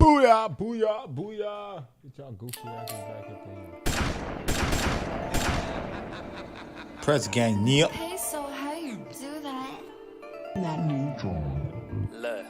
Booyah, booyah, booyah. Get y'all goofy asses back up in here. Press gang, yep. Hey, so how you do that? Look,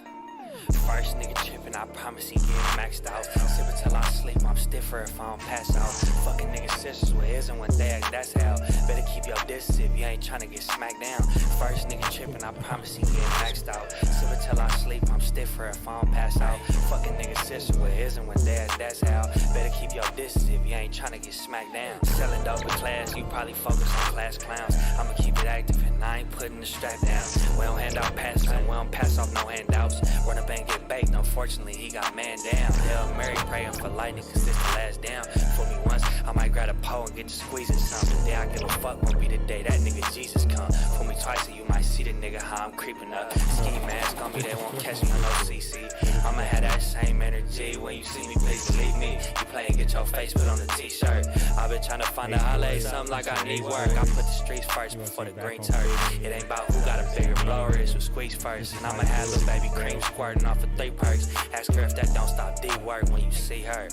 first nigga trippin', I promise he get maxed out. Sip it till I sleep, I'm stiffer if I don't pass out. Fucking niggas sisters with his and when they act, that's how. Better keep your distance if you ain't tryna get smacked down. First nigga trippin', I promise he get maxed out. Sip it till I sleep, I'm stiffer if I don't pass out. Fucking niggas sisters with his and when they act, that's how. Better keep your distance if you ain't tryna get smacked down. Selling dope in class, you probably focus on class clowns. I'ma keep it active and I ain't putting the strap down. We don't hand out passes and we don't pass off no handouts. Run up and get baked, unfortunately he got man down. Hail Mary praying for lightning cause this the last down. For me once, I might grab a pole and get to squeezing something. The day I give a fuck won't be the day that nigga Jesus come. For me twice and you might see the nigga how I'm creeping up. Ski mask on me, they won't catch me on no CC. I'ma have that same energy when you see me, please believe me. You play and get your face put on the t-shirt. I've been trying to find a holiday, something like I need work. I put the streets first before the green turd. It ain't about who got a bigger blower, it's who squeeze first. And I'ma have little baby cream squirting off of 3 perks. Ask her if that don't stop D work when you see her.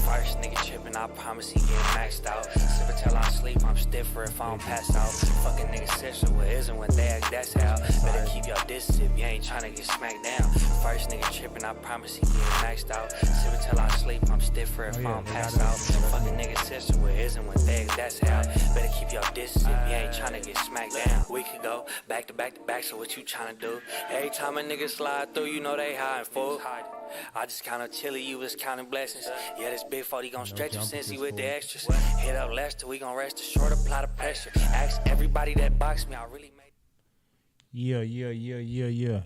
First nigga trippin', I promise he get maxed out. Sip it till I sleep, I'm stiffer if I don't pass out. Fucking nigga sister with his and when they act, that's how. Better keep your distance if you ain't tryna get smacked down. First nigga trippin', I promise he get maxed out. Sip it till I sleep, I'm stiffer if I don't pass out. Fucking nigga sister with his and when they act, that's how. Better keep your distance if you ain't tryna get smacked down. We could go back to back to back, so what you tryna do? Every time a nigga slide through, you know they high and full. I just count on chili, you was counting blessings. Yeah, this big 40 gon' stretch him since he with the extras. Hit up Lester, we gon' rest assured, apply the pressure. Ask everybody that boxed me, I really made. Yeah.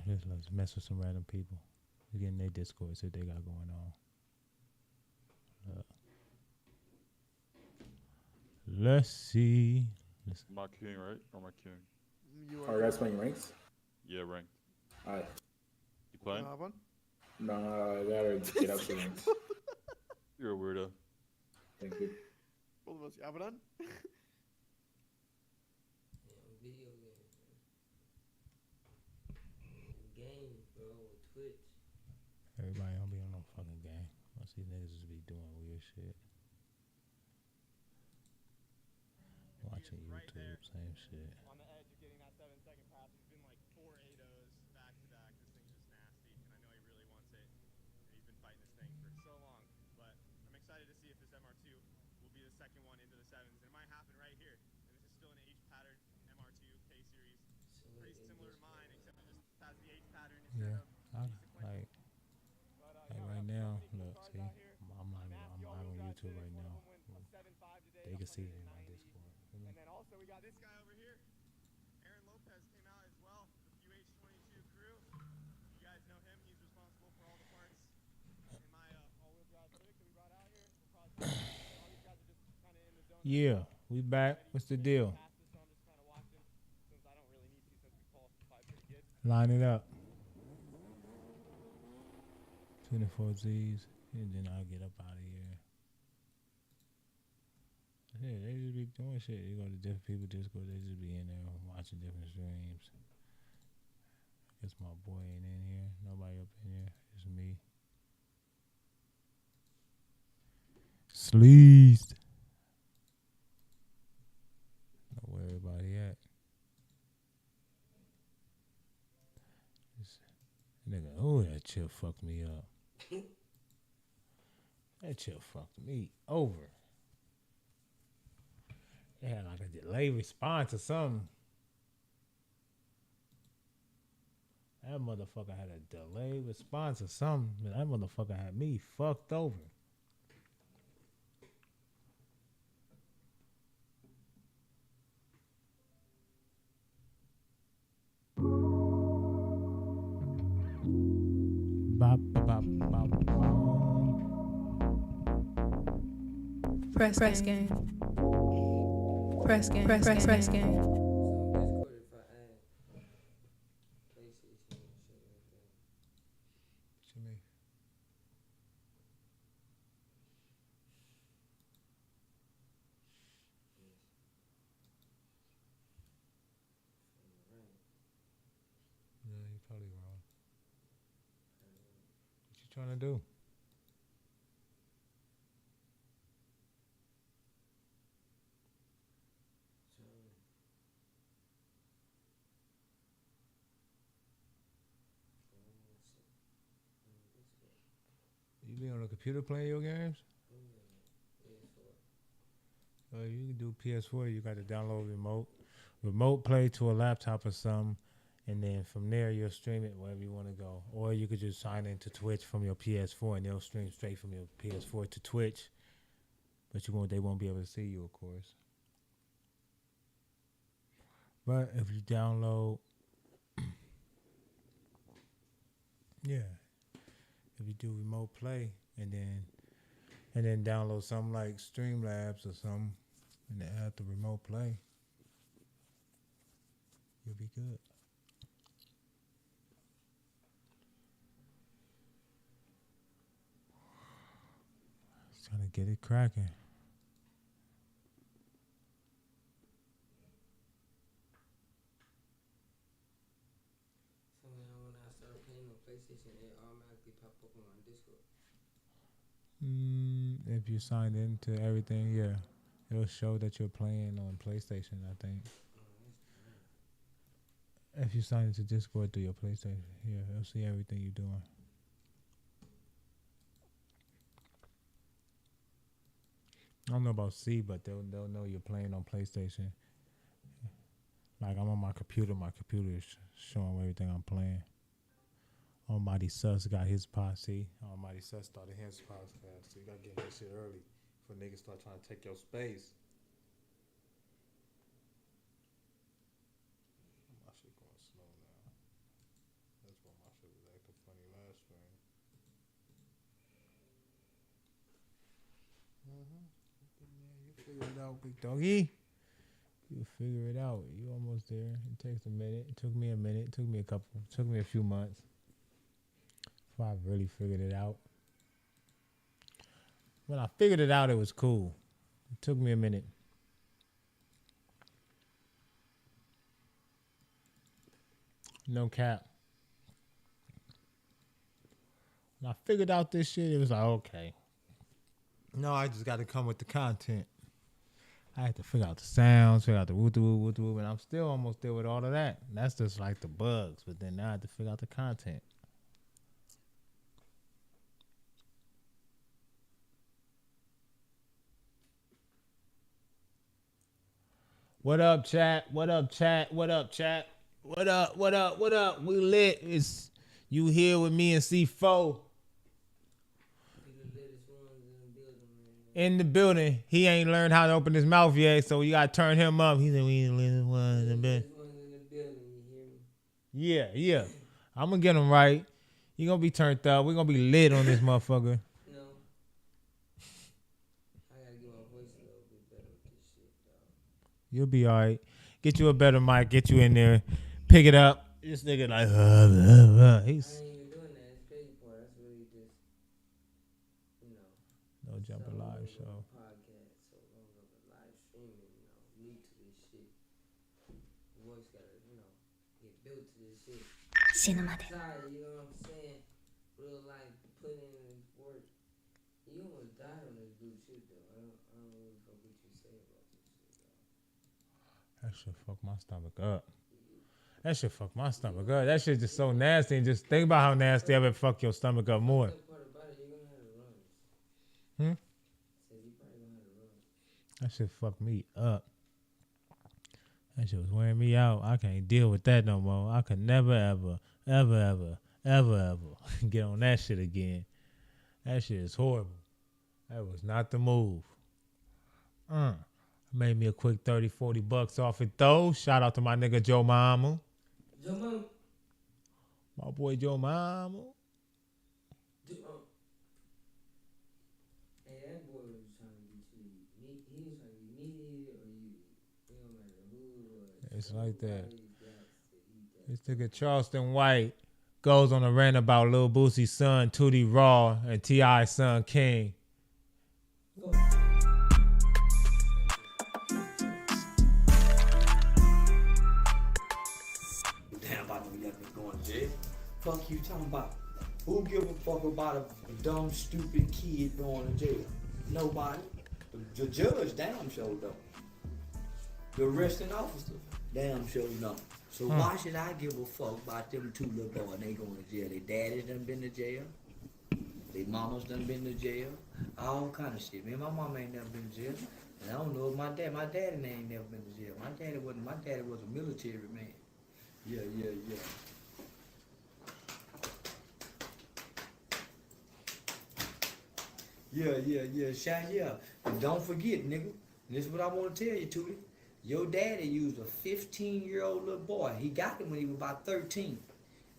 Let's mess with some random people. We're getting their Discord, see what they got going on. Let's see. My king, right? Or my king? Are you guys playing ranks? Yeah, ranked. Alright. You playing? No, I gotta get up to ranks. You're a weirdo. Thank you. Both of us. Abadan? Video game, bro, with Twitch. Everybody don't be on no fucking game. Most of these niggas just be doing weird shit. Watching YouTube, same shit. On the edge of getting that 7-second pass. He's been like 4 8-0s back to back. This thing's just nasty, and I know he really wants it. And he's been fighting this thing for so long. But I'm excited to see if this MR2 will be the second one into the 7s. And it might happen right here. And this is still an H pattern MR2 K series. Pretty similar to mine, except it just has the H pattern instead of Like right now, look, see, I'm live on YouTube right now. They can see it in my Discord. And then also we got this guy over here. Aaron Lopez came out as well, the UH22 crew. You guys know him. He's responsible for all the parts in my all-wheel drive Civic that we brought out here. All these guys are just kind of in the zone. Yeah, we back. What's the deal? So I'm just kind of watching since I don't really need to since we qualified pretty good. Line it up. 24 Z's, and then I'll get up out of here. Yeah, they just be doing shit. You go to different people Discord, they just be in there watching different streams. I guess my boy ain't in here. Nobody up in here. It's me. Sleezed. Know where everybody at. Nigga, oh, that chill fucked me up. That chill fucked me over. It had like a delayed response or something. That motherfucker had a delayed response or something. That motherfucker had me fucked over. Bop, bop, bop, bop. Press game. Press game. Press game. Yeah, you're probably wrong. What you trying to do? a computer playing your games? You can do PS4. You got to download remote play to a laptop or something, and then from there you'll stream it wherever you want to go. Or you could just sign into Twitch from your PS4, and they'll stream straight from your PS4 to Twitch. But they won't be able to see you, of course. But if you download, yeah, if you do remote play and then download something like Streamlabs or something, and then add the remote play, you'll be good. Just trying to get it cracking. So now when I start playing on PlayStation, it automatically pop up on my Discord. If you signed into everything, yeah, it'll show that you're playing on PlayStation, I think. If you sign into Discord through your PlayStation, yeah, it'll see everything you're doing. I don't know about C, but they'll know you're playing on PlayStation. Like I'm on my computer is showing everything I'm playing. Almighty Sus got his posse. Almighty Sus started his podcast, so you gotta get his shit early before niggas start trying to take your space. My shit going slow now. That's why my shit was acting funny last stream. You figure it out, big doggy. You figure it out. You almost there. It takes a minute. It took me a minute. It took me a few months. Before I really figured it out. When I figured it out, it was cool. It took me a minute. No cap. When I figured out this shit, it was like, okay. No, I just got to come with the content. I had to figure out the sounds, figure out the woo-doo, and I'm still almost there with all of that. And that's just like the bugs. But then now I had to figure out the content. What up, chat? What up, chat? What up, chat? What up? What up? What up? We lit. It's you here with me and C4. In the building. He ain't learned how to open his mouth yet, so you gotta turn him up. He said we ain't the latest one in the building. Yeah. I'm gonna get him right. He gonna be turned up. We're gonna be lit on this motherfucker. No. I gotta get my voice a little bit better with this shit, dog. You'll be alright. Get you a better mic, get you in there, pick it up. This nigga like he's I ain't even doing that. It's crazy part. That's really just, no jumping live show. Podcast, so long of a live streaming, new to this shit. Voice gotta, get built to this shit. Cinema. Tired, you know what I'm saying? Real life, putting in this work. You almost died on this blue shit, though. I don't really fuck what you say about this shit, dog. That shit fuck my stomach up. That shit just so nasty. And just think about how nasty ever fuck your stomach up more. The part about it, you're gonna have to run. Said you probably gonna have to run. That shit fucked me up. That shit was wearing me out. I can't deal with that no more. I could never, ever get on that shit again. That shit is horrible. That was not the move. Made me a quick $30-$40 off it though. Shout out to my nigga Joe Mama. Joe Mama. My boy Joe Mama. Hey, that boy was trying to get you. He was trying to get me or you. It don't matter who it was. It's like that. This nigga Charleston White goes on a rant about Lil Boosie's son, Tootie Raw, and T.I.'s son, King. Damn, about to get me going to jail. Fuck you talking about? Who give a fuck about a dumb, stupid kid going to jail? Nobody. The judge, damn sure don't. The arresting officer, damn sure don't. So why should I give a fuck about them two little boys and they going to jail? Their daddies done been to jail. They mamas done been to jail. All kind of shit. Man, my mama ain't never been to jail. And I don't know if my daddy ain't never been to jail. My daddy was a military man. Yeah. Yeah, Shy, yeah. And don't forget, nigga, this is what I want to tell you, Tootie. Your daddy used a 15-year-old little boy. He got him when he was about 13.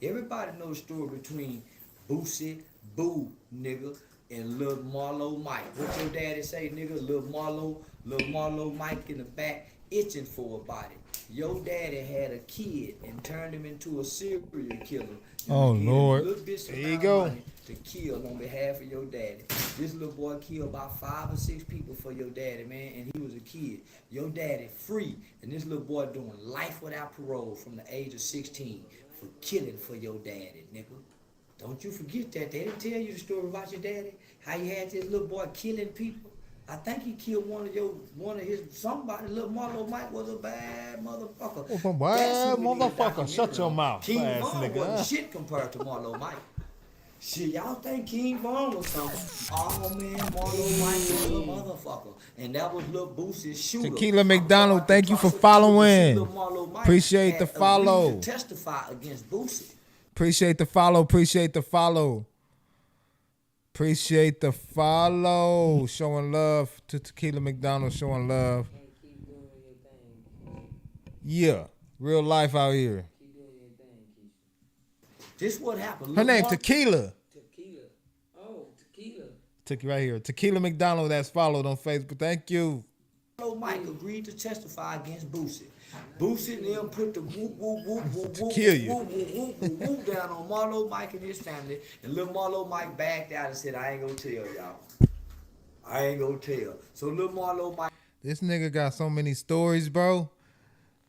Everybody knows the story between Boosie, Boo, nigga, and Lil Marlo Mike. What your daddy say, nigga? Lil Marlo Mike in the back itching for a body. Your daddy had a kid and turned him into a serial killer. Oh, Lord. There you go. To kill on behalf of your daddy. This little boy killed about 5 or 6 people for your daddy, man, and he was a kid. Your daddy free, and this little boy doing life without parole from the age of 16 for killing for your daddy, nigga. Don't you forget that. They didn't tell you the story about your daddy, how you had this little boy killing people. I think he killed somebody. Little Marlo Mike was a bad motherfucker. Oh, bad motherfucker. Shut your mouth, King ass Von nigga. wasn't shit compared to Marlo Mike. Shit, y'all think King Von was something? Oh man, Marlo Mike was a motherfucker, and that was Lil Boosie's shooter. Tequila McDonald, thank you for following. Appreciate the follow. Testify against Boosie. Appreciate the follow. Appreciate the follow. Appreciate the follow. Showing love to Tequila McDonald. Showing love. Keep doing your thing. Yeah, real life out here. Keep doing your thing, Keisha. This what happened. Her name Tequila. Tequila. Oh, tequila. Right here. Tequila McDonald. That's followed on Facebook. Thank you. Marlo Mike agreed to testify against Boosie. Boosie and them put the whoop kill you. whoop down on Marlo Mike and his family, and little Marlo Mike backed out and said, I ain't gonna tell y'all. I ain't gonna tell. So little Marlo Mike. This nigga got so many stories, bro.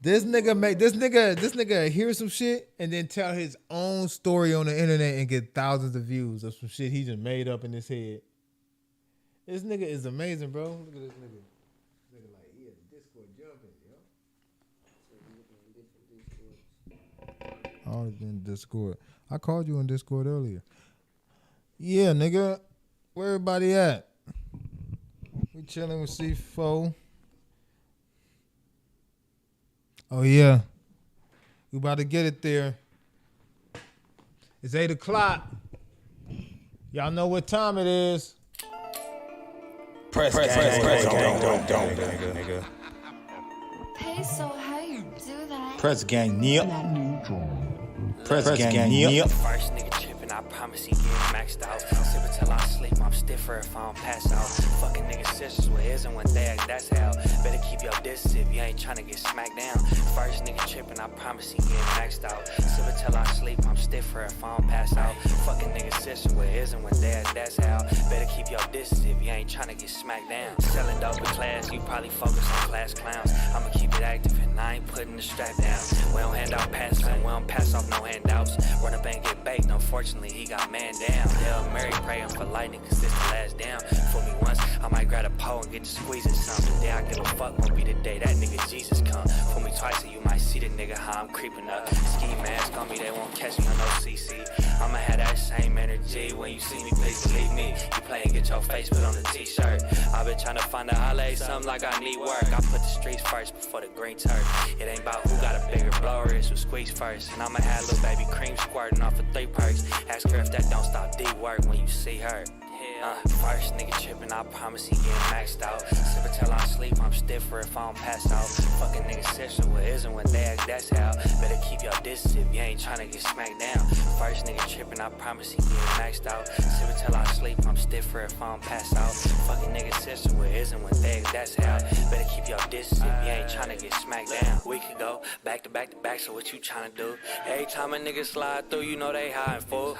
This nigga hear some shit and then tell his own story on the internet and get thousands of views of some shit he just made up in his head. This nigga is amazing, bro. Look at this nigga. This nigga like, yeah, the Discord jumping, yo. All in Discord. I called you on Discord earlier. Yeah, nigga. Where everybody at? We chilling with C4. Oh, yeah. We about to get it there. It's 8 o'clock. Y'all know what time it is. Press nigga. Pay so how you do that? Press gang, yep. Press gang, yep. First nigga trippin', I promise he get maxed out. Sip it till I sleep, I'm stiffer if I don't pass out. Fucking niggas sisters with his and when they act, that's how. Better keep your distance if you ain't tryna get smacked down. First nigga trippin', I promise he get maxed out. Sip it till I sleep, I'm stiffer if I don't pass out. Fucking niggas sisters with his and when they act, that's how. Better keep your distance if you ain't tryna get smacked down. Selling dope in class, you probably focus on class clowns. I'ma keep it active and I ain't putting the strap down. We don't hand out passes and we don't pass off no handouts. Run up and get baked, unfortunately he got man down. Hail Mary praying for lightning cause this the last down. For me once, I might grab a pole and get to squeezing something. The day I give a fuck won't be the day that nigga Jesus come. For me twice and you might see the nigga how I'm creeping up. Ski mask on me, they won't catch me on no CC. I'ma have that same energy when you see me, please believe me. You play and get your face put on the t-shirt. I've been trying to find a holiday, something like I need work. I put the streets first before the green turf. It ain't about who got a bigger blower, it's who squeeze first. And I'ma have little baby cream squirting off of 3 perks. Ask her if that don't stop D work when you see her. First nigga trippin', I promise he get maxed out. Sip it till I sleep, I'm stiffer if I don't pass out. Fucking niggas sister with his and when they act, that's how. Better keep your distance if you ain't tryna get smacked down. First nigga trippin', I promise he get maxed out. Sip it till I sleep, I'm stiffer if I don't pass out. Fucking niggas sister with his and when they act, that's how. Better keep your distance if you ain't tryna get smacked down. We could go back to back to back, so what you tryna do? Every time a nigga slide through, you know they hiding fool.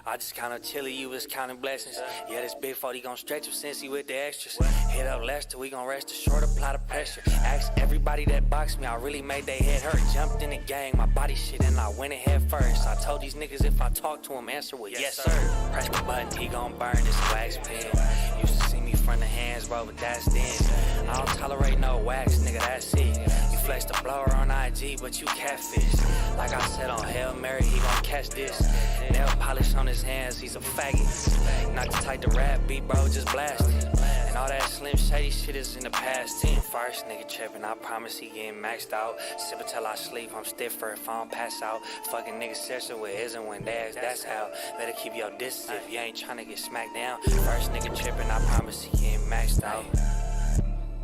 I just count on chili, you was counting blessings. Yeah, this big 40 gon' stretch him since he with the extras. Hit up Lester, we gon' rest assured, apply the pressure. Ask everybody that boxed me, I really made they head hurt. Jumped in the gang, my body shit, and I went ahead first. I told these niggas if I talk to him, answer with yes sir. Press the button, he gon' burn this wax pen. Used to see me you from the hands, bro, but that's then. I don't tolerate no wax, nigga, that's it. You flex the blower on IG, but you catfish. Like I said on Hail Mary, he gon' catch this. Nail polish on his hands, he's a faggot. Not the type to rap beat, bro, just blast it. And all that slim shady shit is in the past tense. First nigga trippin', I promise he getting maxed out. Sippin' till I sleep, I'm stiffer if I don't pass out. Fucking niggas session with isn't when they ask, that's how. Better keep your distance if you ain't tryna get smacked down. First nigga trippin', I promise he getting maxed out.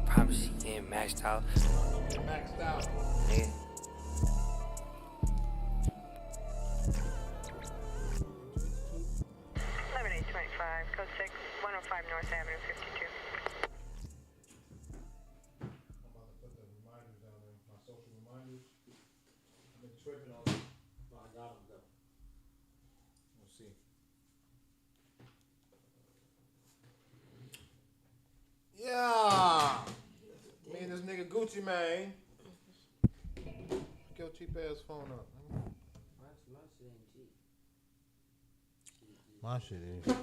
Promise he getting maxed out. Maxed out. Yeah. Code 6, 105 North Avenue, 52. I'm about to put the reminders down there, my social reminders. I've been tripping on them. Oh, I got them though. We'll see. Yeah! Me and this nigga Gucci Mane. Get your cheap ass phone up. My shit is.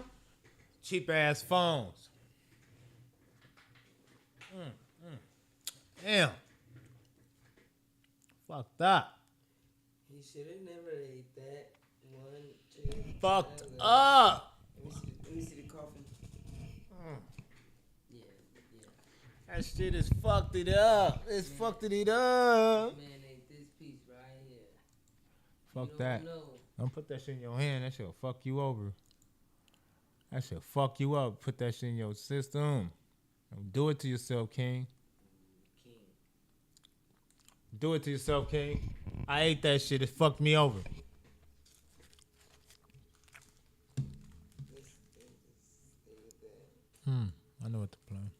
Cheap ass phones. Damn. Fucked up. He should have never ate that. 1, 2. Fucked up. Let me see the coffin. Yeah. That shit is fucked it up. It's fucked it up. Man ate this piece right here. Fuck that. Don't put that shit in your hand. That shit'll fuck you over. That shit fuck you up. Put that shit in your system. Don't do it to yourself, King. Do it to yourself, King. I ate that shit. It fucked me over. I know what to plan.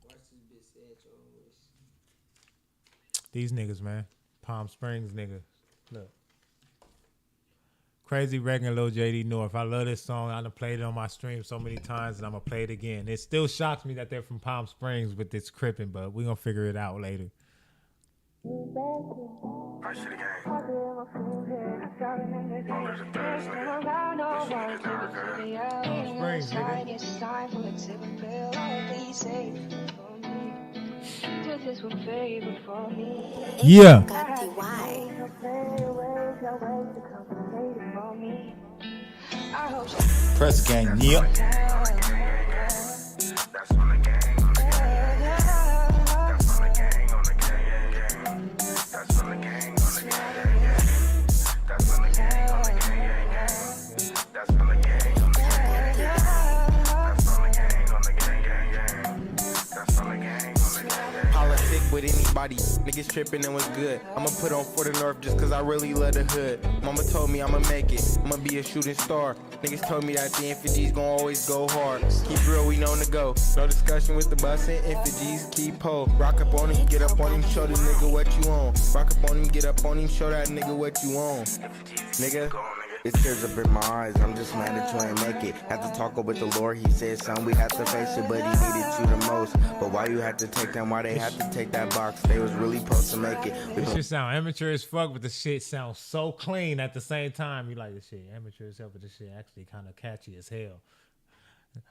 Watch this bitch say at your own risk. These niggas, man. Palm Springs niggas. Look. Crazy Regnor, Lil JD North. I love this song. I done played it on my stream so many times, and I'm going to play it again. It still shocks me that they're from Palm Springs with this crippin', but we're going to figure it out later. First to the game. Palm Springs, nigga. Yeah. Press gang, yeah. That's on the gang, on the gang, That's on the gang, on the gang, That's on the gang, on the gang, That's on the gang, on the gang, That's on the gang, on the gang, That's on the gang, on the gang, That's on the gang, on the gang. Politic with anybody, niggas tripping and was good. I'ma put on for the north just cause I really love the hood. Mama told me I'ma make it, I'ma be a shooting star. Niggas told me that the infantry's gon' always go hard. Keep real, we known to go. No discussion with the bus and infantries, keep hold. Rock up on him, get up on him, show the nigga what you on. Rock up on him, get up on him, show that nigga what you on. Nigga. It tears up in my eyes, I'm just mad that you ain't make it. Had to talk with the Lord, he said, son, we had to face it, but he needed you the most. But why you had to take them, why they had to take that box? They was really supposed to make it. This shit sound amateur as fuck, but the shit sounds so clean at the same time. You like this shit amateur as hell, but this shit actually kind of catchy as hell.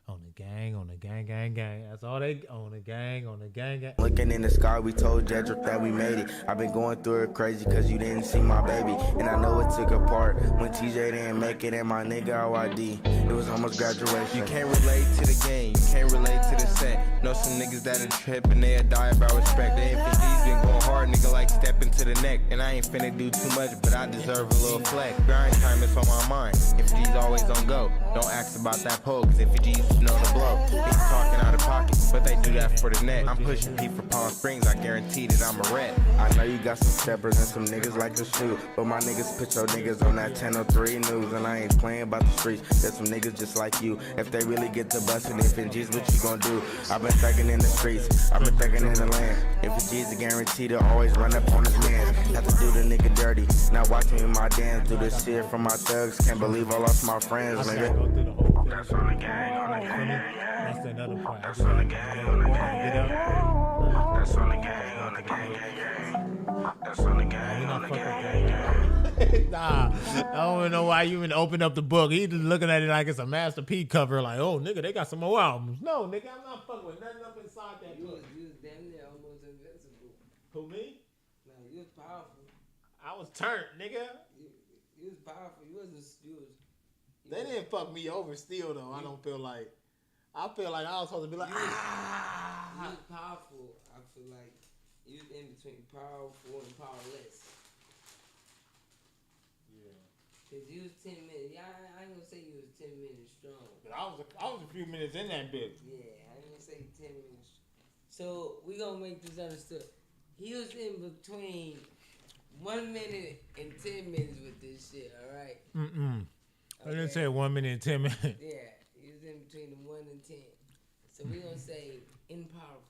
On the gang, on the gang, gang, gang. That's all they on the gang, on the gang, gang. Looking in the sky, we told Jedrick that we made it. I've been going through it crazy cause you didn't see my baby. And I know it took a part when TJ didn't make it and my nigga OID. It was almost graduation. You can't relate to the game, you can't relate to the set. Know some niggas that'll trip and they'll die about respect. The NPG's been going hard, nigga, like stepping to the neck. And I ain't finna do too much, but I deserve a little flex. Grind time is on my mind. NPG's always on go. Don't ask about that pole, cause NPG's know the blow. Niggas talking out of pocket, but they do that for the net. I'm pushing P for Palm Springs, I guarantee that I'm a rep. I know you got some steppers and some niggas like to shoot, but my niggas put your niggas on that 1003 news, and I ain't playing about the streets. There's some niggas just like you. If they really get to busting FNGs, what you gon' do? I've been thugging in the streets, I've been thugging in the land. FNG's a guarantee to always run up on his man. Have to do the nigga dirty. Now watch me in my dance, do this shit for my thugs. Can't believe I lost my friends, nigga. That's on the gang, on the gang. That's another part. That's on the gang, on the gang. That's on the gang, on the gang, gang. That's on the We gang, not on the fucking gang. Nah, I don't even know why you even open up the book. He just looking at it like it's a Master P cover. Like, oh, nigga, they got some more albums. No, nigga, I'm not fucking with nothing up inside that You book. was damn near almost invincible. Who, me? No, you was powerful. I was turned, nigga. You was powerful. You was. They didn't fuck me over still, though. I don't feel like. I feel like I was supposed to be like, You was powerful. I feel like you was in between powerful and powerless. Yeah. Cause you was 10 minutes. Yeah, I ain't gonna say you was 10 minutes strong. But I was a few minutes in that bitch. Yeah, I ain't gonna say 10 minutes. So we gonna make this understood. He was in between 1 minute and 10 minutes with this shit. All right. I didn't say 1 minute and 10 minutes. Yeah, he was in between the 1 and 10. So we gonna say impowerful.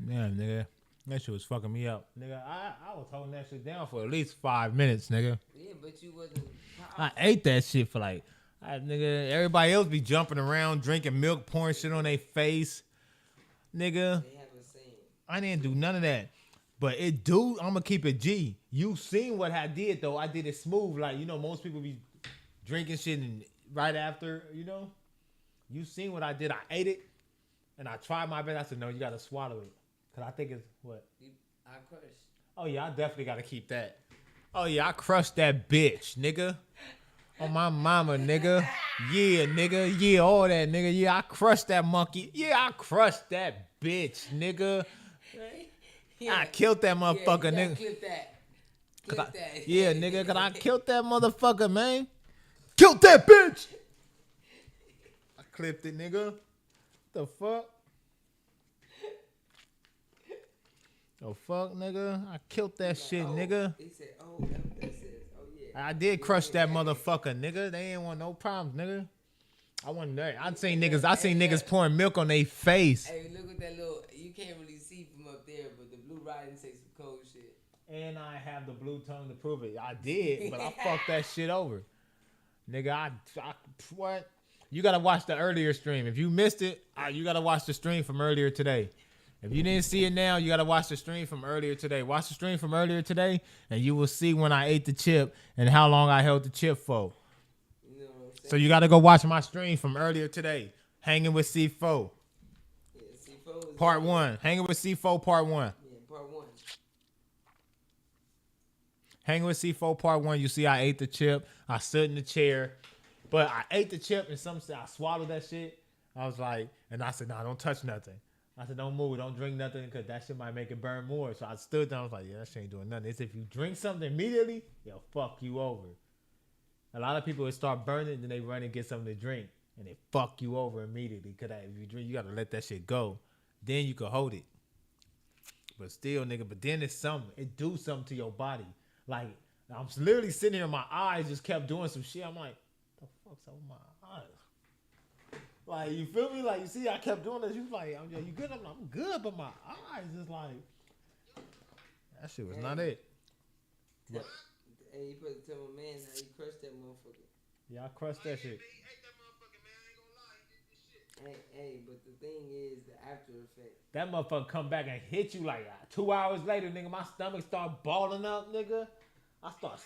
Yeah, nigga. That shit was fucking me up. Nigga, I was holding that shit down for at least 5 minutes, nigga. Yeah, but you wasn't powerful. I ate that shit for like, nigga, everybody else be jumping around, drinking milk, pouring shit on their face. Nigga, They have a saying. I didn't do none of that. But it do, I'm gonna keep it G. You seen what I did though. I did it smooth. Like, you know, most people be drinking shit and right after, you know. You seen what I did. I ate it and I tried my best. I said, no, you gotta swallow it. Cause I think it's what? I crushed. Oh yeah, I definitely gotta keep that. Oh yeah, I crushed that bitch, nigga. On my mama, nigga. Yeah, nigga. Yeah, all that, nigga. Yeah, I crushed that monkey. Yeah, I crushed that bitch, nigga. I killed that motherfucker, nigga. Clip that. Clip that. Yeah, nigga, cause I killed that motherfucker, man. Killed that bitch. I clipped it, nigga. The fuck? The fuck, nigga? I killed that shit, nigga. He said, oh, that says, oh yeah. I did crush that motherfucker, nigga. They ain't want no problems, nigga. I wasn't there. I seen niggas pouring milk on their face. Hey, look at that little, you can't really see from up there, but the blue riding say some cold shit. And I have the blue tongue to prove it. I did, but I fucked that shit over. Nigga, I what? You gotta watch the earlier stream. If you missed it, you gotta watch the stream from earlier today. If you didn't see it now, you gotta watch the stream from earlier today. Watch the stream from earlier today, and you will see when I ate the chip and how long I held the chip for. You know what I'm saying? So you gotta go watch my stream from earlier today. Hanging with C4. Yeah, C4 is Part 1. Hanging with C4 Part 1. Yeah, part 1. Hanging with C4 Part 1. You see I ate the chip. I stood in the chair. But I ate the chip and I swallowed that shit. I was like, and I said, nah, don't touch nothing. I said, don't move, don't drink nothing, because that shit might make it burn more. So I stood there, I was like, yeah, that shit ain't doing nothing. It's if you drink something immediately, it'll fuck you over. A lot of people would start burning, then they run and get something to drink, and they fuck you over immediately. Because if you drink, you got to let that shit go. Then you can hold it. But still, nigga, but then it's something. It do something to your body. Like, I'm literally sitting here, my eyes just kept doing some shit. I'm like, the fuck's up with my eyes? Like, you feel me? Like, you see, I kept doing this. You was like, you good? I'm like, I'm good, but my eyes is like, that shit was not it. But, Hey, you supposed to tell my man how you crushed that motherfucker. yeah, I crushed that shit. Hey, but the thing is, the after effect. That motherfucker come back and hit you like 2 hours later, nigga. My stomach start balling up, nigga. I start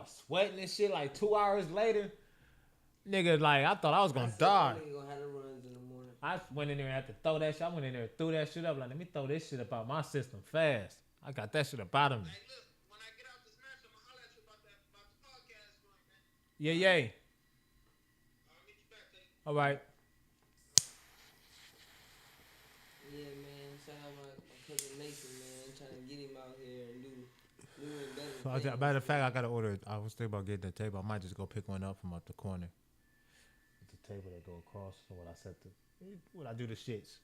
sweating and shit like 2 hours later. Nigga, like, I thought I was gonna die. Nigga gonna have the runs in the morning. I went in there and had to throw that shit. I went in there and threw that shit up. Like, let me throw this shit up out my system fast. I got that shit up out of me. Hey, look, when I get out this match, I'm gonna holler at you about the podcast going, man. Yeah, yay. I'll meet you back, Dave. All right. Yeah, man. Shout out my cousin Mason, man. Trying to get him out here and do and better. So matter of fact, I gotta order. I was thinking about getting the table. I might just go pick one up from up the corner. It's a table that go across. So when I do the shits,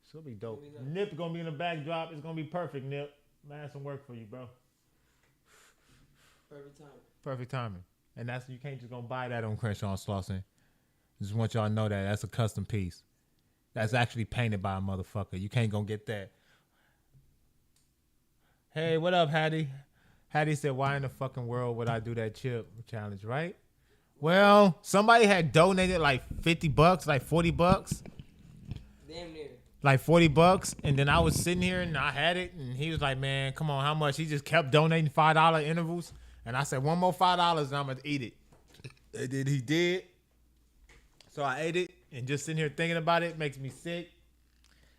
so it'll be dope. Nip gonna be in the backdrop. It's gonna be perfect, Nip. Man, some work for you, bro. Perfect timing. Perfect timing. And that's, you can't just go buy that on Crenshaw and Slauson. Just want y'all to know that that's a custom piece. That's actually painted by a motherfucker. You can't go get that. Hey, what up, Hattie? Hattie said, why in the fucking world would I do that chip challenge, right? Well, somebody had donated like $50, like $40. Damn near. like $40, and then I was sitting here and I had it, and he was like, "Man, come on, how much?" He just kept donating $5 intervals, and I said, "One more $5, and I'm gonna eat it." And then he did, so I ate it, and just sitting here thinking about it makes me sick.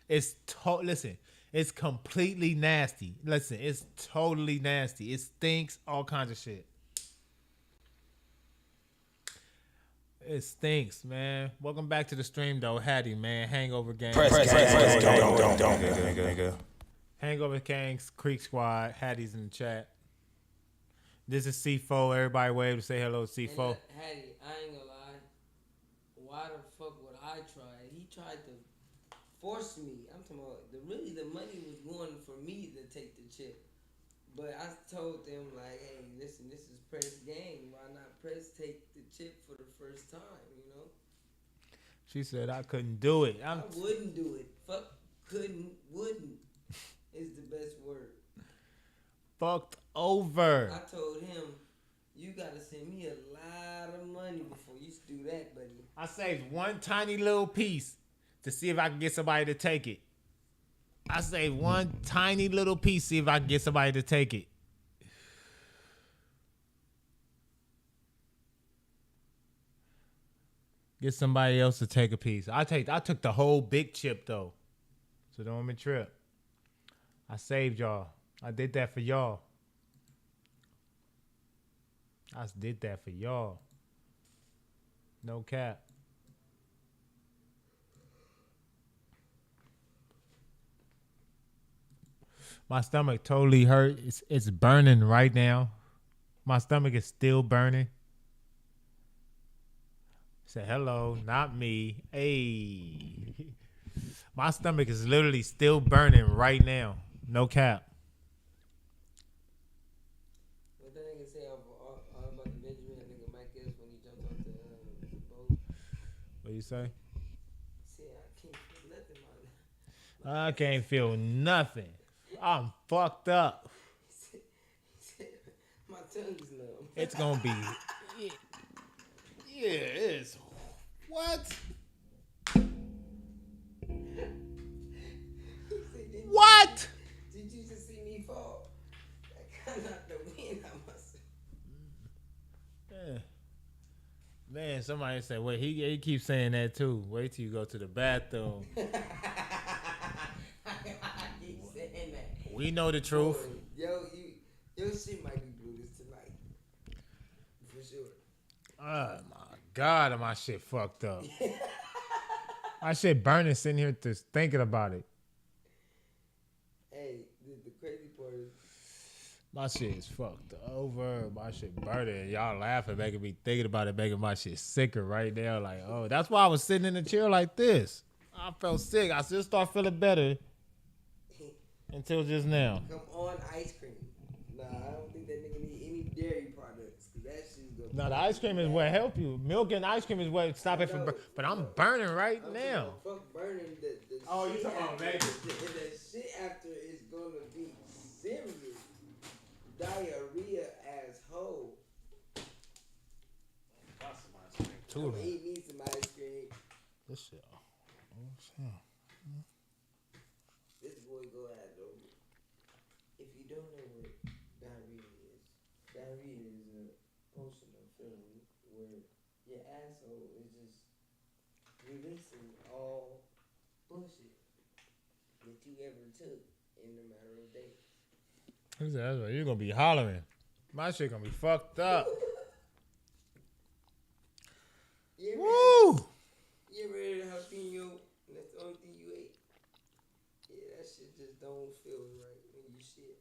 Listen, it's completely nasty. Listen, it's totally nasty. It stinks, all kinds of shit. It stinks, man. Welcome back to the stream, though. Hattie, man. Hangover Gang. Hangover Gangs, Creek Squad. Hattie's in the chat. This is C4. Everybody wave to say hello to C4. And Hattie, I ain't gonna lie. Why the fuck would I try? He tried to force me. I'm talking about really the money was going for me to take the chip. But I told them, like, hey, listen, this is press game. Why not press take the chip for the first time, you know? She said I couldn't do it. I wouldn't do it. Fuck, wouldn't is the best word. Fucked over. I told him, you gotta send me a lot of money before you do that, buddy. I saved one tiny little piece to see if I can get somebody to take it. I saved one tiny little piece, see if I can get somebody to take it. Get somebody else to take a piece. I took the whole big chip though. So don't let me trip. I saved y'all. I did that for y'all. I did that for y'all. No cap. My stomach totally hurt. It's burning right now. My stomach is still burning. Say hello, not me. Hey. My stomach is literally still burning right now. No cap. What that nigga say all about the Benjamin, that nigga Mike is when he jumped off the boat? What you say? See, I can't feel nothing. I can't feel nothing. I'm fucked up. He said, my tongue's numb. It's gonna be. Yeah, it is. What? What? Did you just see me fall? I got knocked the wind out myself. Yeah. Man, somebody said, wait, he keeps saying that too. Wait till you go to the bathroom. I keep saying that. We know the truth. Boy, your shit might be blue this tonight. For sure. Oh my God, am my shit fucked up. My shit burning sitting here just thinking about it. Hey, the crazy part is my shit is fucked over. My shit burning. Y'all laughing, making me thinking about it, making my shit sicker right now. Like, oh, that's why I was sitting in the chair like this. I felt sick. I still start feeling better until just now. come on ice cream. Nah, I don't think that nigga need any dairy products. Cause that shit's gonna No, the ice cream is what help you. Milk and ice cream is what stop it from. But I'm burning right now. Fuck burning the Oh, you shit talking about after- Vegas? The shit after is gonna be serious. Diarrhea as whole. Two of them. Eat me some ice cream. This shit. Oh, shit. This boy go at though. If you don't know what diarrhea is a emotional feeling where your asshole is just releasing all bullshit that you ever took in a matter of days. He said, that's what you're gonna be hollering. My shit gonna be fucked up. Woo! You ever had a jalapeno and that's the only thing you ate? Yeah, that shit just don't feel right when you shit.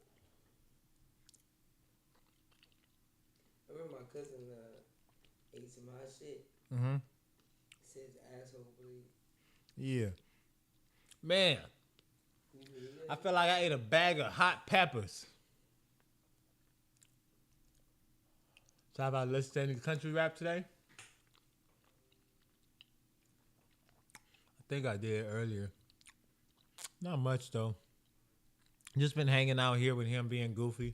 I remember my cousin ate some hot shit. Mm-hmm. Said his asshole bleed. Yeah. Man, I feel like I ate a bag of hot peppers. So how about listening to country rap today? I think I did earlier. Not much though. Just been hanging out here with him being goofy.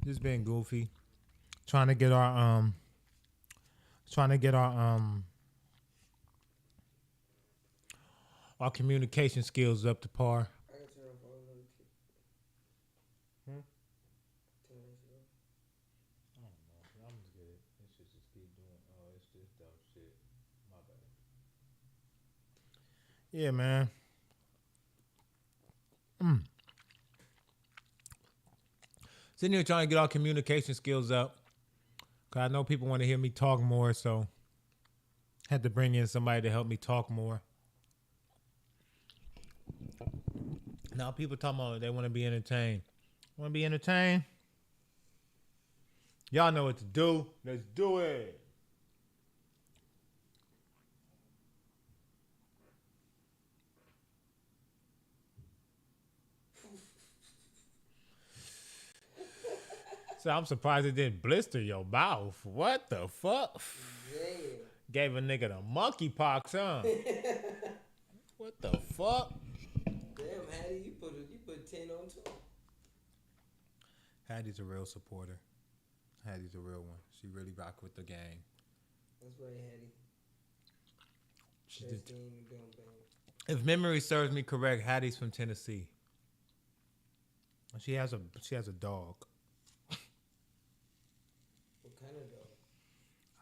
Just being goofy. Trying to get our our communication skills up to par. I got turned off all the notifications. Hmm? 10 minutes ago. I don't know. I'm just good. It should just keep doing. Oh, it's just dumb shit. My bad. Yeah, man. Sitting here trying to get our communication skills up. Cause I know people want to hear me talk more, so had to bring in somebody to help me talk more. Now people talking about they want to be entertained. Want to be entertained? Y'all know what to do. Let's do it. So I'm surprised it didn't blister your mouth. What the fuck? Damn. Gave a nigga the monkeypox, huh? What the fuck? Damn, Hattie, you put 10 on too. Hattie's a real supporter. Hattie's a real one. She really rock with the gang. That's right, Hattie. She Best did. thing you don't bang. If memory serves me correct, Hattie's from Tennessee. She has a dog. What kind of dog?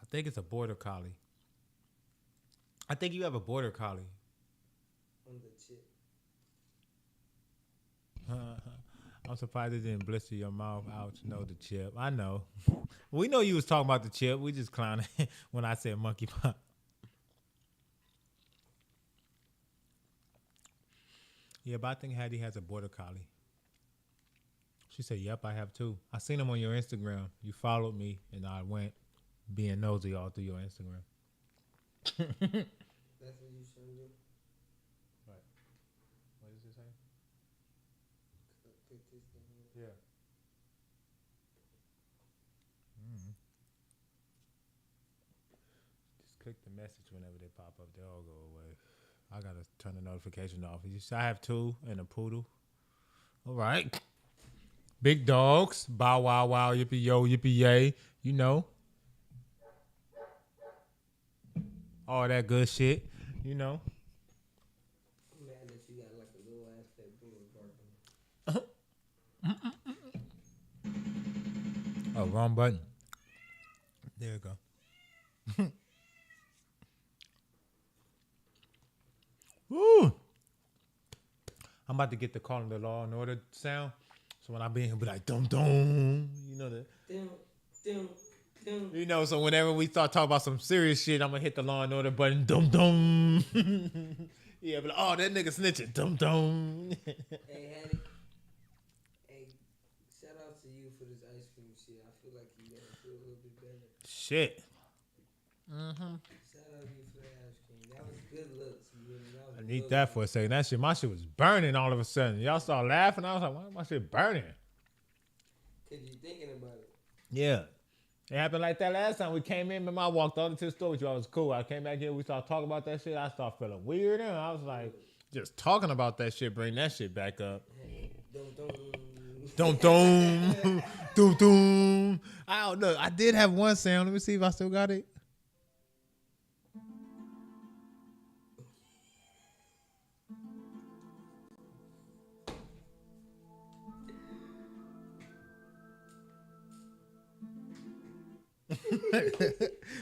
I think it's a border collie. I think you have a border collie. On the chip. I'm surprised it didn't blister your mouth. Ouch, no, the chip. I know. We know you was talking about the chip. We just clowning when I said monkeypox. Yeah, but I think Hattie has a border collie. She said, yep, I have too. I seen him on your Instagram. You followed me, and I went being nosy all through your Instagram. That's what you should do. Right. What does it say? Pick this thing up. Yeah. Just click the message whenever they pop up. They all go away. I gotta turn the notification off. I have two and a poodle. All right. Big dogs. Bow wow wow. Yippee yo. Yippee yay. You know. All that good shit. You know. I'm mad that you got like a little ass fat boy barking. Oh, wrong button. There you go. Woo! I'm about to get the Calling the Law and Order sound. So when I be in here, be like, dum dum. You know that. Dum, dum, dum. You know, so whenever we start talking about some serious shit, I'm gonna hit the Law and Order button. Dum dum. Yeah, but oh, that nigga snitching. Dum dum. Hey, Hattie. Hey, shout out to you for this ice cream shit. I feel like you gotta feel a little bit better. Shit. Shout out to you for that ice cream. That was good looks. You know, I need that for a second. That shit, my shit was burning all of a sudden. Y'all started laughing. I was like, why is my shit burning? Cause you thinking about it. Yeah. It happened like that last time we came in. Remember, I walked over to the store with you. I was cool. I came back here. We started talking about that shit. I started feeling weird. And I was like, just talking about that shit, bring that shit back up. Dum dum. Dum dum. I don't know. I did have one sound. Let me see if I still got it.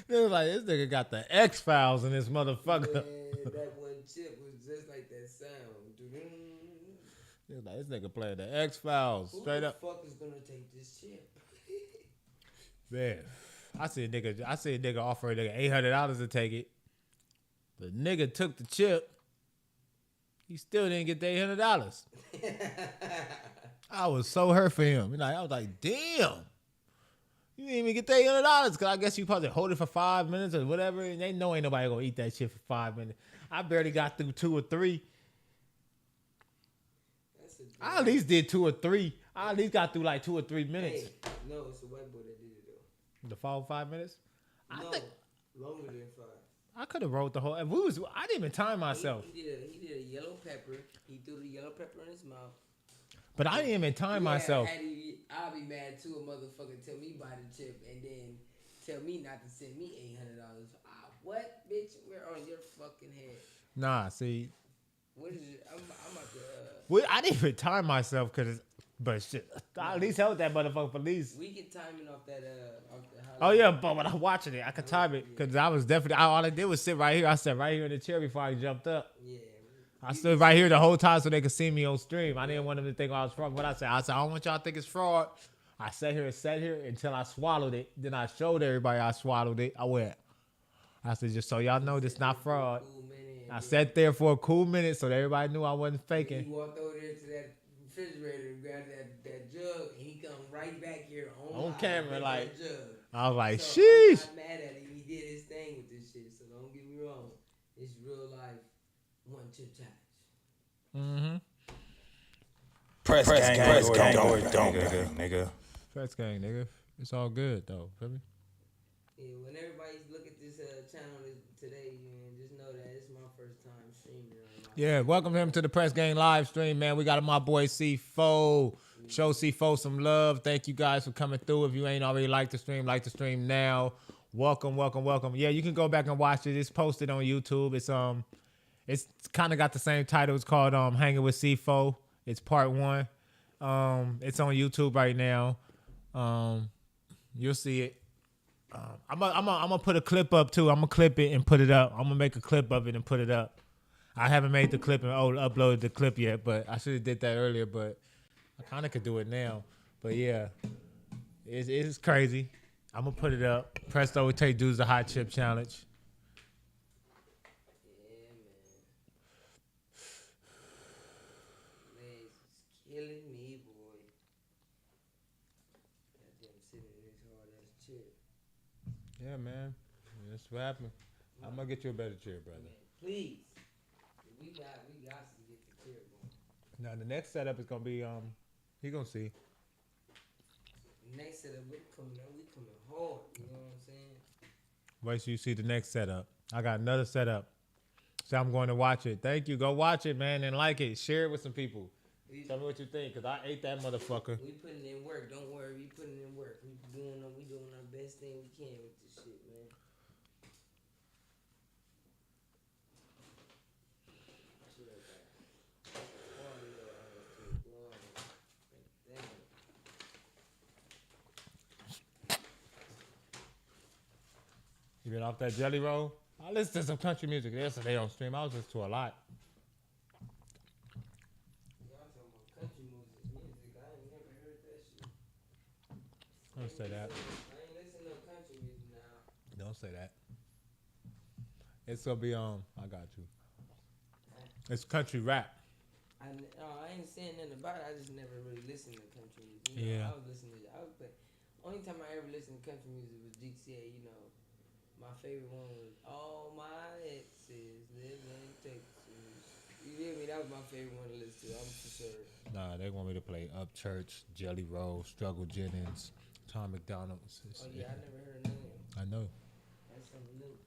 They was like, this nigga got the X-Files in this motherfucker. Man, that one chip was just like that sound. They was like, this nigga playing the X-Files straight up. Who the fuck is gonna take this chip? Man, I see a nigga offer a nigga $800 to take it. The nigga took the chip. He still didn't get the $800. I was so hurt for him. I was like, damn. You didn't even get the $800 because I guess you probably hold it for 5 minutes or whatever. And they know ain't nobody gonna eat that shit for 5 minutes. I barely got through 2 or 3. I at least did 2 or 3. I at least got through like 2 or 3 minutes. Hey, no, it's a white boy that did it though. The fall 5 minutes? No, longer than 5. I could have rolled the whole. I didn't even time myself. He did a yellow pepper. He threw the yellow pepper in his mouth. But I didn't even time myself. I'll be mad too. A motherfucker tell me buy the chip and then tell me not to send me $800. What, bitch? We're on your fucking head. Nah, see, What is it? I'm about to. I didn't even time myself but shit, I at least held that motherfucker for at least. We can time it off that Oh yeah, but when I'm watching it, I could time it because I was definitely. All I did was sit right here. I sat right here in the chair before I jumped up. Yeah. I stood right here the whole time so they could see me on stream. I didn't want them to think I was fraud. But I said, I don't want y'all to think it's fraud. I sat here until I swallowed it. Then I showed everybody I swallowed it. I said, just so y'all know this not fraud. I sat there for a cool minute so that everybody knew I wasn't faking. He walked over there to that refrigerator and grabbed that jug, and he come right back here on camera, like, that jug. I was like, so sheesh. I'm not mad at him. He did his thing with this shit, so don't get me wrong. It's real life one-chip challenge. Mm-hmm. Press gang or don't, nigga. Press gang, nigga. It's all good, though. Feel me? Yeah, when everybody look at this channel today, man, just know that it's my first time streaming. Yeah, welcome him to the Press Gang live stream, man. We got my boy C4. Show C4 some love. Thank you guys for coming through. If you ain't already like the stream now. Welcome. Yeah, you can go back and watch it. It's posted on YouTube. It's kind of got the same title. It's called Hanging with C4. It's part 1. It's on YouTube right now. You'll see it. I'm gonna put a clip up too. I'm gonna clip it and put it up. I'm gonna make a clip of it and put it up. I haven't made the clip and uploaded the clip yet, but I should have did that earlier. But I kind of could do it now. But yeah, it's crazy. I'm gonna put it up. Presto would take dudes the hot chip challenge. Killing me, boy. Goddamn sitting in this hard ass chair. Yeah, man. That's what happened. I'm gonna get you a better chair, brother. Man, please. We got to get the chair going. Now the next setup is gonna be he gonna see. Next setup, we coming hard. You know what I'm saying? Wait till you see the next setup. I got another setup. So I'm going to watch it. Thank you. Go watch it, man, and like it. Share it with some people. Tell me what you think, cause I ate that motherfucker. We putting in work. Don't worry, we putting in work. We doing our best thing we can with this shit, man. You been off that jelly roll? I listen to some country music yesterday on stream. I was listening to a lot. Don't say that. I ain't listening to country music now. Don't say that. It's gonna be I got you. It's country rap. I ain't saying nothing about it. I just never really listened to country music. You know, Yeah. Only time I ever listened to country music was DCA. You know, my favorite one was "All My Exes Live in Texas." You hear me? That was my favorite one to listen to. I'm for sure. Nah, they want me to play Upchurch, Jelly Roll, Struggle Jennings, Tom McDonald's. Oh yeah, I never heard none of them. I know. That's something new.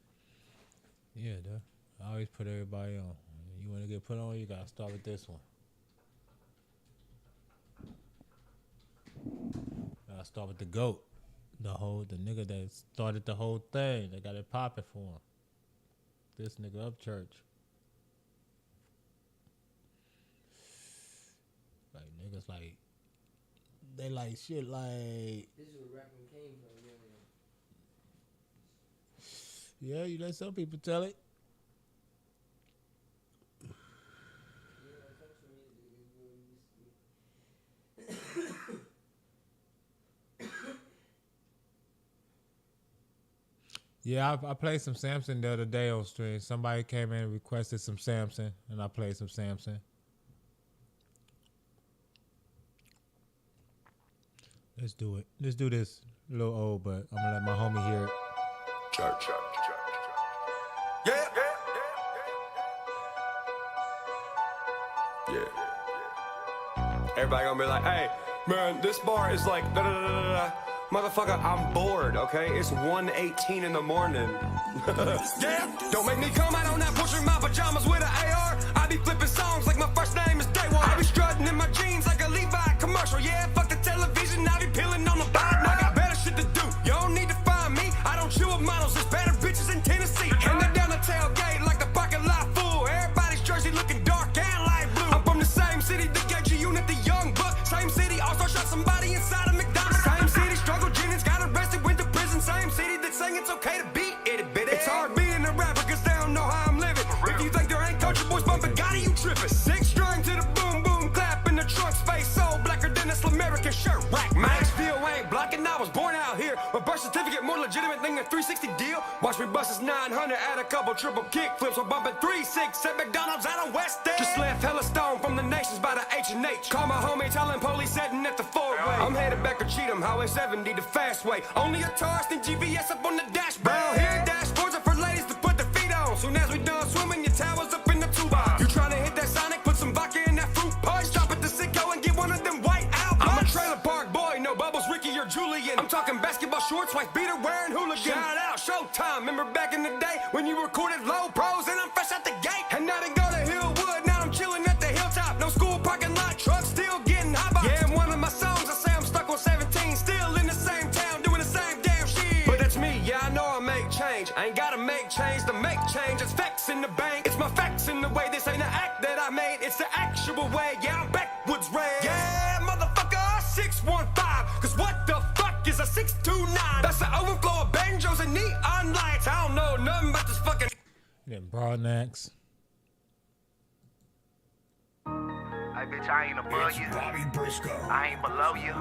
Yeah, duh. I always put everybody on. You want to get put on, you gotta start with this one. Gotta start with the GOAT. The nigga that started the whole thing. They got it popping for him. This nigga Upchurch. Like niggas like they like shit like. This is where rapping came from, Yeah, you let some people tell it. Yeah, I played some Samson the other day on stream. Somebody came in and requested some Samson, and I played some Samson. Let's do it. Let's do this. A little old, but I'm gonna let my homie hear it. Church. Yeah. Everybody gonna be like, hey, man, this bar is like da da da da da. Motherfucker, I'm bored, okay? It's 1:18 in the morning. Yeah, don't make me come out on that porch in my pajamas with an AR. I be flipping songs like my first name is Day One. I be strutting in my jeans like a Levi commercial. Yeah, fuck the television, I be peeling on the bottom. I got better shit to do. You don't need to find me. I don't chill with models, there's better bitches in Tennessee. And they're down the tailgate like the parking lot full. Everybody's jersey looking dark. a 360 deal. Watch me bust his 900, add a couple triple kick flips. We're bumping 3-6 at McDonald's out on West End. Just left hella stone from the nations by the H&H. Call my homie, telling police sitting at the four-way. I'm headed back to Cheatham, Highway 70, the fast way. Only a Taurus and GPS up on the dashboard. Brown hair dashboards are for ladies to put their feet on. Soon as we done swimming, your towers up in the toolbox. You tryna hit that Sonic, put some vodka in that fruit punch. Stop at the Sicko and get one of them white Albums. I'm a trailer park boy, no bubbles, Ricky or Julian. I'm talking basketball shorts, white beater wearing hooligan. Shout out, Showtime. Remember back in the day when you recorded low pros and I'm fresh out the gate. And now they go to Hillwood, now I'm chilling at the hilltop. No school parking lot, trucks still getting hot box. Yeah, in one of my songs I say I'm stuck on 17, still in the same town doing the same damn shit. But that's me, yeah, I know I make change. I ain't gotta make change to make change. It's facts in the bank, it's my facts in the way. This ain't an act that I made, it's the actual way. Yeah, I'm backwoods red. Yeah, motherfucker, 615. Cause what the fuck is a 629? That's the overflow of banjos and neon lights. I don't know nothing about this fucking. Then Broadnax. Hey, bitch, I ain't above you. I ain't below you.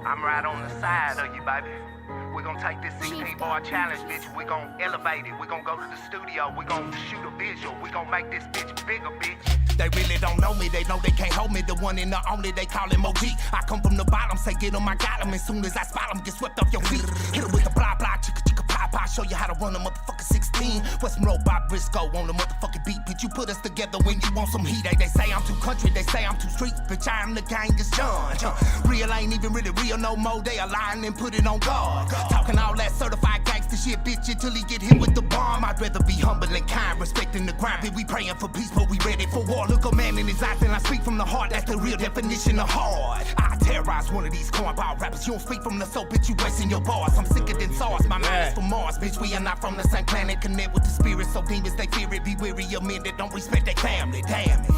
I'm right on the side of you, baby. We're gonna take this 16-bar challenge, bitch. We're gonna elevate it. We're gonna go to the studio. We're gonna shoot a visual. We're gonna make this bitch bigger, bitch. They really don't know me. They know they can't hold me. The one and the only, they call him OG. I come from the bottom, say get him, I got him. As soon as I spot him, get swept off your feet. Hit him with the blah, blah, chicka, chicka, pop, pop. Show you how to run a motherfucking 16. West Road by Briscoe on the motherfucking beat. Bitch, you put us together when you want some heat. They say I'm too country. They say I'm too street. Bitch, I am the Hanginn John. Real ain't even really real no more. They are lying and put it on guard. Talking all that certified gangster shit, bitch, until he get hit with the bomb. I'd rather be humble and kind, respecting the grind. Bitch, we praying for peace, but we ready for war. Look a man in his eyes and I speak from the heart. That's the real definition of hard. I terrorize one of these cornball rappers. You don't speak from the soul, bitch, you wasting your bars. I'm sicker than SARS, my mind is from Mars. Bitch, we are not from the same planet. Connect with the spirit, so demons, they fear it. Be weary of men that don't respect their family. Damn it.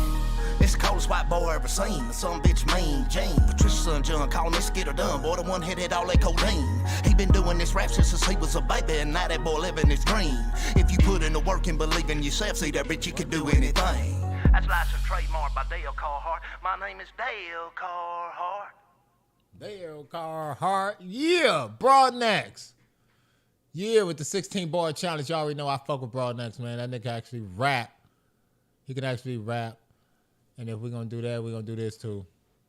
It's the coldest white boy I ever seen. Some bitch mean Jane. Patricia's son John, call him get her done. Boy, the one hit all that codeine. He been doing this rap shit since he was a baby, and now that boy living his dream. If you put in the work and believe in yourself, see that bitch, you can do anything. That's licensed trademark by Dale Carhart. My name is Dale Carhart. Dale Carhart. Yeah, Broadnax. Yeah, with the 16-bar challenge. You already know I fuck with Broadnax, man. That nigga actually rap. He can actually rap. And if we're going to do that, we're going to do this too.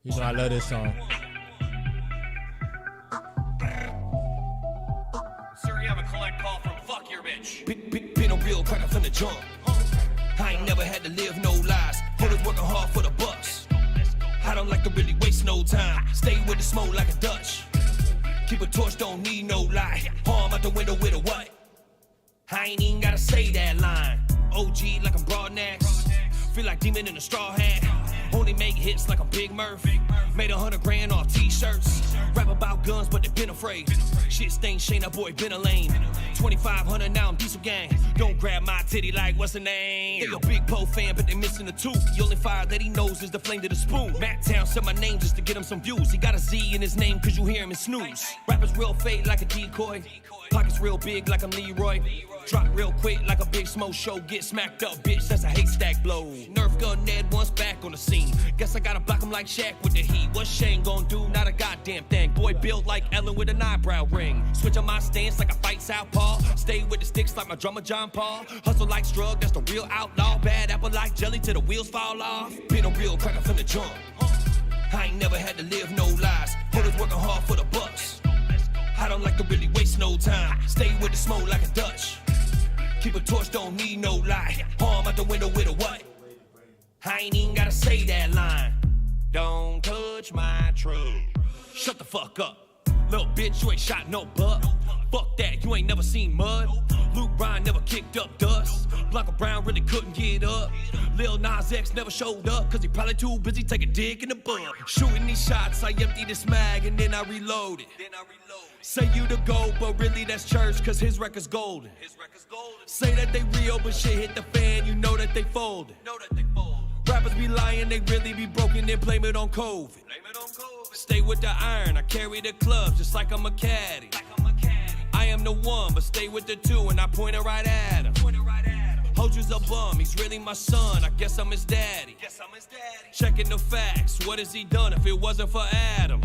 You know I love this song. Sir, you have a collect call from fuck your bitch. Been a real cracker from the jump. I ain't never had to live no lies. Always working hard for the bucks. I don't like to really waste no time. Stay with the smoke like a Dutch. Keep a torch, don't need no light. Arm out the window with a what? I ain't even gotta say that line. OG like I'm Broadnax. Feel like demon in a straw hat. Only make hits like a Big Murph. Made 100 grand off t-shirts. Rap about guns, but they been afraid. Shit stain Shane, that boy been a lame. 2,500 now I'm diesel gang. Don't grab my titty like what's the name? They a big Poe fan, but they missing the tooth. The only fire that he knows is the flame to the spoon. Matt Town said my name just to get him some views. He got a Z in his name cause you hear him in snooze. Rappers real fade like a decoy. Pockets real big like I'm Leroy. Drop real quick like a Big Smoke show. Get smacked up, bitch, that's a haystack blow. Nerf gun Ned once back on the scene. Guess I gotta block him like Shaq with the heat. What's Shane gon' do? Not a goddamn thing. Boy built like Ellen with an eyebrow ring. Switch on my stance like I fight southpaw. Stay with the sticks like my drummer John Paul. Hustle like Strug, that's the real outlaw. Bad apple like jelly till the wheels fall off. Been a real cracker from the jump. I ain't never had to live no lies. Always working hard for the bucks. I don't like to really waste no time. Stay with the smoke like a Dutch. Keep a torch, don't need no light. Arm out the window with a what? I ain't even gotta say that line. Don't touch my truck. Shut the fuck up. Little bitch, you ain't shot no buck. Fuck that, you ain't never seen mud. Luke Bryan never kicked up dust. Blanca Brown really couldn't get up. Lil Nas X never showed up cause he probably too busy taking a dig in the bud. Shooting these shots, I empty this mag and then I reload it. Say you the GOAT, but really that's church cause his record's golden. Say that they real, but shit hit the fan, you know that they folded. Rappers be lying, they really be broken, then blame it on COVID. Stay with the iron, I carry the clubs just like I'm a caddy. I am the one, but stay with the two, and I point it right at him. Hoju's a bum, he's really my son, I guess I'm his daddy. Checking the facts, what has he done if it wasn't for Adam?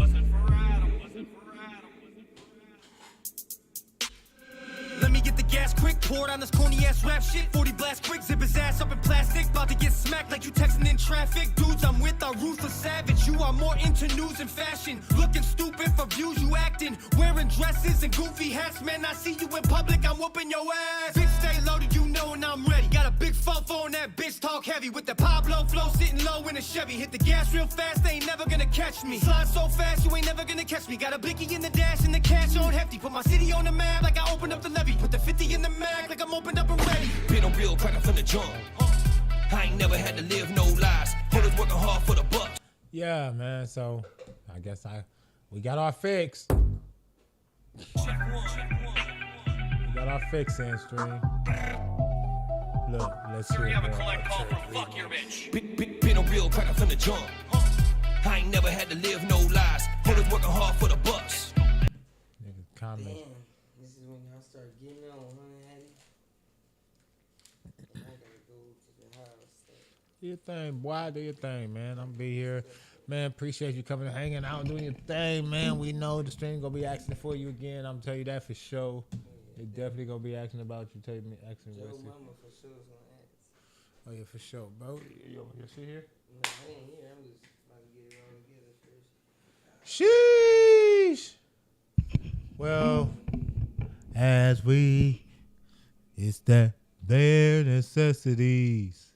gas quick, poured on this corny ass rap shit. 40 blast quick, zip his ass up in plastic. About to get smacked like you texting in traffic. Dudes I'm with are ruthless savage. You are more into news and fashion. Looking stupid for views, you acting. Wearing dresses and goofy hats, man. I see you in public, I'm whooping your ass. Bitch, stay loaded, you know, and I'm ready. Got a big fofo on that bitch, talk heavy. With the Pablo flow, sitting low in a Chevy. Hit the gas real fast, they ain't never gonna catch me. Slide so fast, you ain't never gonna catch me. Got a blicky in the dash and the cash on hefty. Put my city on the map like I opened up the levee. Put the 50 in the mag like I'm opened up and ready. Been on real cracker from the jump. I ain't never had to live no lies. Brothers working hard for the buck. Yeah, man. So I guess we got our fix. We got our fix in stream. Look, let's hear it. Fuck your bitch. Been a real cracker from the jump. I ain't never had to live no lies. Brothers working hard for the bucks. Nigga, comment. Damn, this is when y'all start getting on, huh, Hattie? I gotta go to the house. Do your thing, boy. Do your thing, man. I'm be here. Man, appreciate you coming and hanging out, doing your thing, man. We know the stream gonna be asking for you again. I'm tell you that for sure. They definitely gonna be asking about you. Asking Joe Wesley. Mama for sure is gonna ask. Oh yeah, for sure, bro. Yo, you see here? No, I ain't here. I'm just about to get it all together first. Sheesh. Well, as it's that bare necessities.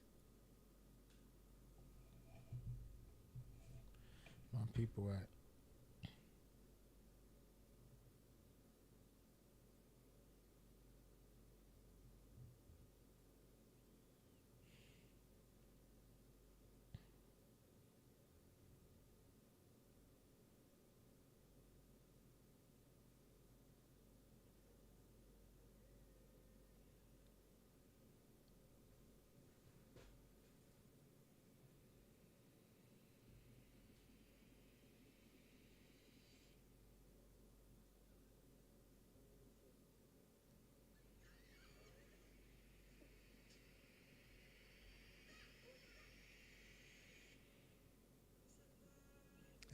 My people at.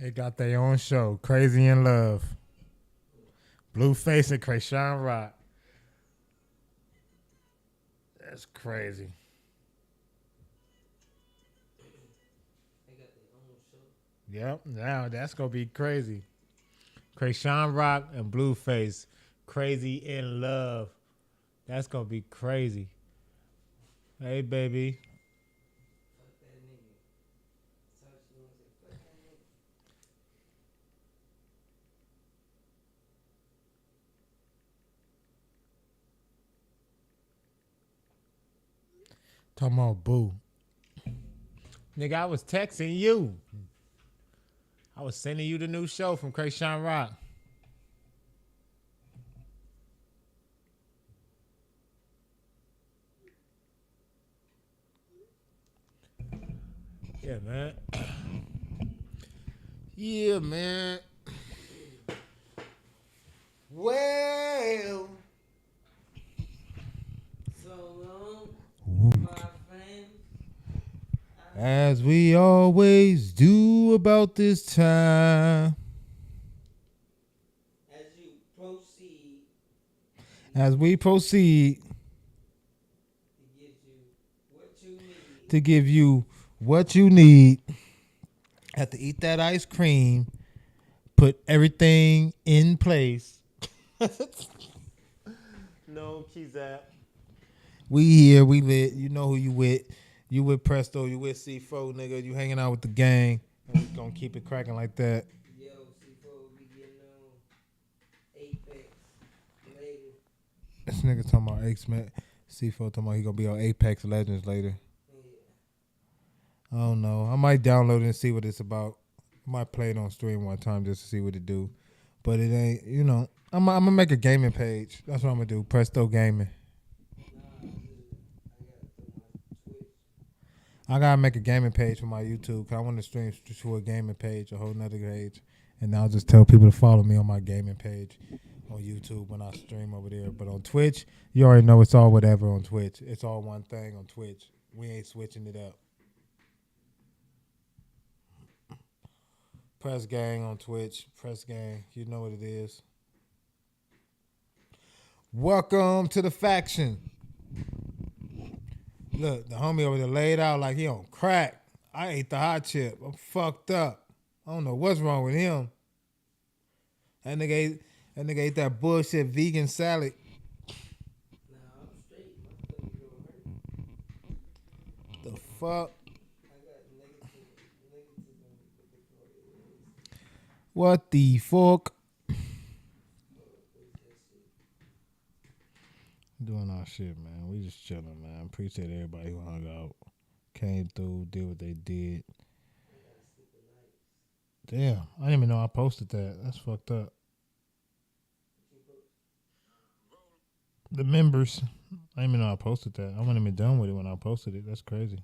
They got their own show, Crazy in Love. Blueface and Krayshawn Rock. That's crazy. They got their own show. Yep, now that's gonna be crazy. Krayshawn Rock and Blueface, Crazy in Love. That's gonna be crazy. Hey, baby. Fuck that nigga. That's how she wants it. Fuck that nigga. Talking about Boo. Nigga, I was texting you. I was sending you the new show from Krayshawn Rock. Yeah, man. Yeah, man. Well. So long, my friend. As we always do about this time. As we proceed to give you what you need. Have to eat that ice cream. Put everything in place. No, Kizap. We here, we lit. You know who you with. You with Presto, you with C4, nigga. You hanging out with the gang. And we gonna keep it cracking like that. Yo, C4 be getting on Apex later. This nigga talking about X-Men. C4 talking about he gonna be on Apex Legends later. I don't know. I might download it and see what it's about. I might play it on stream one time just to see what it do. But it ain't, you know. I'm gonna make a gaming page. That's what I'm gonna do. Presto Gaming. I gotta make a gaming page for my YouTube. Cause I want to stream to a gaming page, a whole nother page, and I'll just tell people to follow me on my gaming page on YouTube when I stream over there. But on Twitch, you already know it's all whatever on Twitch. It's all one thing on Twitch. We ain't switching it up. Press Gang on Twitch. Press Gang. You know what it is. Welcome to the faction. Look, the homie over there laid out like he on crack. I ate the hot chip. I'm fucked up. I don't know what's wrong with him. That nigga ate that bullshit vegan salad. The fuck? What the fuck? Doing our shit, man. We just chilling, man. Appreciate everybody who hung out, came through, did what they did. Damn, I didn't even know I posted that. That's fucked up. The members, I didn't even know I posted that. I wasn't even done with it when I posted it. That's crazy.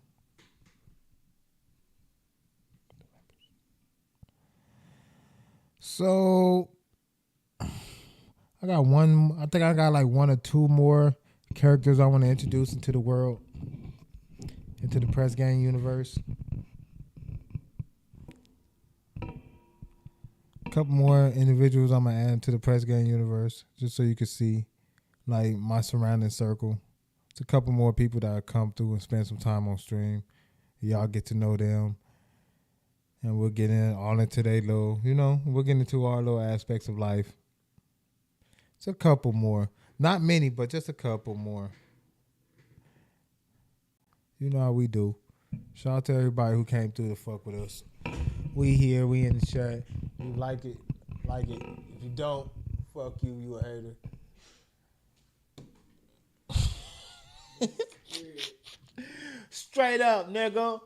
So I think I got like one or two more characters I want to introduce into the world, into the Press Gang universe. A couple more individuals I'm gonna add to the Press Gang universe, just so you can see like my surrounding circle. It's a couple more people that come through and spend some time on stream. Y'all get to know them. And we'll get all into their little, we'll get into our little aspects of life. It's a couple more. Not many, but just a couple more. You know how we do. Shout out to everybody who came through to fuck with us. We here, we in the chat. You like it, like it. If you don't, fuck you, you a hater. Straight up, nigga.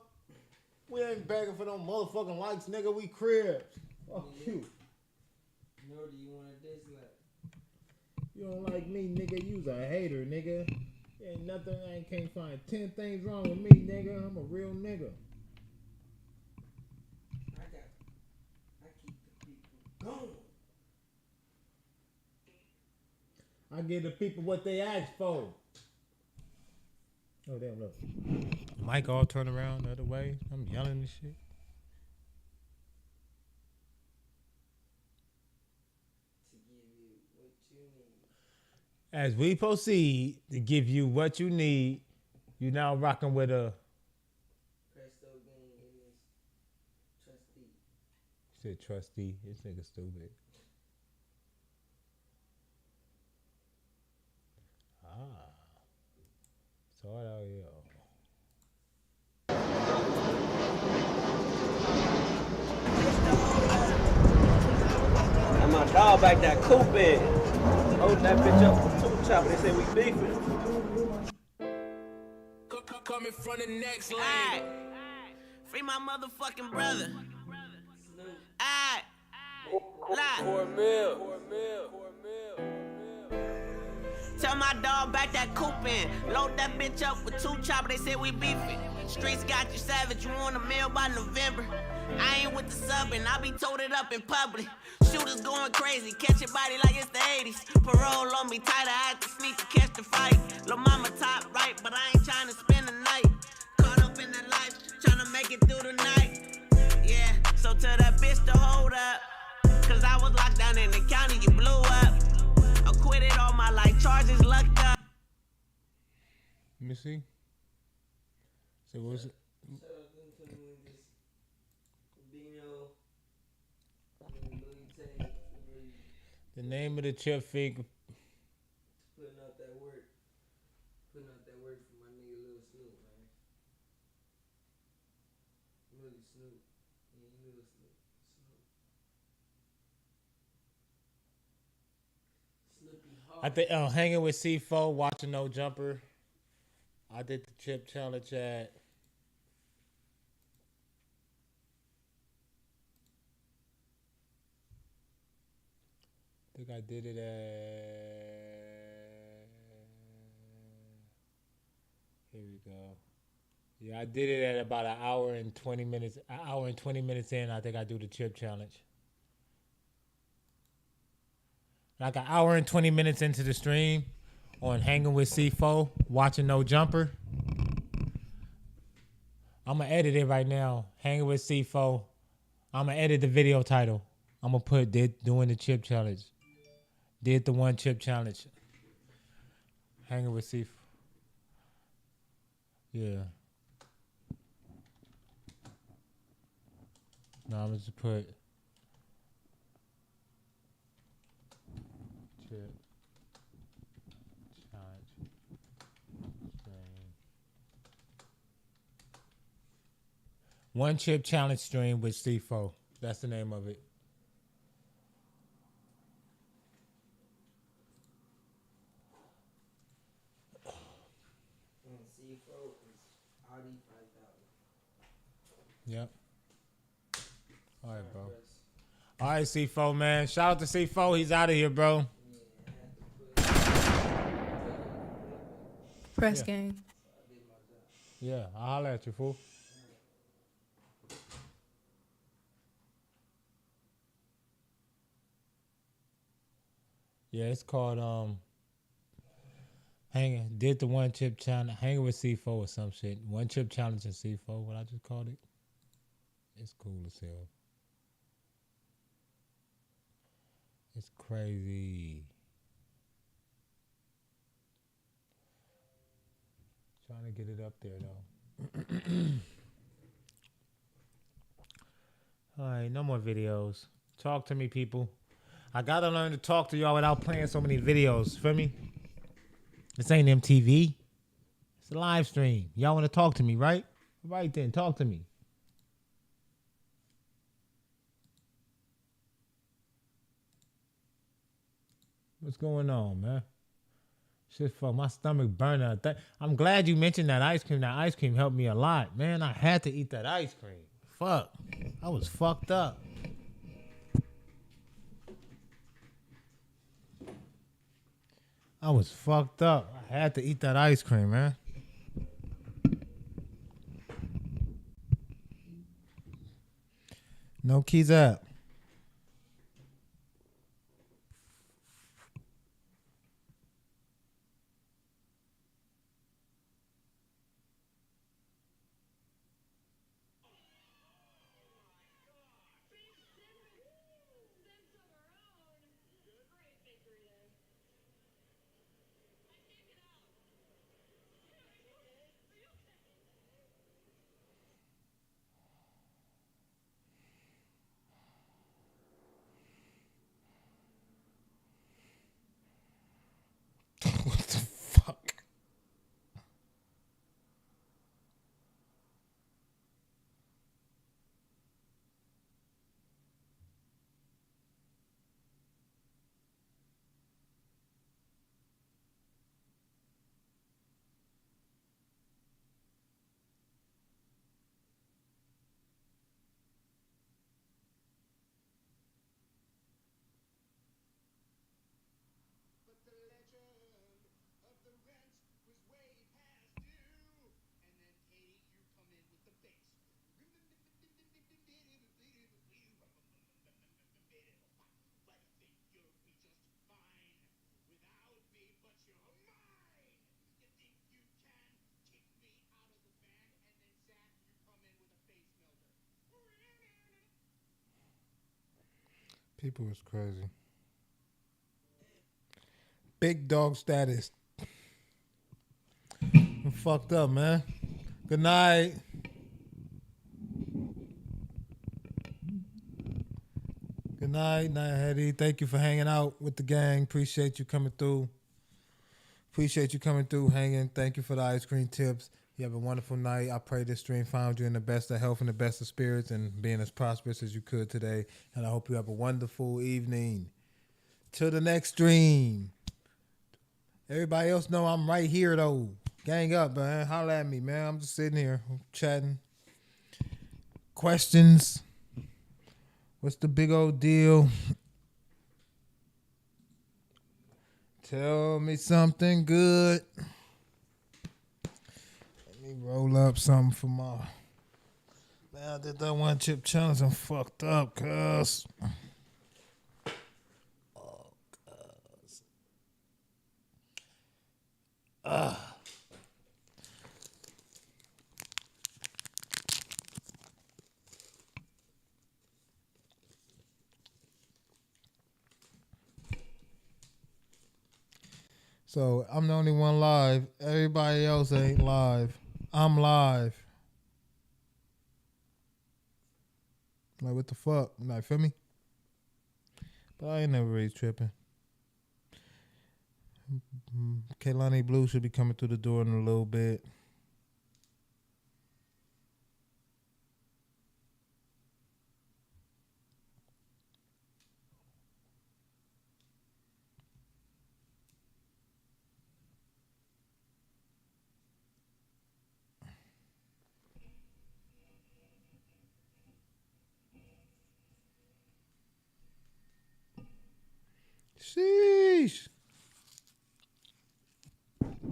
We ain't begging for no motherfucking likes, nigga. We cribs. Fuck you. Nor do you want to dislike. You don't like me, nigga. You's a hater, nigga. Ain't nothing. I can't find 10 things wrong with me, nigga. I'm a real nigga. I keep the people going. I give the people what they ask for. Oh, damn, look. Mic all turned around the other way. I'm yelling and shit. To give you what you need. As we proceed to give you what you need, you now rocking with a... Presto Gang in this trustee. You said trustee. This nigga stupid. Sort out, yo. And my dog back that coop in. Hold that bitch up for two chopper. They say we beefing. Coming from the next line. Free my motherfucking brother. Aight. Tell my dog back that coop in. Load that bitch up with two chopper. They said we beefing. Streets got you savage. You want a meal by November. I ain't with the subbing. I be toted up in public. Shooters going crazy. Catch your body like it's the 80s. Parole on me tight. I had to sneak to catch the fight. Lil' mama top right, but I ain't trying to spend the night. Caught up in that life. Trying to make it through the night. Yeah, so tell that bitch to hold up. Cause I was locked down in the county. You blew up. Acquitted all my life charges, lucked up. Let me see. So what's it? The name of the chip fig. Putting out that work. Putting out that work for my nigga Lil Snoop, man. Really Snoop. Yeah, you Lil Snoop. Snoopy hard. I think hanging with C4, watching No Jumper. I did the chip challenge at I think I did it at here we go. Yeah, I did it at about an hour and 20 minutes. An hour and 20 minutes in, I think I do the chip challenge. Like an hour and 20 minutes into the stream on Hanging with C4, watching No Jumper. I'm going to edit it right now. Hanging with C4. I'm going to edit the video title. I'm going to put doing the chip challenge. Did the one chip challenge. Hanging with C4. Yeah. No, I'm just put chip challenge stream. One chip challenge stream with C4. That's the name of it. And C4 is Audi 5000. Yep. All right, bro. All right, C4, man. Shout out to C4. He's out of here, bro. Press gang. Yeah, I'll holler at you, fool. Yeah, it's called Hanging. Did the one chip challenge. Hanging with C4 or some shit. One chip challenge in C4, what I just called it. It's cool as hell. It's crazy. Trying to get it up there though. All right, no more videos. Talk to me, people. I gotta learn to talk to y'all without playing so many videos. Feel me? This ain't MTV. It's a live stream. Y'all want to talk to me, right? Right then, talk to me. What's going on, man? Shit, fuck, my stomach burning. I'm glad you mentioned that ice cream. That ice cream helped me a lot. Man, I had to eat that ice cream. Fuck. I was fucked up. I was fucked up. I had to eat that ice cream, man. No keys up. What the fuck? People is crazy. Big dog status. I'm fucked up, man. Good night. Good night, Night Hetty. Thank you for hanging out with the gang. Appreciate you coming through. Appreciate you coming through, hanging. Thank you for the ice cream tips. You have a wonderful night. I pray this stream found you in the best of health and the best of spirits and being as prosperous as you could today. And I hope you have a wonderful evening. Till the next stream. Everybody else know I'm right here, though. Gang up, man. Holla at me, man. I'm just sitting here chatting. Questions? What's the big old deal? Tell me something good. Let me roll up something for my... Man, I did that one chip challenge. I'm fucked up, cuz. Oh, cuz. So I'm the only one live. Everybody else ain't live. I'm live. Like, what the fuck? Like, feel me? But I ain't never really tripping. Kaylani Blue should be coming through the door in a little bit. Sheesh. I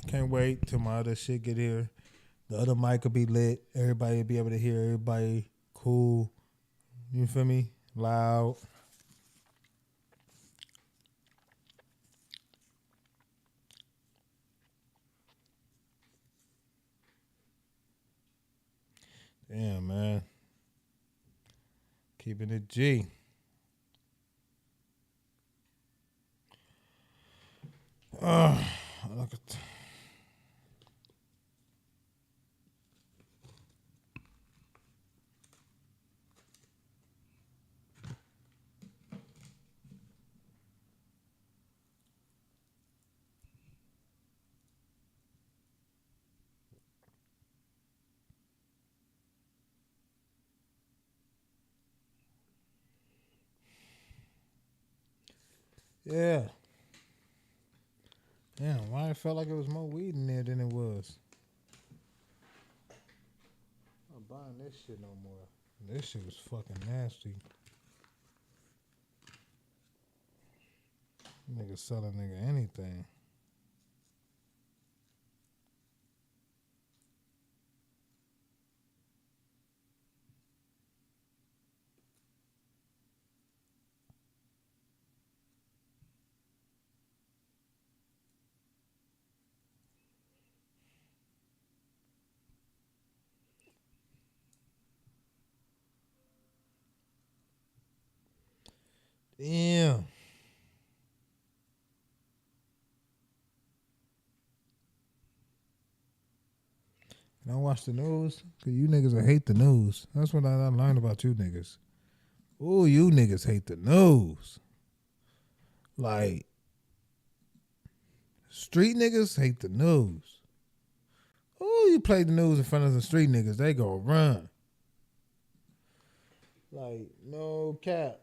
can't wait till my other shit get here. The other mic will be lit. Everybody will be able to hear everybody cool. You feel me? Loud. Damn, man. Keeping it G. Look at yeah. Damn, why it felt like it was more weed in there than it was. I'm not buying this shit no more. This shit was fucking nasty. Nigga selling nigga anything. Damn. Can I watch the news? Cause you niggas hate the news. That's what I learned about you niggas. Ooh, you niggas hate the news. Like, street niggas hate the news. Ooh, you play the news in front of the street niggas, they go run. Like, no cap.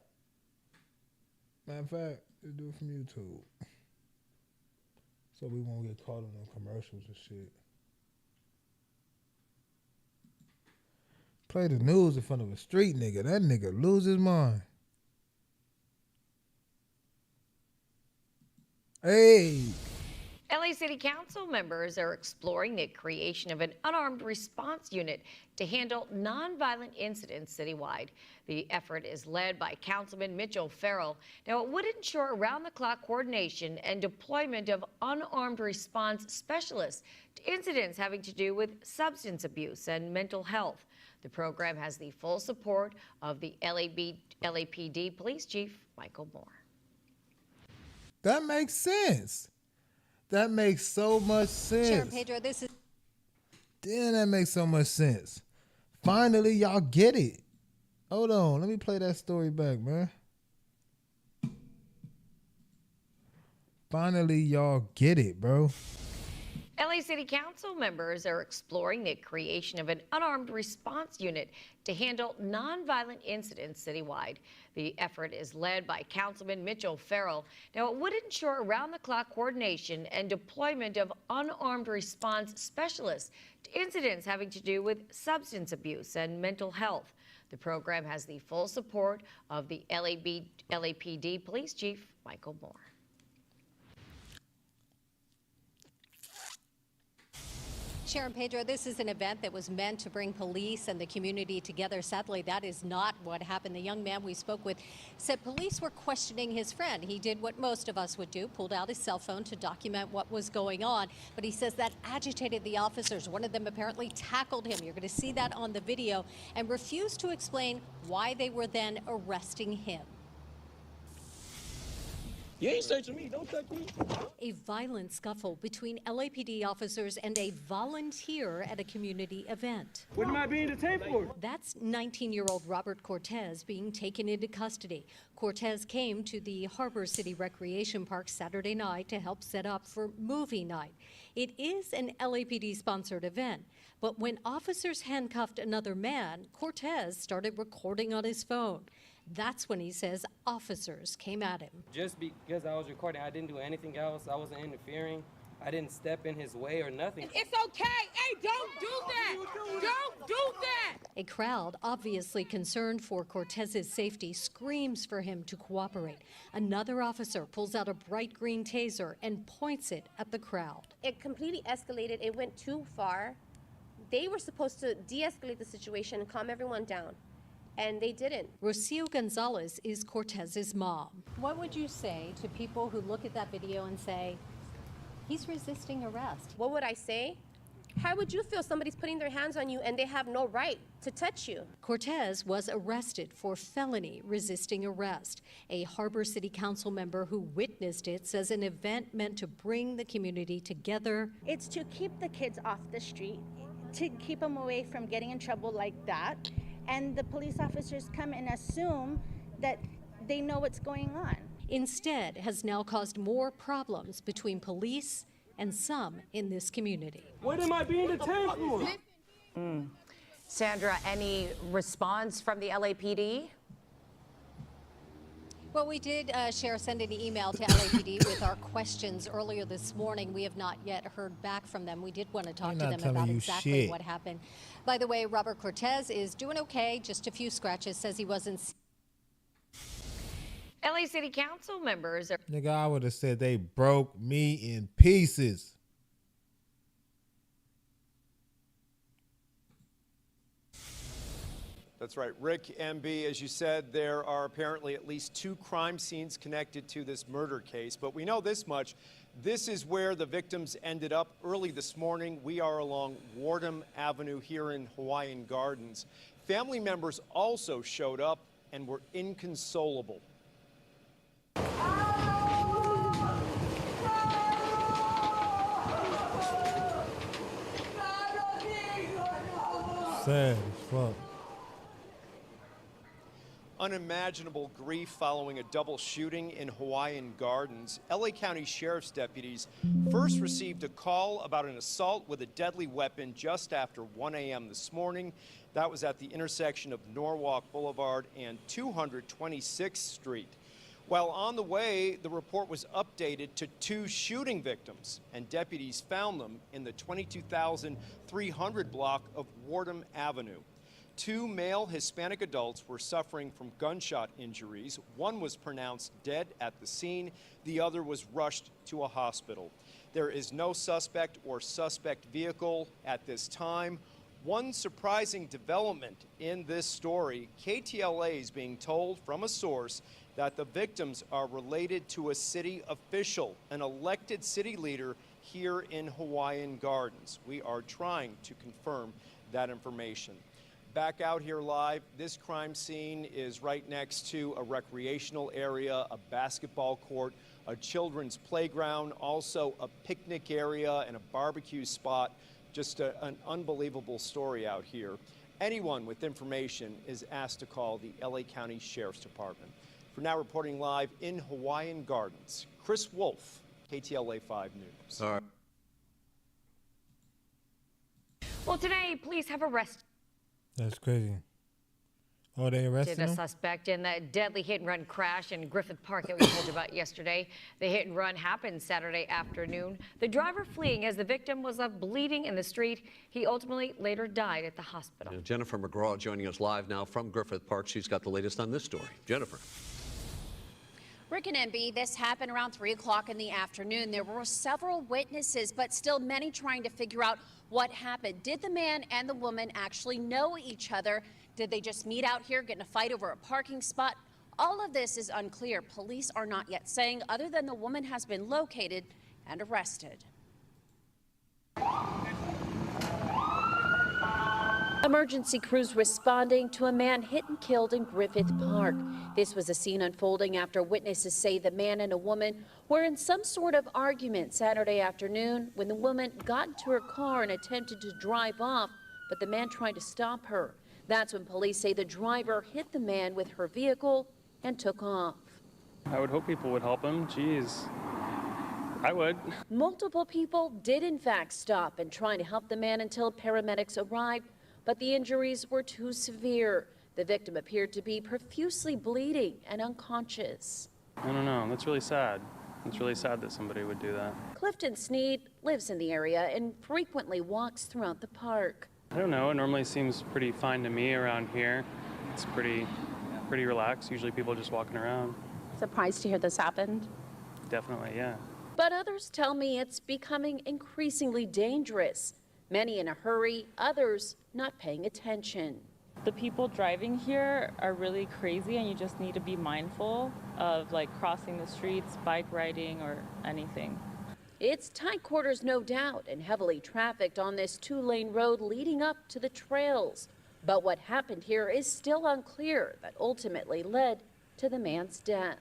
Matter of fact, just do it from YouTube. So we won't get caught on them commercials and shit. Play the news in front of a street nigga. That nigga lose his mind. Hey. LA City Council members are exploring the creation of an unarmed response unit to handle nonviolent incidents citywide. The effort is led by Councilman Mitchell Farrell. Now, it would ensure around-the-clock coordination and deployment of unarmed response specialists to incidents having to do with substance abuse and mental health. The program has the full support of the LAPD Police Chief Michael Moore. That makes sense. That makes so much sense. Sharon Pedro, this is... Damn, that makes so much sense. Finally, y'all get it. Hold on. Let me play that story back, man. Finally, y'all get it, bro. LA City Council members are exploring the creation of an unarmed response unit to handle nonviolent incidents citywide. The effort is led by Councilman Mitchell Farrell. Now, it would ensure around-the-clock coordination and deployment of unarmed response specialists to incidents having to do with substance abuse and mental health. The program has the full support of the LAPD Police Chief Michael Moore. Sharon Pedro, this is an event that was meant to bring police and the community together. Sadly, that is not what happened. The young man we spoke with said police were questioning his friend. He did what most of us would do, pulled out his cell phone to document what was going on. But he says that agitated the officers. One of them apparently tackled him. You're going to see that on the video, and refused to explain why they were then arresting him. You ain't searching me. Don't touch me. A violent scuffle between LAPD officers and a volunteer at a community event. What am I being detained for? That's 19-year-old Robert Cortez being taken into custody. Cortez came to the Harbor City Recreation Park Saturday night to help set up for movie night. It is an LAPD-sponsored event, but when officers handcuffed another man, Cortez started recording on his phone. That's when he says officers came at him. Just because I was recording, I didn't do anything else. I wasn't interfering. I didn't step in his way or nothing. It's okay. Hey, don't do that. Don't do that. A crowd, obviously concerned for Cortez's safety, screams for him to cooperate. Another officer pulls out a bright green taser and points it at the crowd. It completely escalated. It went too far. They were supposed to de-escalate the situation and calm everyone down, and they didn't. Rocio Gonzalez is Cortez's mom. What would you say to people who look at that video and say, he's resisting arrest? What would I say? How would you feel somebody's putting their hands on you and they have no right to touch you? Cortez was arrested for felony resisting arrest. A Harbor City Council member who witnessed it says an event meant to bring the community together. It's to keep the kids off the street, to keep them away from getting in trouble like that. And the police officers come and assume that they know what's going on. Instead, has now caused more problems between police and some in this community. What am I being detained for? Sandra, any response from the LAPD? Well, we did send an email to LAPD with our questions earlier this morning. We have not yet heard back from them. We did want to talk to them about exactly what happened. By the way, Robert Cortez is doing okay, just a few scratches, says he wasn't. LA City Council members are. Nigga, I would have said they broke me in pieces. That's right. Rick, MB, as you said, there are apparently at least 2 crime scenes connected to this murder case. But we know this much. This is where the victims ended up early this morning. We are along Wardham Avenue here in Hawaiian Gardens. Family members also showed up and were inconsolable. Sad as fuck. Unimaginable grief following a double shooting in Hawaiian Gardens. LA County Sheriff's deputies first received a call about an assault with a deadly weapon just after 1 a.m. this morning. That was at the intersection of Norwalk Boulevard and 226th Street. While on the way, the report was updated to 2 shooting victims, and deputies found them in the 22,300 block of Wardham Avenue. 2 male Hispanic adults were suffering from gunshot injuries. One was pronounced dead at the scene. The other was rushed to a hospital. There is no suspect or suspect vehicle at this time. One surprising development in this story, KTLA is being told from a source that the victims are related to a city official, an elected city leader here in Hawaiian Gardens. We are trying to confirm that information. Back out here live, this crime scene is right next to a recreational area, a basketball court, a children's playground, also a picnic area and a barbecue spot. Just an unbelievable story out here. Anyone with information is asked to call the LA County Sheriff's Department. For now, reporting live in Hawaiian Gardens, Chris Wolf, KTLA 5 News. All right. Well, today, police have arrested. That's crazy. Oh, they arrested The him? suspect in that deadly hit-and-run crash in Griffith Park that we told you about yesterday. The hit-and-run happened Saturday afternoon. The driver fleeing as the victim was left bleeding in the street. He ultimately later died at the hospital. Jennifer McGraw joining us live now from Griffith Park. She's got the latest on this story. Jennifer. Rick and MB, this happened around 3 o'clock in the afternoon. There were several witnesses, but still many trying to figure out what happened. Did the man and the woman actually know each other? Did they just meet out here, get in a fight over a parking spot? All of this is unclear. Police are not yet saying, other than the woman has been located and arrested. Emergency crews responding to a man hit and killed in Griffith Park. This was a scene unfolding after witnesses say the man and a woman were in some sort of argument Saturday afternoon when the woman got into her car and attempted to drive off, but the man tried to stop her. That's when police say the driver hit the man with her vehicle and took off. I would hope people would help him. Jeez. I would. Multiple people did in fact stop and try to help the man until paramedics arrived, but the injuries were too severe. The victim appeared to be profusely bleeding and unconscious. I don't know. That's really sad. It's really sad that somebody would do that. Clifton Sneed lives in the area and frequently walks throughout the park. I don't know. It normally seems pretty fine to me around here. It's pretty relaxed. Usually people just walking around. Surprised to hear this happened? Definitely, yeah. But others tell me it's becoming increasingly dangerous. Many in a hurry, others not paying attention. The people driving here are really crazy, and you just need to be mindful of crossing the streets, bike riding, or anything. It's tight quarters, no doubt, and heavily trafficked on this two-lane road leading up to the trails. But what happened here is still unclear that ultimately led to the man's death.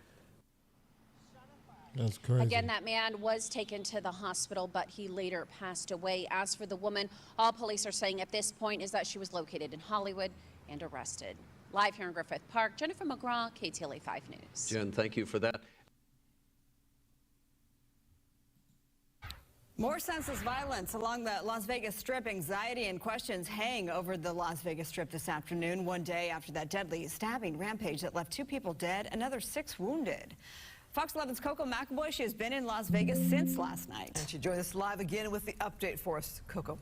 That's crazy. Again, that man was taken to the hospital, but he later passed away. As for the woman, all police are saying at this point is that she was located in Hollywood and arrested. Live here in Griffith Park, Jennifer McGraw, KTLA 5 News. Jen, thank you for that. More senseless violence along the Las Vegas Strip. Anxiety and questions hang over the Las Vegas Strip this afternoon, one day after that deadly stabbing rampage that left 2 people dead, another 6 wounded. Fox 11's Coco McAvoy, she has been in Las Vegas since last night. And she joined us live again with the update for us. Coco.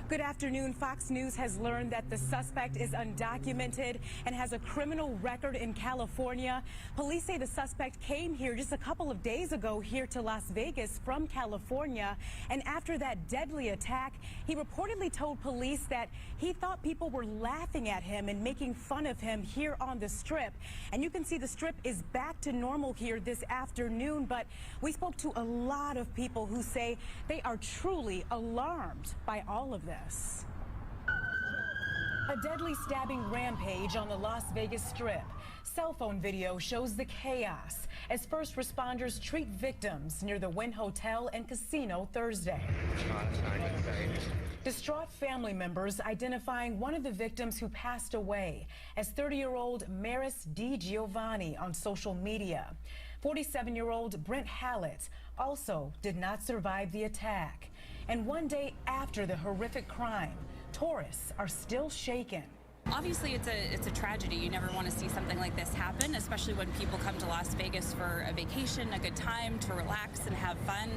Good afternoon. Fox News has learned that the suspect is undocumented and has a criminal record in California. Police say the suspect came here just a couple of days ago here to Las Vegas from California. And after that deadly attack, he reportedly told police that he thought people were laughing at him and making fun of him here on the Strip. And you can see the Strip is back to normal here this afternoon. But we spoke to a lot of people who say they are truly alarmed by all of this. A deadly stabbing rampage on the Las Vegas Strip. Cell phone video shows the chaos as first responders treat victims near the Wynn Hotel and Casino Thursday. Distraught family members identifying one of the victims who passed away as 30-year-old Maris D. Giovanni on social media. 47-year-old Brent Hallett also did not survive the attack. And one day after the horrific crime, tourists are still shaken. Obviously, it's a tragedy. You never want to see something like this happen, especially when people come to Las Vegas for a vacation, a good time to relax and have fun.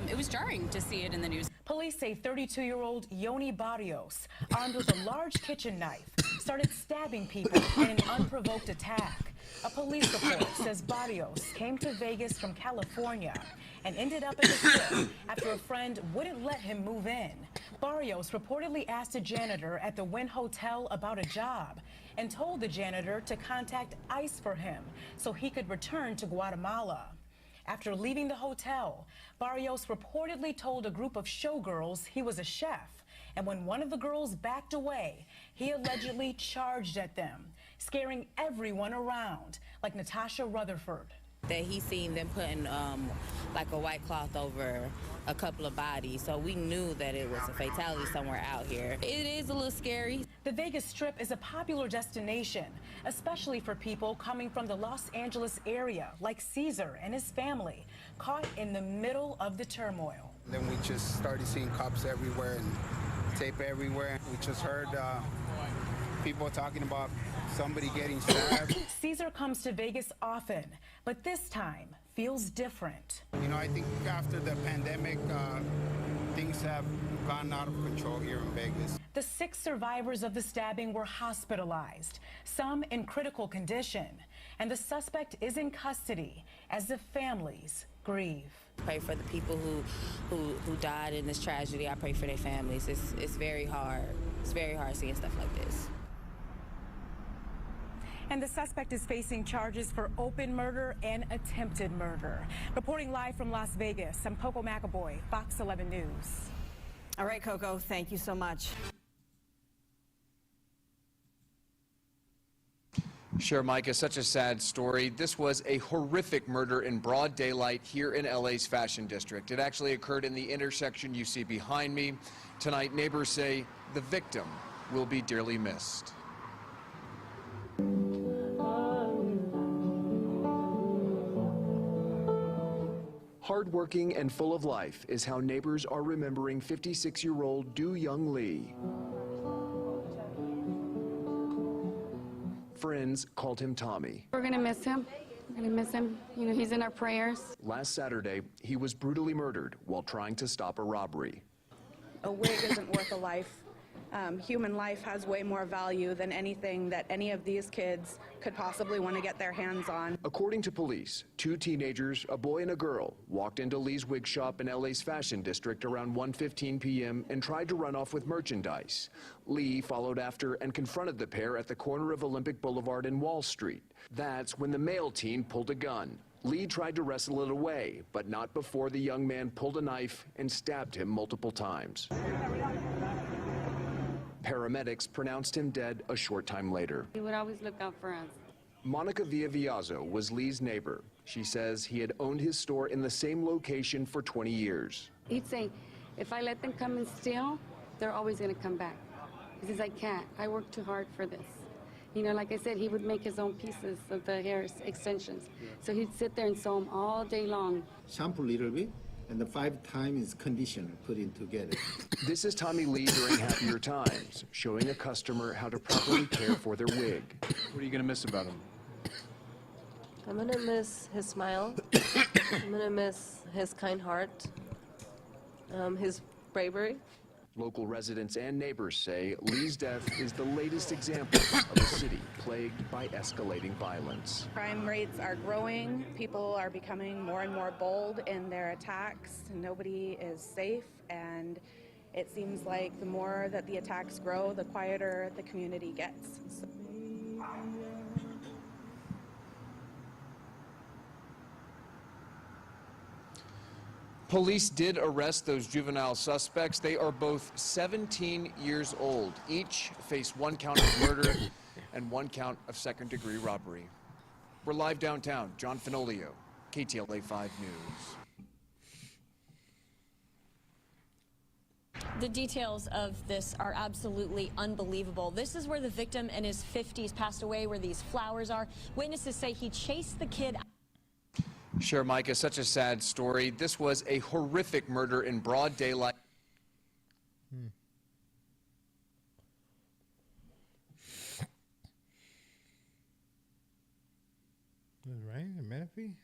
It was jarring to see it in the news. Police say 32-year-old Yoni Barrios, armed with a large kitchen knife, started stabbing people in an unprovoked attack. A police report says Barrios came to Vegas from California and ended up at the Strip after a friend wouldn't let him move in. Barrios reportedly asked a janitor at the Wynn Hotel about a job and told the janitor to contact ICE for him so he could return to Guatemala. After leaving the hotel, Barrios reportedly told a group of showgirls he was a chef, and when one of the girls backed away, he allegedly charged at them, scaring everyone around, like Natasha Rutherford. That he seen them putting like a white cloth over a couple of bodies, so we knew that it was a fatality somewhere out here. It is a little scary. The Vegas Strip is a popular destination, especially for people coming from the Los Angeles area, like Caesar and his family, caught in the middle of the turmoil. Then we just started seeing cops everywhere and tape everywhere. We just heard people talking about somebody getting stabbed. Caesar comes to Vegas often, but this time feels different. You know, I think after the pandemic, things have gone out of control here in Vegas. The 6 survivors of the stabbing were hospitalized, some in critical condition, and the suspect is in custody as the families grieve. Pray for the people who died in this tragedy. I pray for their families. It's very hard. It's very hard seeing stuff like this. And the suspect is facing charges for open murder and attempted murder. Reporting live from Las Vegas, I'm Coco McAvoy, Fox 11 News. All right, Coco, thank you so much. Sure, Micah, such a sad story. This was a horrific murder in broad daylight here in LA's Fashion District. It actually occurred in the intersection you see behind me. Tonight, neighbors say the victim will be dearly missed. Hardworking and full of life is how neighbors are remembering 56-year-old Du Young Lee. Friends called him Tommy. We're gonna miss him. We're gonna miss him. You know, he's in our prayers. Last Saturday, he was brutally murdered while trying to stop a robbery. A wig isn't worth a life. Human life has way more value than anything that any of these kids could possibly want to get their hands on. According to police, 2 teenagers, a boy and a girl, walked into Lee's wig shop in LA's Fashion District around 1:15 p.m. and tried to run off with merchandise. Lee followed after and confronted the pair at the corner of Olympic Boulevard and Wall Street. That's when the male teen pulled a gun. Lee tried to wrestle it away, but not before the young man pulled a knife and stabbed him multiple times. Paramedics pronounced him dead a short time later. He would always look out for us. Monica Villaviazo was Lee's neighbor. She says he had owned his store in the same location for 20 years. He'd say, if I let them come and steal, they're always gonna come back. He says, I can't. I work too hard for this. You know, like I said, he would make his own pieces of the hair extensions. So he'd sit there and sew them all day long. Shampoo a little bit, and the 5 times conditioner put in together. This is Tommy Lee during happier times, showing a customer how to properly care for their wig. What are you going to miss about him? I'm going to miss his smile. I'm going to miss his kind heart, his bravery. Local residents and neighbors say Lee's death is the latest example of a city plagued by escalating violence. Crime rates are growing. People are becoming more and more bold in their attacks. Nobody is safe, and it seems like the more that the attacks grow, the quieter the community gets. Police did arrest those juvenile suspects. They are both 17 years old. Each face 1 count of murder and 1 count of second-degree robbery. We're live downtown. John Finolio, KTLA 5 News. The details of this are absolutely unbelievable. This is where the victim in his 50s passed away, where these flowers are. Witnesses say he chased the kid. Sure, Micah, such a sad story. This was a horrific murder in broad daylight. Is it rain in Menifee?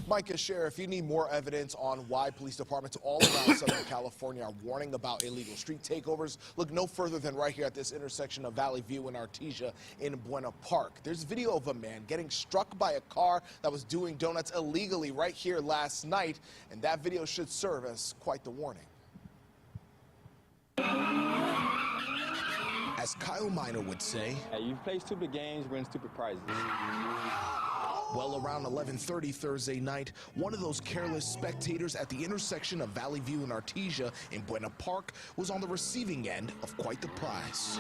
Micah, Sheriff, you need more evidence on why police departments all around Southern California are warning about illegal street takeovers. Look no further than right here at this intersection of Valley View and Artesia in Buena Park. There's video of a man getting struck by a car that was doing donuts illegally right here last night, and that video should serve as quite the warning. As Kyle Miner would say, you play stupid games, win stupid prizes. Well, around 11:30 Thursday night, one of those careless spectators at the intersection of Valley View and Artesia in Buena Park was on the receiving end of quite the prize.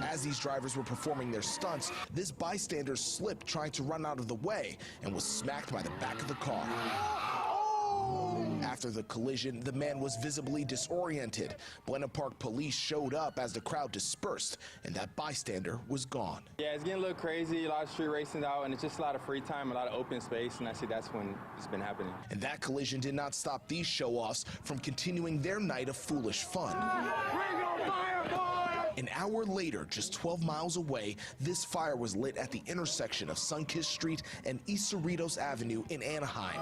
As these drivers were performing their stunts, this bystander slipped trying to run out of the way and was smacked by the back of the car. After the collision, the man was visibly disoriented. Buena Park police showed up as the crowd dispersed, and that bystander was gone. Yeah, it's getting a little crazy, a lot of street racing out, and it's just a lot of free time, a lot of open space, and I see that's when it's been happening. And that collision did not stop these show-offs from continuing their night of foolish fun. An hour later, just 12 miles away, this fire was lit at the intersection of Sunkist Street and East Cerritos Avenue in Anaheim.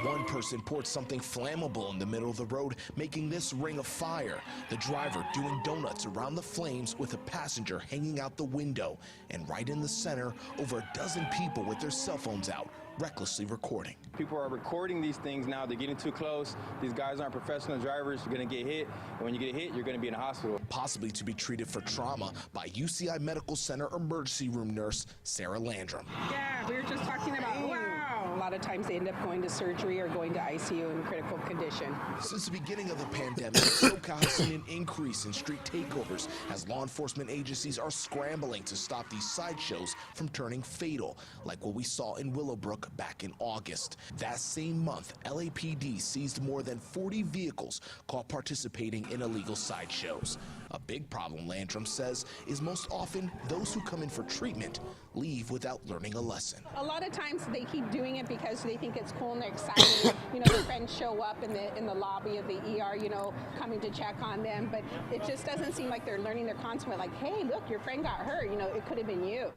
One person poured something flammable in the middle of the road, making this ring of fire. The driver doing donuts around the flames with a passenger hanging out the window. And right in the center, over a dozen people with their cell phones out, recklessly recording. People are recording these things now. They're getting too close. These guys aren't professional drivers. You're going to get hit. And when you get hit, you're going to be in a hospital. Possibly to be treated for trauma by UCI Medical Center emergency room nurse Sarah Landrum. Yeah, we were just talking about, wow, lot of times they end up going to surgery or going to ICU in critical condition. Since the beginning of the pandemic, SoCal has seen an increase in street takeovers as law enforcement agencies are scrambling to stop these sideshows from turning fatal, like what we saw in Willowbrook back in August. That same month, LAPD seized more than 40 vehicles caught participating in illegal sideshows. A big problem, Landrum says, is most often those who come in for treatment leave without learning a lesson. A lot of times they keep doing it because they think it's cool and they're excited. You know, their friends show up in the lobby of the ER, you know, coming to check on them, but it just doesn't seem like they're learning their consequence. Like, hey, look, your friend got hurt. You know, it could have been you.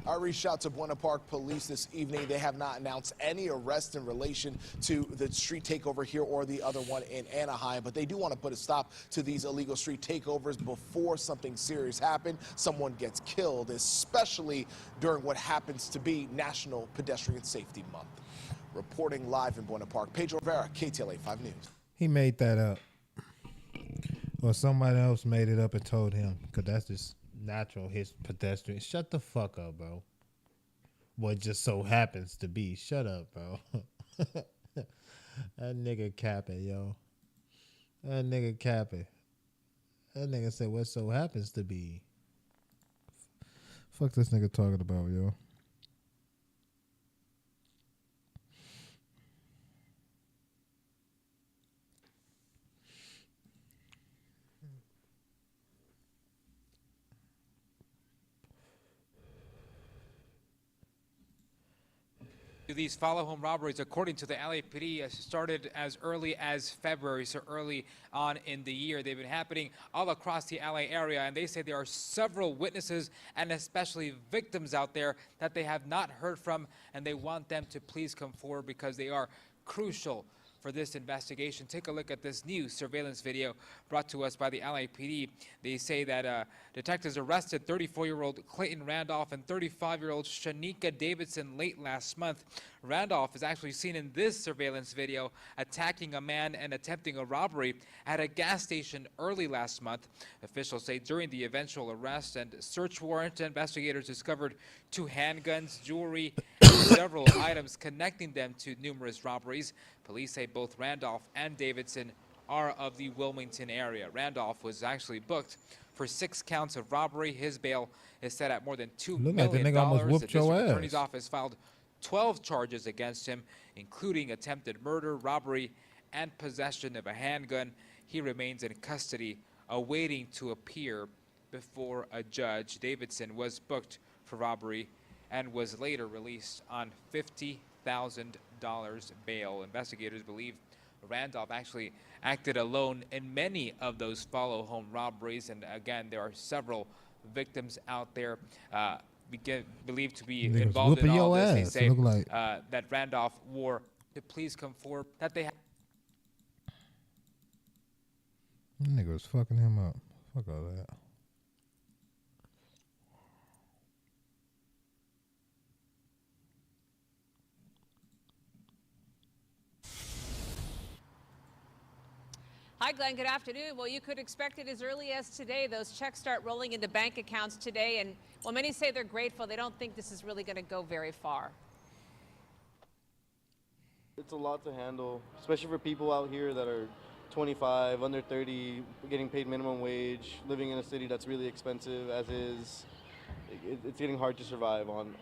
I reached out to Buena Park Police this evening. They have not announced any arrest in relation to the street takeover here or the other one in Anaheim, but they do want to put a stop to these illegal street takeovers before something serious happens, someone gets killed, especially during what happens to be National Pedestrian Safety Month. Reporting live in Buena Park, Pedro Rivera, KTLA 5 News. He made that up. Or somebody else made it up and told him, because that's just natural, his pedestrian. Shut the fuck up, bro. What just so happens to be. Shut up, bro. That nigga capping, yo. That nigga capping. That nigga said what so happens to be. Fuck this nigga talking about, yo. These follow-home robberies, according to the LAPD, started as early as February, so early on in the year. They've been happening all across the LA area, and they say there are several witnesses and especially victims out there that they have not heard from, and they want them to please come forward because they are crucial for this investigation. Take a look at this new surveillance video brought to us by the LAPD. They say that detectives arrested 34-year-old Clayton Randolph and 35-year-old Shanika Davidson late last month. Randolph is actually seen in this surveillance video attacking a man and attempting a robbery at a gas station early last month. Officials say during the eventual arrest and search warrant, investigators discovered 2 handguns, jewelry, and several items connecting them to numerous robberies. Police say both Randolph and Davidson are of the Wilmington area. Randolph was actually booked for 6 counts of robbery. His bail is set at more than $2 million. Like the nigga almost whooped the district your attorney's ass. office filed 12 charges against him, including attempted murder, robbery, and possession of a handgun. He remains in custody, awaiting to appear before a judge. Davidson was booked for robbery and was later released on $50,000 bail. Investigators believe Randolph actually acted alone in many of those follow-home robberies, and again, there are several victims out there believed to be involved in all this. They say that Randolph wore to please come forward, that they have. That nigga was fucking him up. Fuck all that. Hi, Glenn. Good afternoon. Well, you could expect it as early as today. Those checks start rolling into bank accounts today. And while many say they're grateful, they don't think this is really going to go very far. It's a lot to handle, especially for people out here that are 25, under 30, getting paid minimum wage, living in a city that's really expensive as is. It's getting hard to survive on.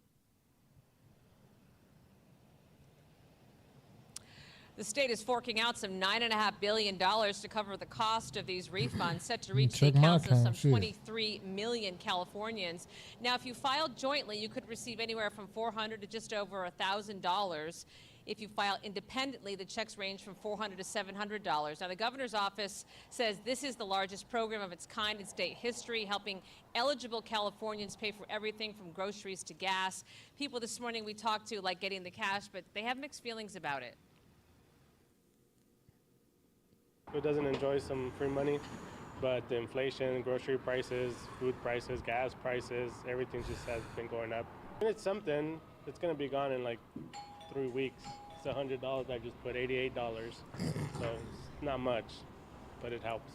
The state is forking out some $9.5 billion to cover the cost of these refunds, set to reach the accounts of some 23 million Californians. Now, if you filed jointly, you could receive anywhere from $400 to just over $1,000. If you file independently, the checks range from $400 to $700. Now, the governor's office says this is the largest program of its kind in state history, helping eligible Californians pay for everything from groceries to gas. People this morning we talked to like getting the cash, but they have mixed feelings about it. Who doesn't enjoy some free money? But the inflation, grocery prices, food prices, gas prices, everything just has been going up. And it's something, it's gonna be gone in like 3 weeks. It's $100, I just put $88. So it's not much, but it helps.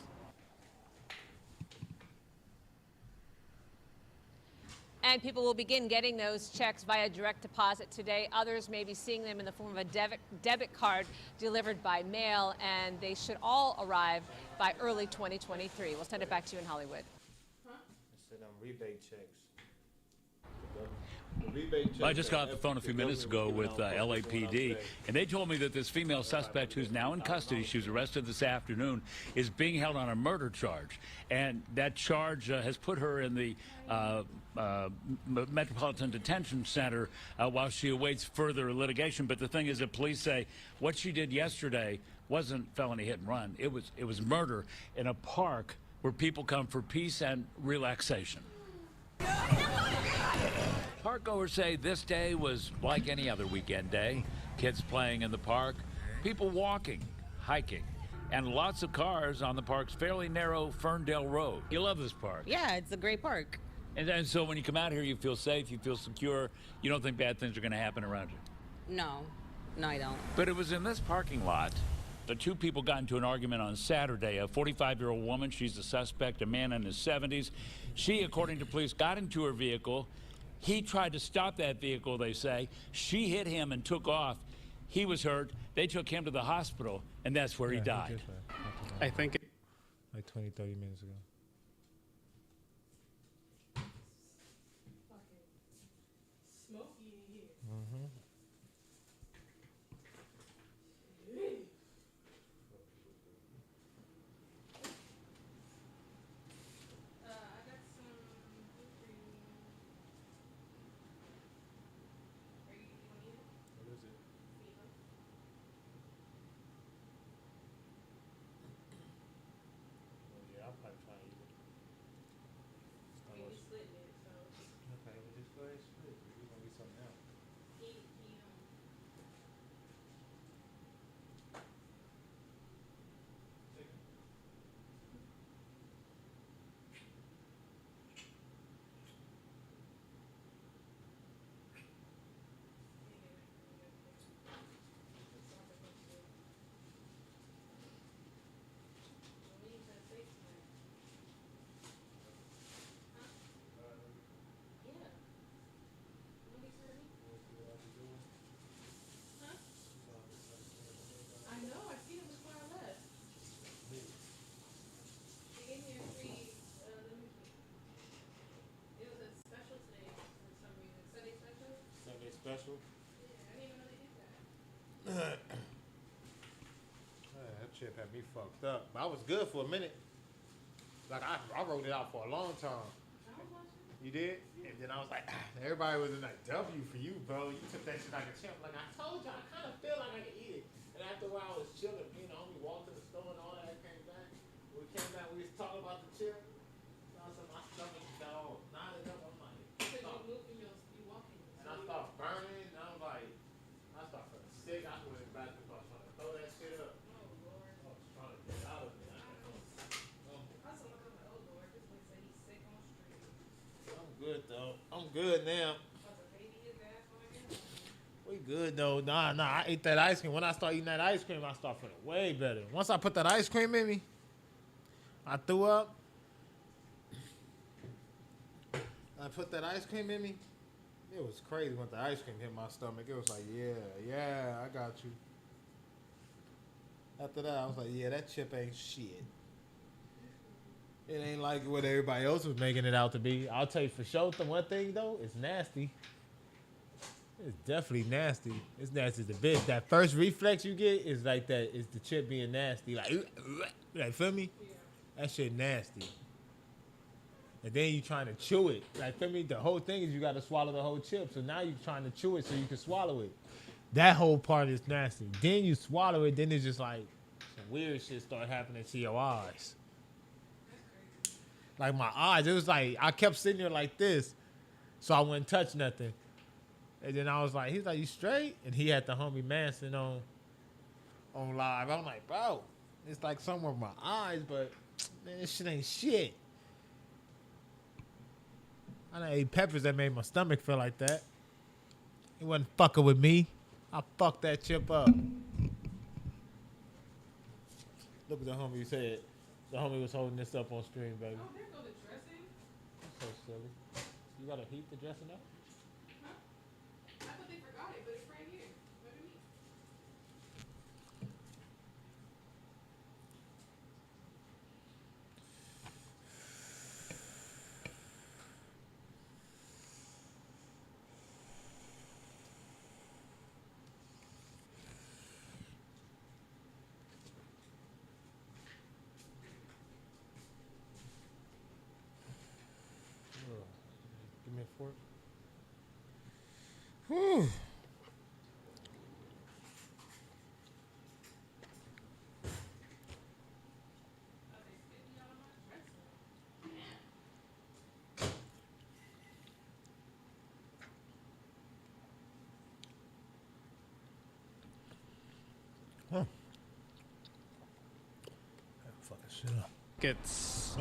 And people will begin getting those checks via direct deposit today. Others may be seeing them in the form of a debit card delivered by mail, and they should all arrive by early 2023. We'll send it back to you in Hollywood. Instead of rebate checks. I just got off the phone a few minutes ago with LAPD, and they told me that this female suspect who's now in custody, she was arrested this afternoon, is being held on a murder charge. And that charge has put her in the Metropolitan Detention Center while she awaits further litigation. But the thing is that police say what she did yesterday wasn't felony hit and run. It was murder in a park where people come for peace and relaxation. Parkgoers say this day was like any other weekend day. Kids playing in the park, people walking, hiking, and lots of cars on the park's fairly narrow Ferndale Road. You love this park. Yeah, it's a great park. And so when you come out here, you feel safe, you feel secure, you don't think bad things are going to happen around you. No, I don't. But it was in this parking lot that two people got into an argument on Saturday. A 45-year-old woman, she's the suspect, a man in his 70s. She, according to police, got into her vehicle. He tried to stop that vehicle, they say. She hit him and took off. He was hurt. They took him to the hospital, and that's where he died. I think like 20, 30 minutes ago. Special? That chip had me fucked up. But I was good for a minute. Like I wrote it out for a long time. You did? And then I was like, everybody was in like, W for you, bro. You took that shit like a champ. Like I told you, I kind of feel like I could eat it. And after a while, I was chilling. You know, we walked to the store and all that came back. When we came back, we was talking about the chip. So I said, my stomach got all knotted up. I'm like, and I started burning. And I was like, I started feeling sick. I went in the bathroom. I was trying to throw that shit up. Oh, Lord. I was trying to get out of it. I'm good, though. I'm good now. We good, though. Nah. I ate that ice cream. When I start eating that ice cream, I start feeling way better. Once I put that ice cream in me, I threw up. I put that ice cream in me. It was crazy when the ice cream hit my stomach. It was like, yeah, I got you. After that, I was like, yeah, that chip ain't shit. It ain't like what everybody else was making it out to be. I'll tell you for sure, the one thing, though, it's nasty. It's definitely nasty. It's nasty as a bitch. That first reflex you get is like that. Is the chip being nasty. Like feel me? That shit nasty. And then you trying to chew it. Like, feel me? The whole thing is you got to swallow the whole chip. So now you're trying to chew it so you can swallow it. That whole part is nasty. Then you swallow it. Then it's just like some weird shit start happening to your eyes. Like my eyes. It was like I kept sitting there like this. So I wouldn't touch nothing. And then I was like, he's like, you straight? And he had the homie Manson on live. I'm like, bro, it's like somewhere with my eyes, but man, this shit ain't shit. I done ate peppers that made my stomach feel like that. He wasn't fucking with me. I fucked that chip up. Look what the homie said. The homie was holding this up on stream, baby. Oh, there go the dressing. So silly. You gotta heat the dressing up? I thought they forgot it, but it's right here. What do you mean? Give me a fork. Whew. Huh. Fucking shit up. It's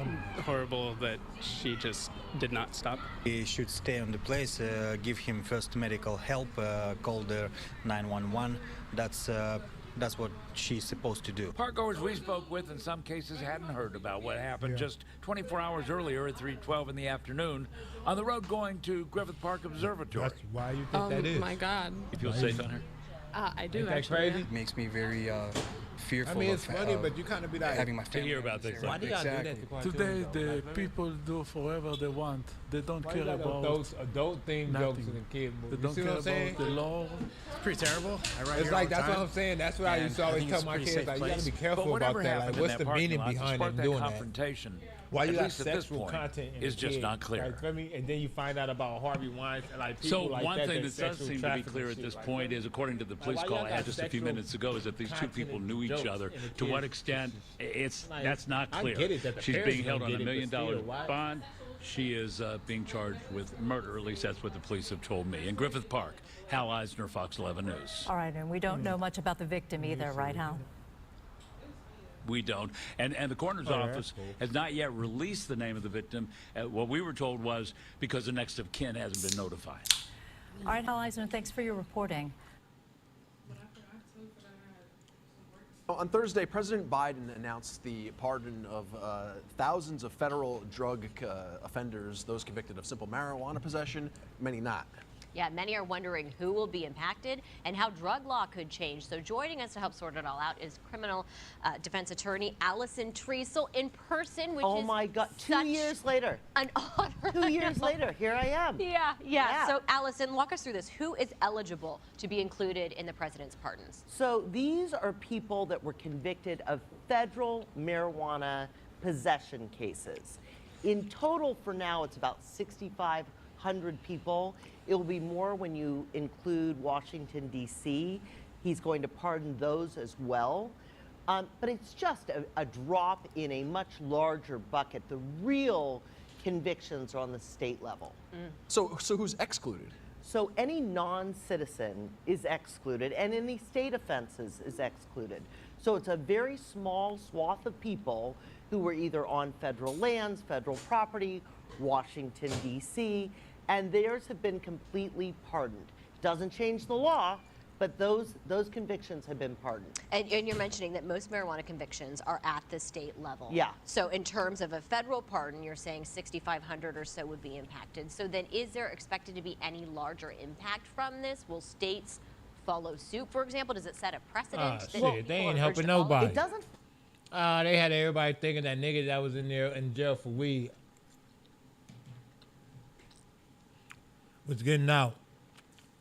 horrible that she just did not stop. He should stay on the place, give him first medical help, call the 911. That's what she's supposed to do. Parkgoers we spoke with in some cases hadn't heard about what happened just 24 hours earlier at 3:12 in the afternoon on the road going to Griffith Park Observatory. That's why you think that is. My God. You feel safe on here? I do, Ain't that actually. crazy? Yeah. It makes me very fearful. I mean, it's of, funny, but you kind of be like, having my To family. hear about things Why like do this. y'all do that to cartoons, Today, though? the people do forever they want. They don't Why care you got about those adult themed jokes nothing. in the kid They movies? You don't see care what I'm saying? about the law. It's pretty terrible. I write It's here like all the that's what time. I'm saying. That's what I used to And I always think tell it's a my pretty kids. safe Like, you gotta place. be But careful about whatever that. happened Like, in what's that the parking meaning lot to behind spark them that doing that? confrontation, Why you at got least at this sexual point, content in is the just kid? not clear. Like, feel me? And then you find out about Harvey Weinstein, like So people like one that. thing that that does sexual seem to be trafficking clear at shit, this like, point is, according to the police why call y'all I got had just a few sexual minutes ago, is that these two content people and knew each jokes other. in the To what kids' extent, it's Like, that's not I clear. get it that the She's parents being held don't on $1 get it, million but still, why? bond. She is being charged with murder. At least that's what the police have told me. In Griffith Park, Hal Eisner, Fox 11 News. All right, and we don't know much about the victim either, right, Hal? We don't. And the coroner's office has not yet released the name of the victim. What we were told was because the next of kin hasn't been notified. All right, Hal Eisner, thanks for your reporting. On Thursday, President Biden announced the pardon of thousands of federal drug offenders, those convicted of simple marijuana possession, many not. Yeah, many are wondering who will be impacted and how drug law could change. So joining us to help sort it all out is criminal defense attorney Allison Treasel in person, which oh is my God, 2 years later. An honor. 2 years later, here I am. Yeah. So Allison, walk us through this. Who is eligible to be included in the president's pardons? So these are people that were convicted of federal marijuana possession cases. In total, for now, it's about 6,500 people. It will be more when you include Washington, D.C. He's going to pardon those as well. But it's just a drop in a much larger bucket. The real convictions are on the state level. So who's excluded? So any non-citizen is excluded, and any state offenses is excluded. So it's a very small swath of people who were either on federal lands, federal property, Washington, D.C., and theirs have been completely pardoned. Doesn't change the law, but those convictions have been pardoned. And you're mentioning that most marijuana convictions are at the state level. Yeah. So in terms of a federal pardon, you're saying 6,500 or so would be impacted. So then is there expected to be any larger impact from this? Will states follow suit, for example? Does it set a precedent? that Shit, people they ain't are urged helping to follow? nobody. It doesn't. They had everybody thinking that nigga that was in there in jail for weed was getting out.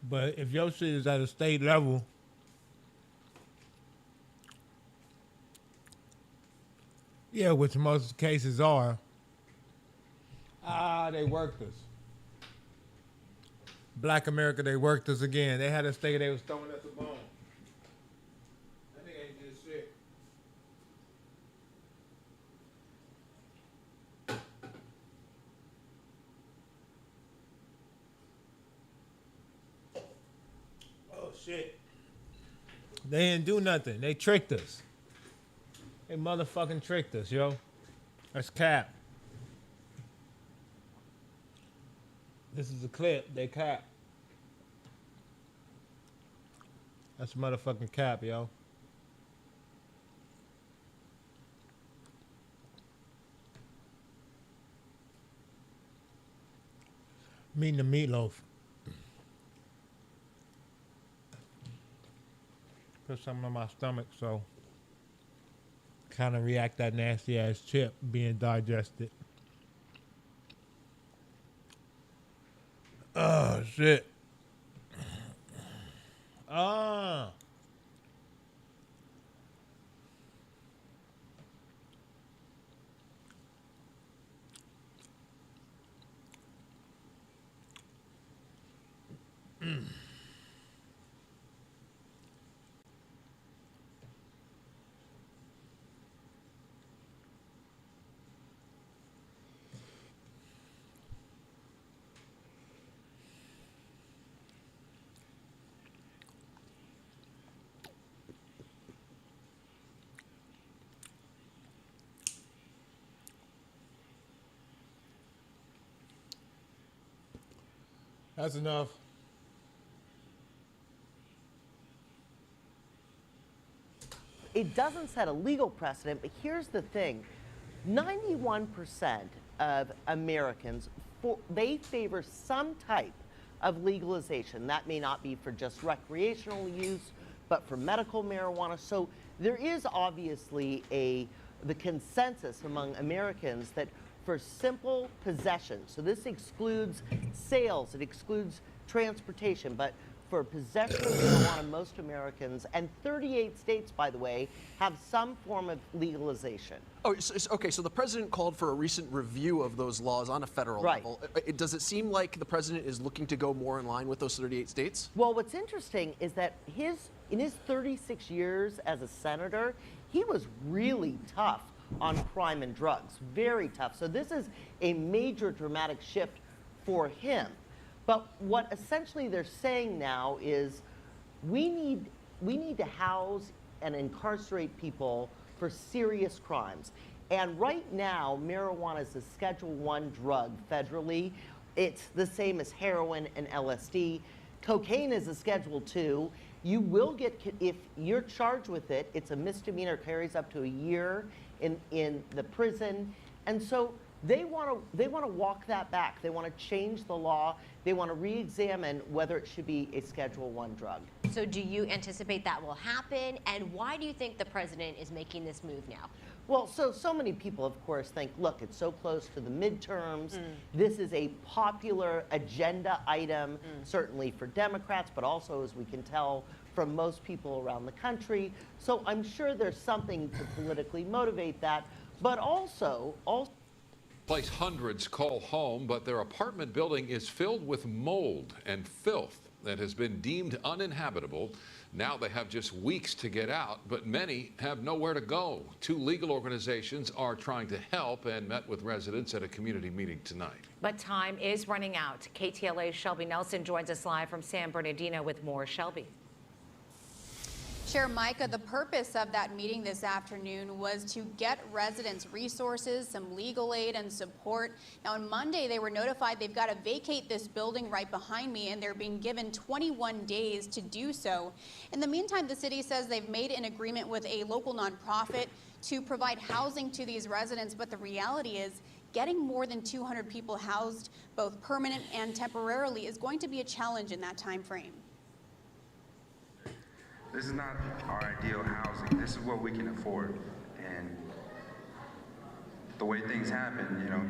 But if your shit is at a state level, yeah, which most cases are, they worked us. Black America, they worked us again. They had us thinking they was throwing us a bone. That nigga ain't did shit. Oh, shit. They didn't do nothing. They tricked us. They motherfucking tricked us, yo. That's cap. This is a clip. They cap. That's motherfucking cap, yo. Me and the meatloaf. Put something on my stomach, so kind of react that nasty ass chip being digested. Oh shit. Ah. That's enough. It doesn't set a legal precedent, but here's the thing. 91% of Americans, they favor some type of legalization. That may not be for just recreational use, but for medical marijuana. So there is obviously the consensus among Americans that for simple possession, so this excludes sales, it excludes transportation, but for possession of marijuana, most Americans, and 38 states, by the way, have some form of legalization. Oh, okay, so the president called for a recent review of those laws on a federal level. Does it seem like the president is looking to go more in line with those 38 states? Well, what's interesting is that in his 36 years as a senator, he was really tough on crime and drugs, very tough. So this is a major dramatic shift for him. But what essentially they're saying now is we need to house and incarcerate people for serious crimes. And right now, marijuana is a Schedule I drug federally. It's the same as heroin and LSD. Cocaine is a Schedule II. You will get, if you're charged with it, it's a misdemeanor, carries up to a year in the prison. And so they want to walk that back. They want to change the law. They want to re-examine whether it should be a Schedule I drug. So do you anticipate that will happen? And why do you think the president is making this move now? Well, so many people, of course, think, look, it's so close to the midterms. This is a popular agenda item, certainly for Democrats, but also, as we can tell, from most people around the country. So I'm sure there's something to politically motivate that, but also place hundreds call home, but their apartment building is filled with mold and filth that has been deemed uninhabitable. Now they have just weeks to get out, but many have nowhere to go. Two legal organizations are trying to help and met with residents at a community meeting tonight. But time is running out. KTLA's Shelby Nelson joins us live from San Bernardino with more. Shelby. Chair Micah, the purpose of that meeting this afternoon was to get residents resources, some legal aid and support. Now on Monday, they were notified they've got to vacate this building right behind me, and they're being given 21 days to do so. In the meantime, the city says they've made an agreement with a local nonprofit to provide housing to these residents, but the reality is getting more than 200 people housed, both permanent and temporarily, is going to be a challenge in that time frame. This is not our ideal housing. This is what we can afford. And the way things happen, you know,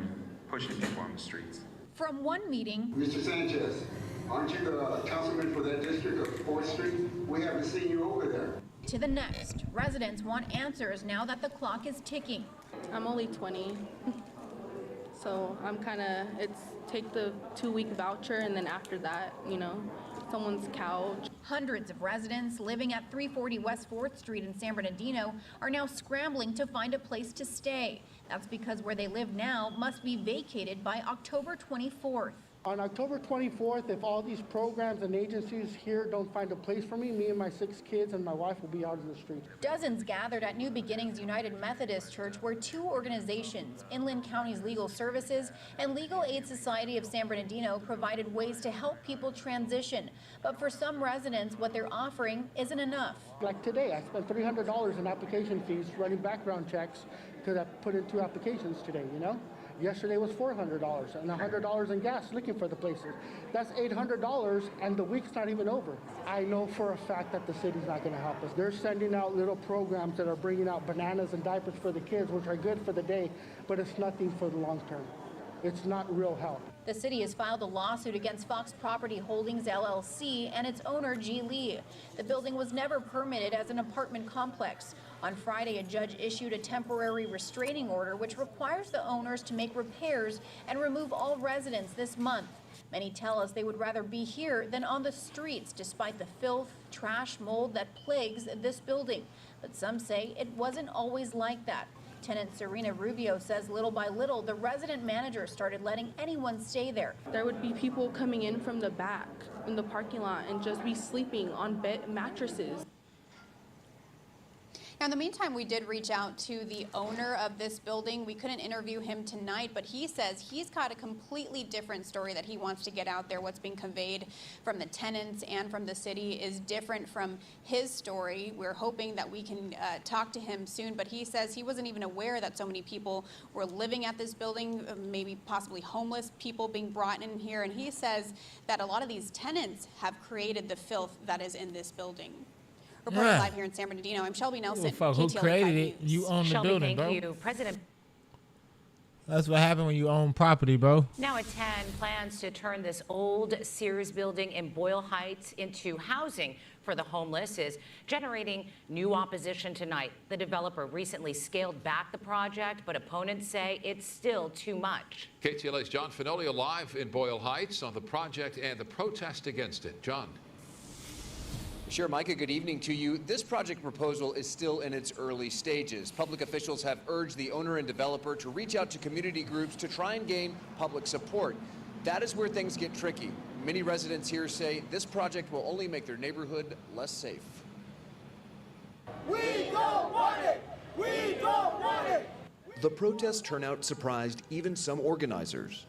pushing people on the streets. From one meeting, Mr. Sanchez, aren't you the councilman for that district of 4th Street? We haven't seen you over there. to the next, residents want answers now that the clock is ticking. I'm only 20, so I'm take the 2-week voucher, and then after that, you know, someone's couch. Hundreds of residents living at 340 West 4th Street in San Bernardino are now scrambling to find a place to stay. That's because where they live now must be vacated by October 24th. On October 24th, if all these programs and agencies here don't find a place for me, me and my 6 kids and my wife will be out in the street. Dozens gathered at New Beginnings United Methodist Church, where 2 organizations, Inland County's Legal Services and Legal Aid Society of San Bernardino, provided ways to help people transition. But for some residents, what they're offering isn't enough. Like today, I spent $300 in application fees running background checks because I put in 2 applications today, you know? Yesterday was $400 and $100 in gas looking for the places. That's $800 and the week's not even over. I know for a fact that the city's not going to help us. They're sending out little programs that are bringing out bananas and diapers for the kids, which are good for the day, but it's nothing for the long term. It's not real help. The city has filed a lawsuit against Fox Property Holdings LLC and its owner, G. Lee. The building was never permitted as an apartment complex. On Friday, a judge issued a temporary restraining order which requires the owners to make repairs and remove all residents this month. Many tell us they would rather be here than on the streets, despite the filth, trash, mold that plagues this building. But some say it wasn't always like that. Tenant Serena Rubio says little by little, the resident manager started letting anyone stay there. There would be people coming in from the back in the parking lot and just be sleeping on bed mattresses. Now, in the meantime, we did reach out to the owner of this building. We couldn't interview him tonight, but he says he's got a completely different story that he wants to get out there. What's being conveyed from the tenants and from the city is different from his story. We're hoping that we can talk to him soon, but he says he wasn't even aware that so many people were living at this building, maybe possibly homeless people being brought in here. And he says that a lot of these tenants have created the filth that is in this building. Reporting live here in San Bernardino, I'm Shelby Nelson. Well, fuck, who created it? You own the Shelby, building, thank bro. you. President. That's what happened when you own property, bro. Now at 10, plans to turn this old Sears building in Boyle Heights into housing for the homeless is generating new opposition tonight. The developer recently scaled back the project, but opponents say it's still too much. KTLA's John Fenoglio live in Boyle Heights on the project and the protest against it. John. Sure, Micah, good evening to you. This project proposal is still in its early stages. Public officials have urged the owner and developer to reach out to community groups to try and gain public support. That is where things get tricky. Many residents here say this project will only make their neighborhood less safe. We don't want it! We don't want it! The protest turnout surprised even some organizers.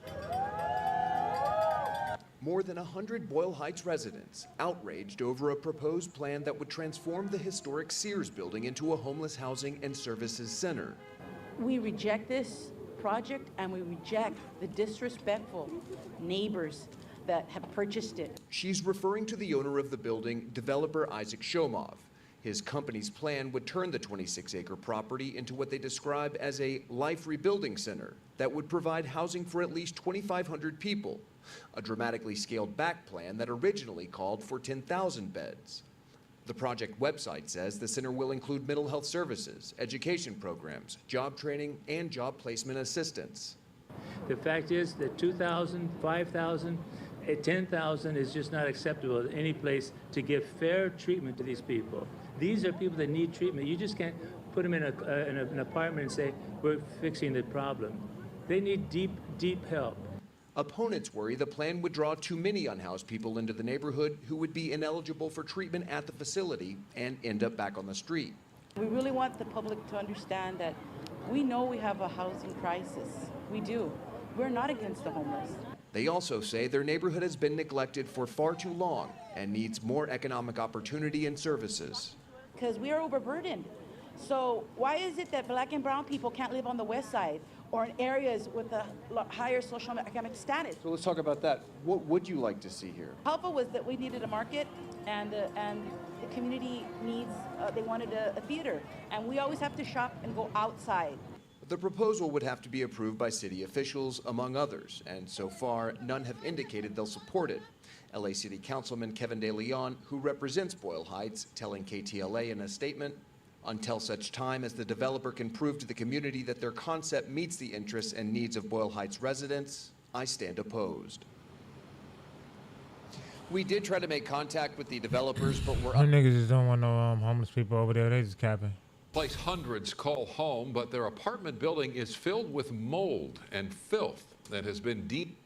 More than 100 Boyle Heights residents outraged over a proposed plan that would transform the historic Sears building into a homeless housing and services center. We reject this project and we reject the disrespectful neighbors that have purchased it. She's referring to the owner of the building, developer Isaac Shomov. His company's plan would turn the 26-acre property into what they describe as a life rebuilding center that would provide housing for at least 2,500 people. A dramatically scaled back plan that originally called for 10,000 beds. The project website says the center will include mental health services, education programs, job training, and job placement assistance. The fact is that 2,000, 5,000, 10,000 is just not acceptable at any place to give fair treatment to these people. These are people that need treatment. You just can't put them in an apartment and say, we're fixing the problem. They need deep, deep help. Opponents worry the plan would draw too many unhoused people into the neighborhood who would be ineligible for treatment at the facility and end up back on the street. We really want the public to understand that we know we have a housing crisis. We do. We're not against the homeless. They also say their neighborhood has been neglected for far too long and needs more economic opportunity and services. Because we are overburdened. So why is it that black and brown people can't live on the west side or in areas with a higher social economic status? So let's talk about that. What would you like to see here? Helpful was that we needed a market and the community needs, they wanted a theater. And we always have to shop and go outside. The proposal would have to be approved by city officials, among others, and so far, none have indicated they'll support it. LA City Councilman Kevin De Leon, who represents Boyle Heights, telling KTLA in a statement, "Until such time as the developer can prove to the community that their concept meets the interests and needs of Boyle Heights residents, I stand opposed." We did try to make contact with the developers, but we're Them niggas just don't want no homeless people over there. They just capping. Place hundreds call home, but their apartment building is filled with mold and filth that has been deep.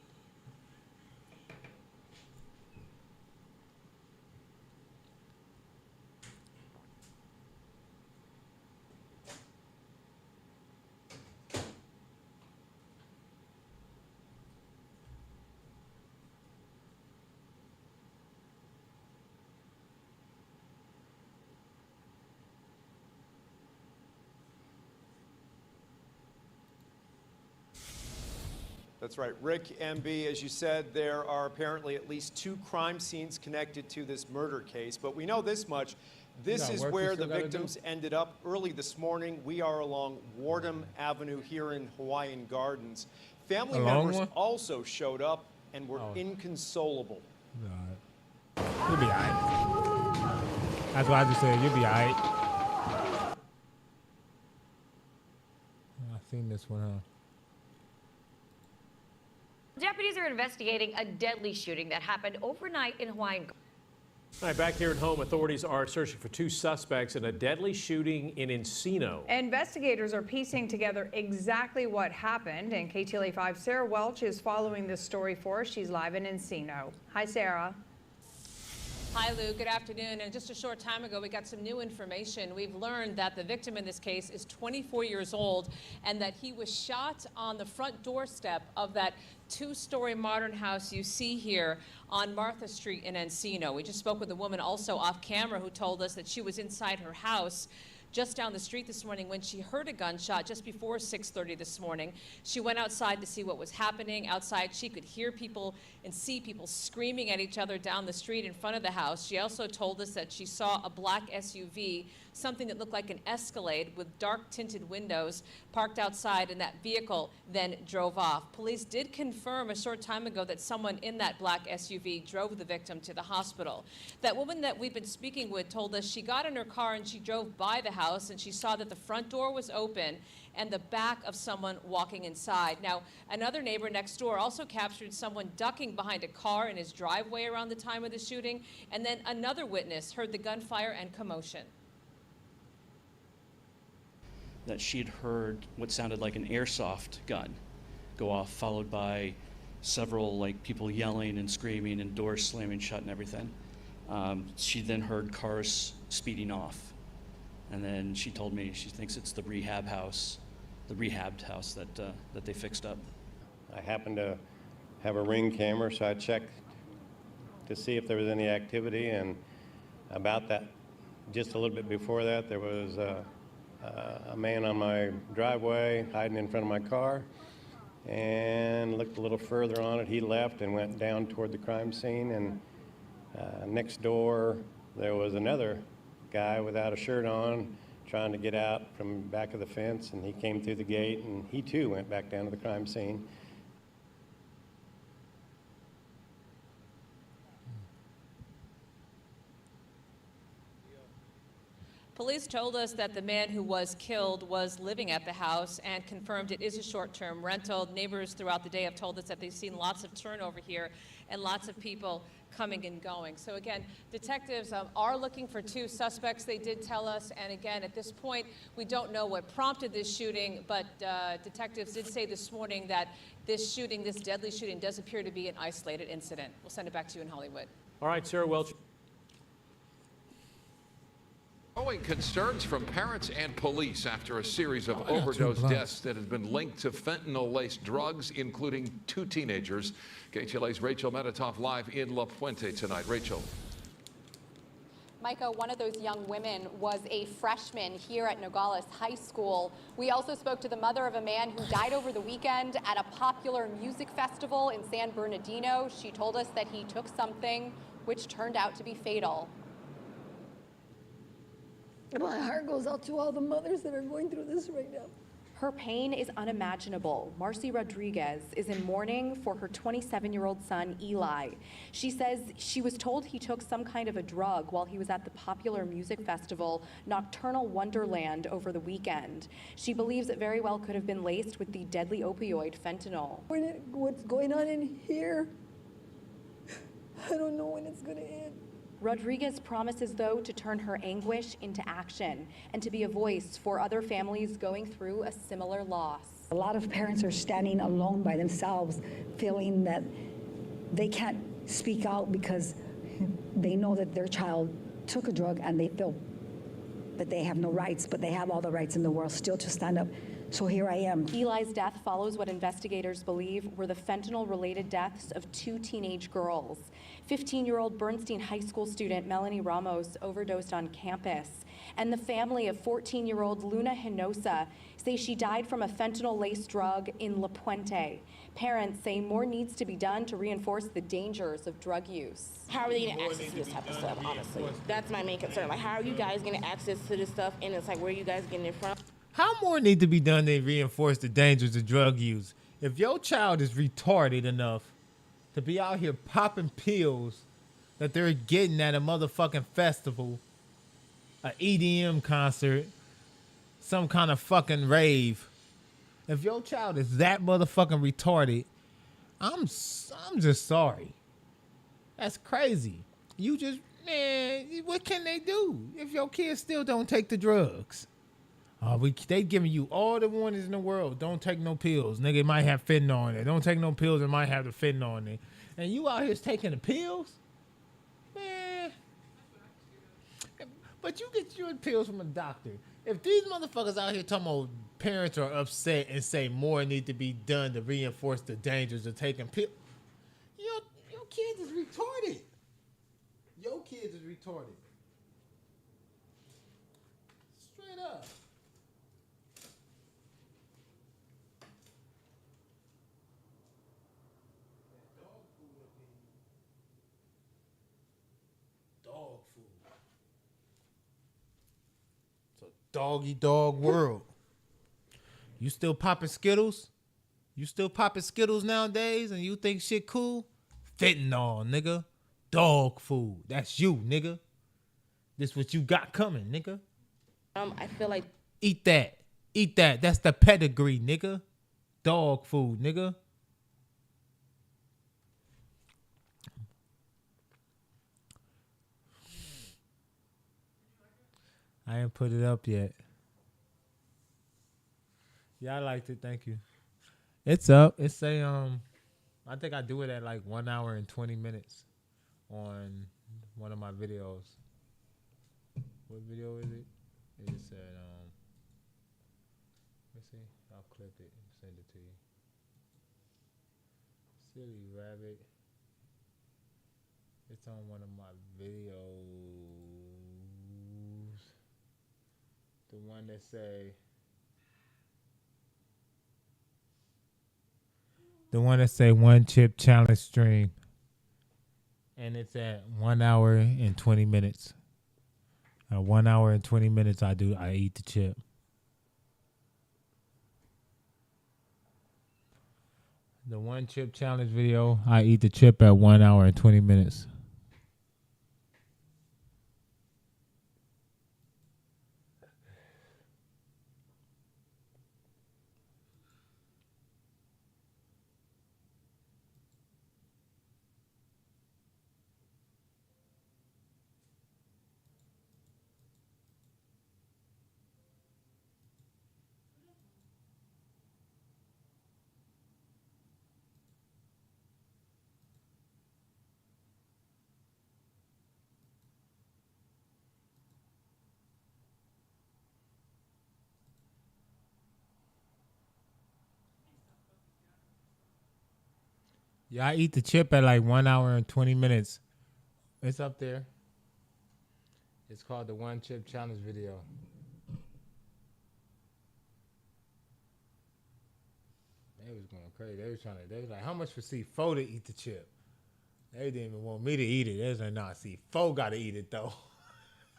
That's right. Rick, MB, as you said, there are apparently at least 2 crime scenes connected to this murder case. But we know this much. This is where the victims ended up early this morning. We are along Wardham Avenue here in Hawaiian Gardens. Family members also showed up and were inconsolable. You'll be all right. That's what I just said. You'll be all right. I've seen this one, huh? Deputies are investigating a deadly shooting that happened overnight in Hawaiian. All right, back here at home, authorities are searching for 2 suspects in a deadly shooting in Encino. Investigators are piecing together exactly what happened, and KTLA 5's Sarah Welch is following this story for us. She's live in Encino. Hi, Sarah. Hi, Lou. Good afternoon. And just a short time ago, we got some new information. We've learned that the victim in this case is 24 years old and that he was shot on the front doorstep of that 2-story modern house you see here on Martha Street in Encino. We just spoke with a woman also off camera who told us that she was inside her house just down the street this morning when she heard a gunshot just before 6:30 this morning. She went outside to see what was happening. Outside, she could hear people and see people screaming at each other down the street in front of the house. She also told us that she saw a black SUV, something that looked like an Escalade with dark tinted windows, parked outside, and that vehicle then drove off. Police did confirm a short time ago that someone in that black SUV drove the victim to the hospital. That woman that we've been speaking with told us she got in her car and she drove by the house and she saw that the front door was open and the back of someone walking inside. Now, another neighbor next door also captured someone ducking behind a car in his driveway around the time of the shooting, and then another witness heard the gunfire and commotion. That she'd heard what sounded like an airsoft gun go off, followed by several people yelling and screaming and doors slamming shut and everything. She then heard cars speeding off. And then she told me she thinks it's the rehabbed house that they fixed up. I happened to have a Ring camera, so I checked to see if there was any activity. And about that, just a little bit before that, there was a man on my driveway hiding in front of my car, and looked a little further on it. He left and went down toward the crime scene. And next door, there was another guy without a shirt on trying to get out from back of the fence, and he came through the gate, and he too went back down to the crime scene. Police told us that the man who was killed was living at the house and confirmed it is a short-term rental. Neighbors throughout the day have told us that they've seen lots of turnover here and lots of people coming and going. So again, detectives are looking for 2 suspects, they did tell us. And again, at this point, we don't know what prompted this shooting, but detectives did say this morning that this shooting, this deadly shooting, does appear to be an isolated incident. We'll send it back to you in Hollywood. All right, Sarah Welch. Growing concerns from parents and police after a series of overdose deaths that has been linked to fentanyl-laced drugs, including 2 teenagers. KTLA's Rachel Medetoff live in La Puente tonight. Rachel. Micah, one of those young women was a freshman here at Nogales High School. We also spoke to the mother of a man who died over the weekend at a popular music festival in San Bernardino. She told us that he took something which turned out to be fatal. My heart goes out to all the mothers that are going through this right now. Her pain is unimaginable. Marcy Rodriguez is in mourning for her 27-year-old son, Eli. She says she was told he took some kind of a drug while he was at the popular music festival Nocturnal Wonderland over the weekend. She believes it very well could have been laced with the deadly opioid fentanyl. What's going on in here? I don't know when it's going to end. Rodriguez promises, though, to turn her anguish into action and to be a voice for other families going through a similar loss. A lot of parents are standing alone by themselves, feeling that they can't speak out because they know that their child took a drug and they feel that they have no rights, but they have all the rights in the world still to stand up. So here I am. Eli's death follows what investigators believe were the fentanyl-related deaths of 2 teenage girls. 15-year-old Bernstein High School student Melanie Ramos overdosed on campus, And the family of 14-year-old Luna Hinosa say she died from a fentanyl-laced drug in La Puente. Parents say more needs to be done to reinforce the dangers of drug use. How are they going to access to this type of stuff, honestly? That's my main concern. Like, how are you guys going to access to this stuff? And it's like, where are you guys getting it from? How more need to be done to reinforce the dangers of drug use? If your child is retarded enough to be out here popping pills that they're getting at a motherfucking festival, an EDM concert, some kind of fucking rave, if your child is that motherfucking retarded, I'm just sorry. That's crazy. You just, man, what can they do if your kids still don't take the drugs? They giving you all the warnings in the world. Don't take no pills. Nigga, it might have fentanyl in it. Don't take no pills. It might have the fentanyl in it. And you out here taking the pills? Man. But you get your pills from a doctor. If these motherfuckers out here talking about parents are upset and say more need to be done to reinforce the dangers of taking pills, your kids is retarded. Your kids is retarded. Straight up. Dog food. It's a doggy dog world. You still popping Skittles? You still popping Skittles nowadays and you think shit cool? Fentanyl, nigga. Dog food. That's you, nigga. This what you got coming, nigga. I feel like... Eat that. Eat that. That's the pedigree, nigga. Dog food, nigga. I ain't put it up yet. Yeah, I liked it. Thank you. It's up. It's I think I do it at like 1 hour and 20 minutes on one of my videos. What video is it? It said, let's see. I'll clip it and send it to you. Silly rabbit. It's on one of my videos. The one that say, one chip challenge stream. And it's at 1 hour and 20 minutes. 1 hour and 20 minutes I eat the chip. The one chip challenge video, I eat the chip at 1 hour and 20 minutes. Yeah, I eat the chip at like 1 hour and 20 minutes. It's up there. It's called the One Chip Challenge video. They was going crazy. They was like, how much for C4 to eat the chip? They didn't even want me to eat it. They was like, nah, C4 got to eat it though.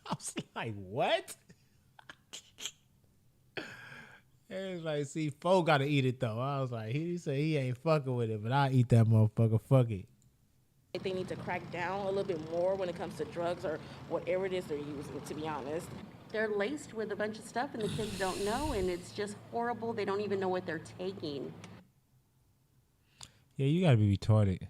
I was like, what? It was like, C4 got to eat it though. I was like, he said he ain't fucking with it, but I eat that motherfucker. Fuck it. They need to crack down a little bit more when it comes to drugs or whatever it is they're using, to be honest. They're laced with a bunch of stuff and the kids don't know, and it's just horrible. They don't even know what they're taking. Yeah, you gotta be retarded.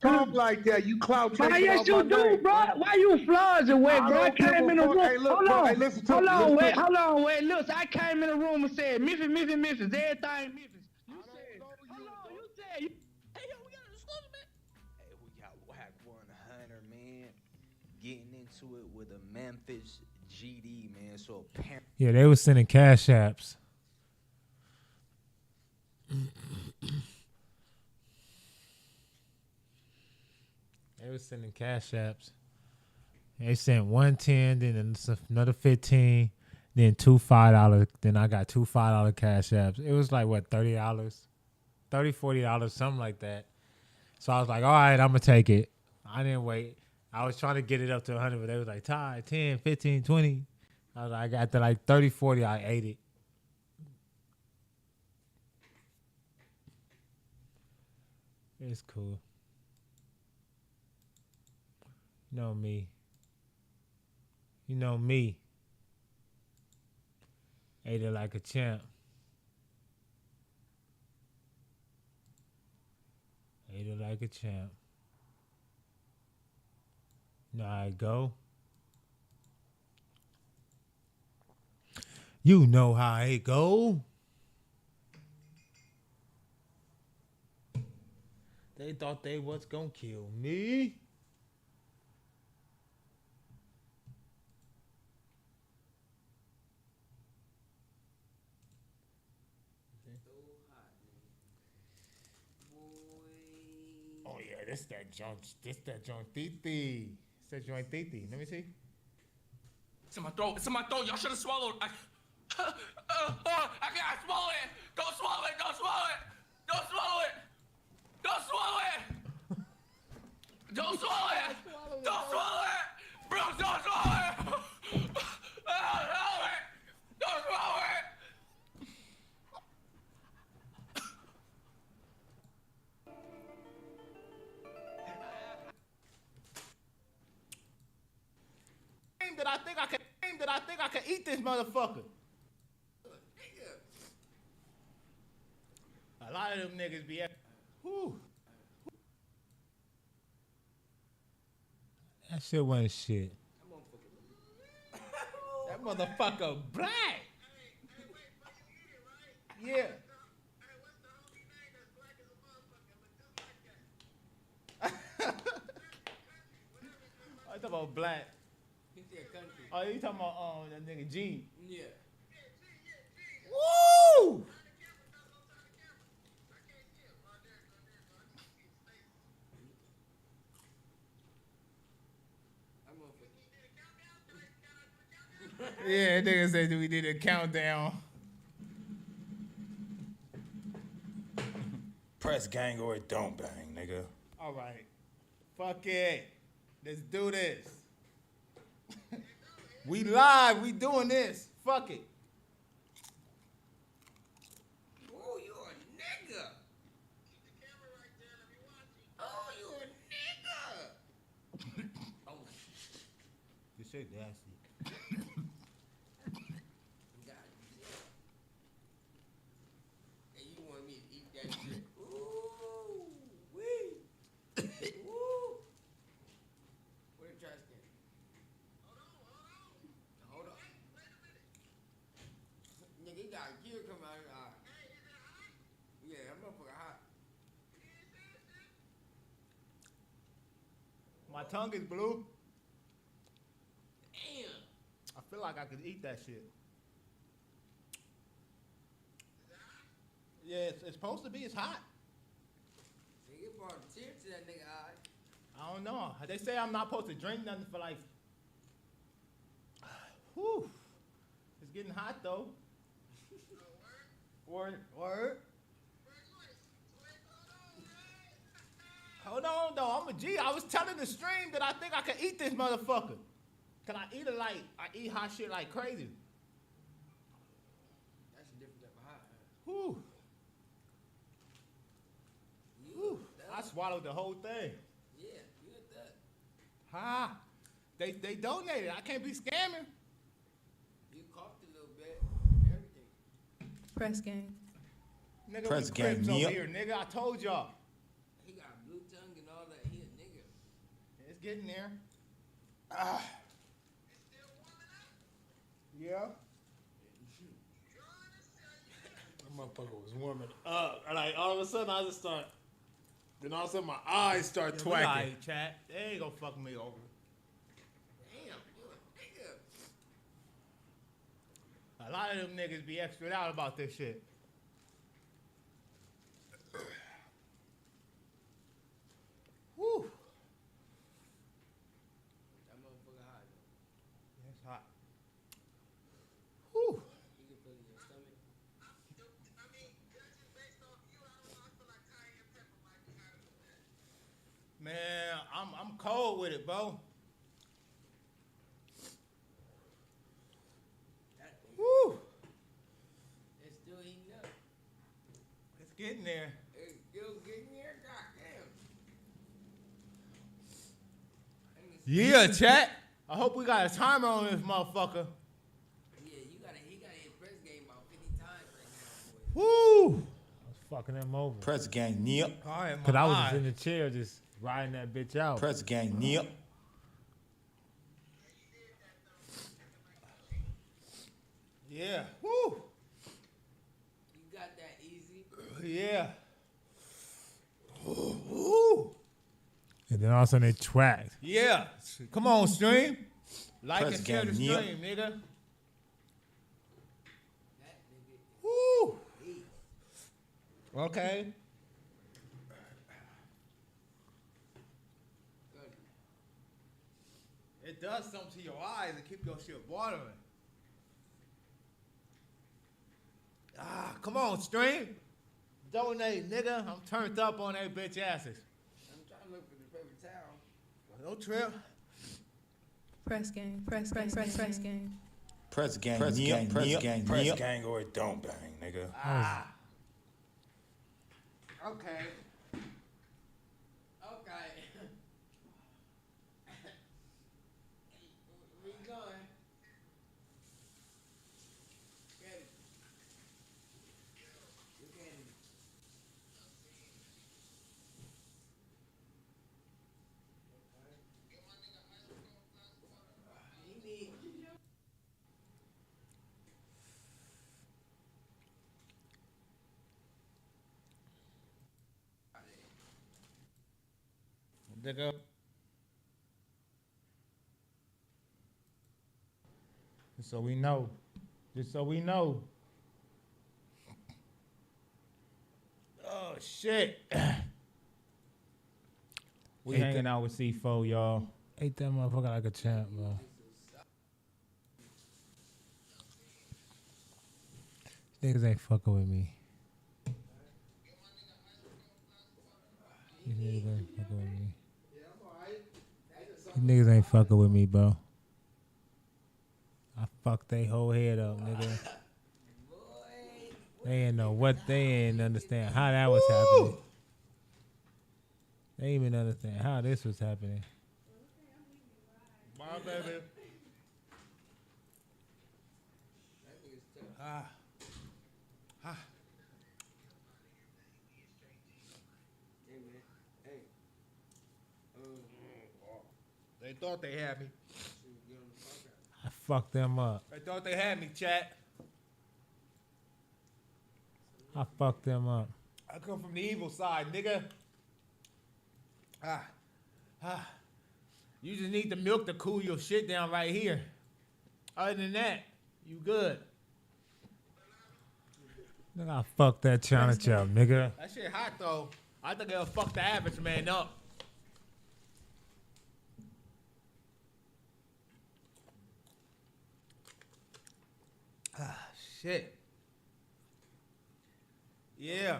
Talk like that, you clout chasing. Why yes you do, bro? Why you flies away, bro? I came in the room. Hey, look, hold on, hey, listen to hold on, me, wait, hold on, wait. Look, I came in the room and said, Memphis, everything Memphis. You said, hold on, you said, hey, yo, we got a disclosure, man. Hey, we got Whack 100, man. Getting into it with a Memphis GD, man. So apparently, Yeah, they was sending cash apps. They was sending cash apps. They sent 110, then another 15, then two $5. Then I got two $5 cash apps. It was like what, $30, $40, something like that. So I was like, all right, I'm gonna take it. I didn't wait. I was trying to get it up to 100, but they was like, Ty, 10, 15, 20. I was like, I got to like 30, 40. I ate it. It's cool. You know me. You know me. Ate it like a champ. Ate it like a champ. You know how it go. You know how it go. They thought they was gonna kill me. Oh yeah, this that joint Titi. It's that joint Titi. Let me see. It's in my throat. It's in my throat. Y'all should have swallowed. I can't swallow it. Don't swallow it. Don't swallow it. Don't swallow it. Don't swallow it. Don't swallow it. Don't swallow it. Bro, don't swallow it. Don't swallow it. Don't swallow it. That I think I can eat this motherfucker. A lot of them niggas be at. Whew. That shit wasn't shit. That motherfucker black. Yeah. I talking about black. Oh, you talking about that nigga G? Yeah. Woo! Yeah, nigga said we did a countdown. Press gang or it don't bang, nigga. All right. Fuck it. Let's do this. We live. We doing this. Fuck it. Oh, you a nigga. Oh, you a nigga. Oh, This shit nasty. and you want me to eat that shit? Ooh, wee. Woo. Where the trash can? Hold on. Nigga, he got a gear coming out of his eye. Yeah, that motherfucker hot. My tongue is blue. Damn. I feel like I could eat that shit. Yeah, it's supposed to be. It's hot. Nigga brought a tear to that nigga eye. I don't know. They say I'm not supposed to drink nothing for like. Whew. It's getting hot though. Word. Hold on though. I'm a G. I was telling the stream that I think I can eat this motherfucker. Can I eat it like I eat hot shit like crazy? That's a different type of hot. Whew. Whew. I swallowed the whole thing. Yeah, you at that. Ha! They donated. I can't be scamming. You coughed a little bit. Everything. Press gang. Nigga, Press we Crips gang, over yeah. here, nigga. I told y'all. He got blue tongue and all that. He a nigga. It's getting there. Ah. Yeah. That motherfucker was warming up. Like all of a sudden I just start. Then all of a sudden my eyes start Yeah, twacking. all right, chat. They ain't gonna fuck me over. Damn, you a nigga. A lot of them niggas be extra out about this shit. Whew. That motherfucker hot. Man, I'm cold with it, bro. Woo! It's still heating up. It's getting there. It's still getting there, goddamn. Yeah, chat. I hope we got a timer on this motherfucker. Yeah, he gotta hit press game about 50 times right now, boy. Woo! I was fucking them over. Press gang, yep. Cause I was just in the chair, just riding that bitch out. Press gang, yep. Yeah. Woo! You got that easy. Yeah. Woo! And then all of a sudden they tracked. Yeah. Come on, stream. Like Press and share the gang, yep. stream, nigga. Woo! Okay. It does something to your eyes and keep your shit watering. Ah, come on, stream. Donate, nigga. I'm turned up on that bitch asses. I'm trying to look for the paper towel. No trip. Press game. Press game. Press gang, Press yep. gang, Press yep. gang, Press yep. gang or it don't bang, nigga. Ah. Okay. Okay. Where you going? Get it. Look at him. He need. Nigga. Just so we know. Just so we know. Oh, shit. We hanging out with C4, y'all. Ate that motherfucker like a champ, bro. Niggas ain't fucking with me. These niggas ain't fucking with me. These niggas ain't fucking with me, bro. I fucked they whole head up, nigga. They ain't know what, they ain't understand how that was happening. They ain't even understand how this was happening. My baby. Ah. Ah. Hey, man. Hey. They thought they had me. I fucked them up. They thought they had me, chat. I fucked them up. I come from the evil side, nigga. Ah. Ah. You just need the milk to cool your shit down right here. Other than that, you good. Nigga, I fucked that China chop, nigga. That shit hot, though. I think it'll fuck the average man up. Ah, shit. Yeah.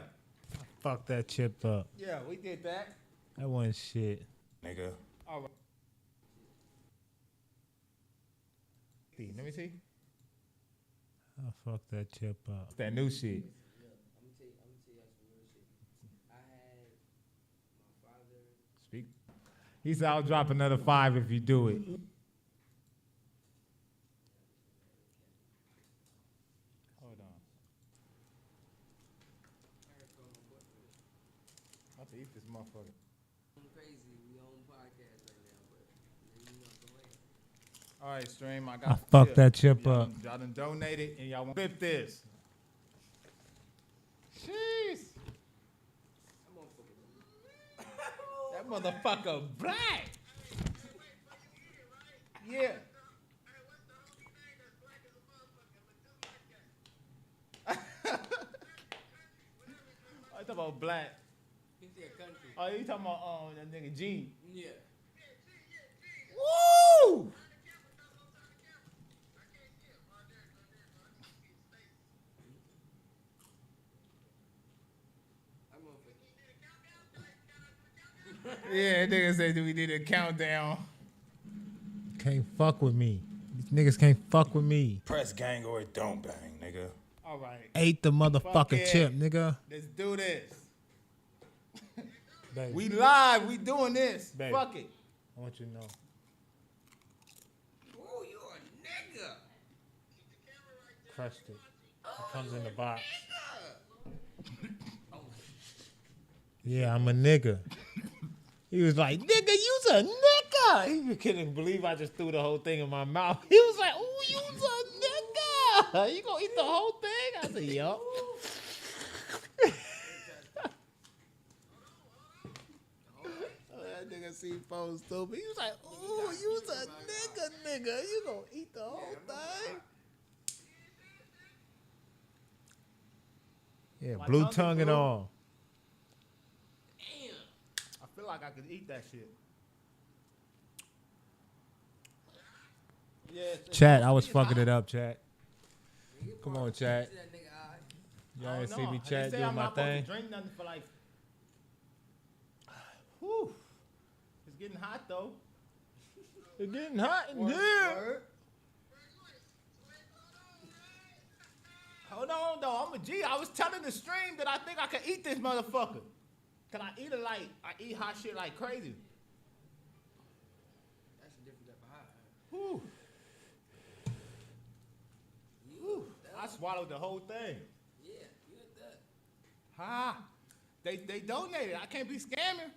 I fucked that chip up. Yeah, we did that. That wasn't shit. Nigga. All right. Let me see. I fucked that chip up. That new shit. I'm gonna tell you some real shit. I had my father. Speak. He said, I'll drop another 5 if you do it. Hold on. I'm about to eat this motherfucker. I'm crazy. We on podcast right now, but you know the way. All right, stream. I got I the fucked chip. that chip Y'all up. Y'all done donated and y'all want to flip this. Jeez. That motherfucker black. Yeah. I talking about black. He said country. Oh, you talking about that nigga G? Yeah. Woo! I'm gonna Yeah, nigga said we did a countdown. Can't fuck with me. These niggas can't fuck with me. Press gang or it don't bang, nigga. All right. Ate the Fuck motherfucking it. chip, nigga. Let's do this. Baby. We live. We doing this. Baby. Fuck it. I want you to know. Oh, you a nigga. Crushed it. It comes in the box. Yeah, I'm a nigga. He was like, nigga, you's a nigga. He couldn't believe I just threw the whole thing in my mouth. He was like, oh, you's a nigga. You gonna eat the whole thing? I said, yup. That nigga C4 stupid. He was like, ooh, you's a nigga. You gonna eat the whole thing? Yeah, My blue tongue is tongue and blue. all. I feel like I could eat that shit. Yeah, Chat, I was fucking it up, chat. Come on, chat. Y'all ain't see me chat doing my thing. Drink nothing for like. Whew. It's getting hot though. It's getting hot in Word, here. word. Hold on though, I'm a G. I was telling the stream that I think I could eat this motherfucker. Cause I eat it like I eat hot shit like crazy. That's a different type of high. Whew. Whew. I swallowed the whole thing. Yeah, you at that. Ha! They donated. I can't be scamming.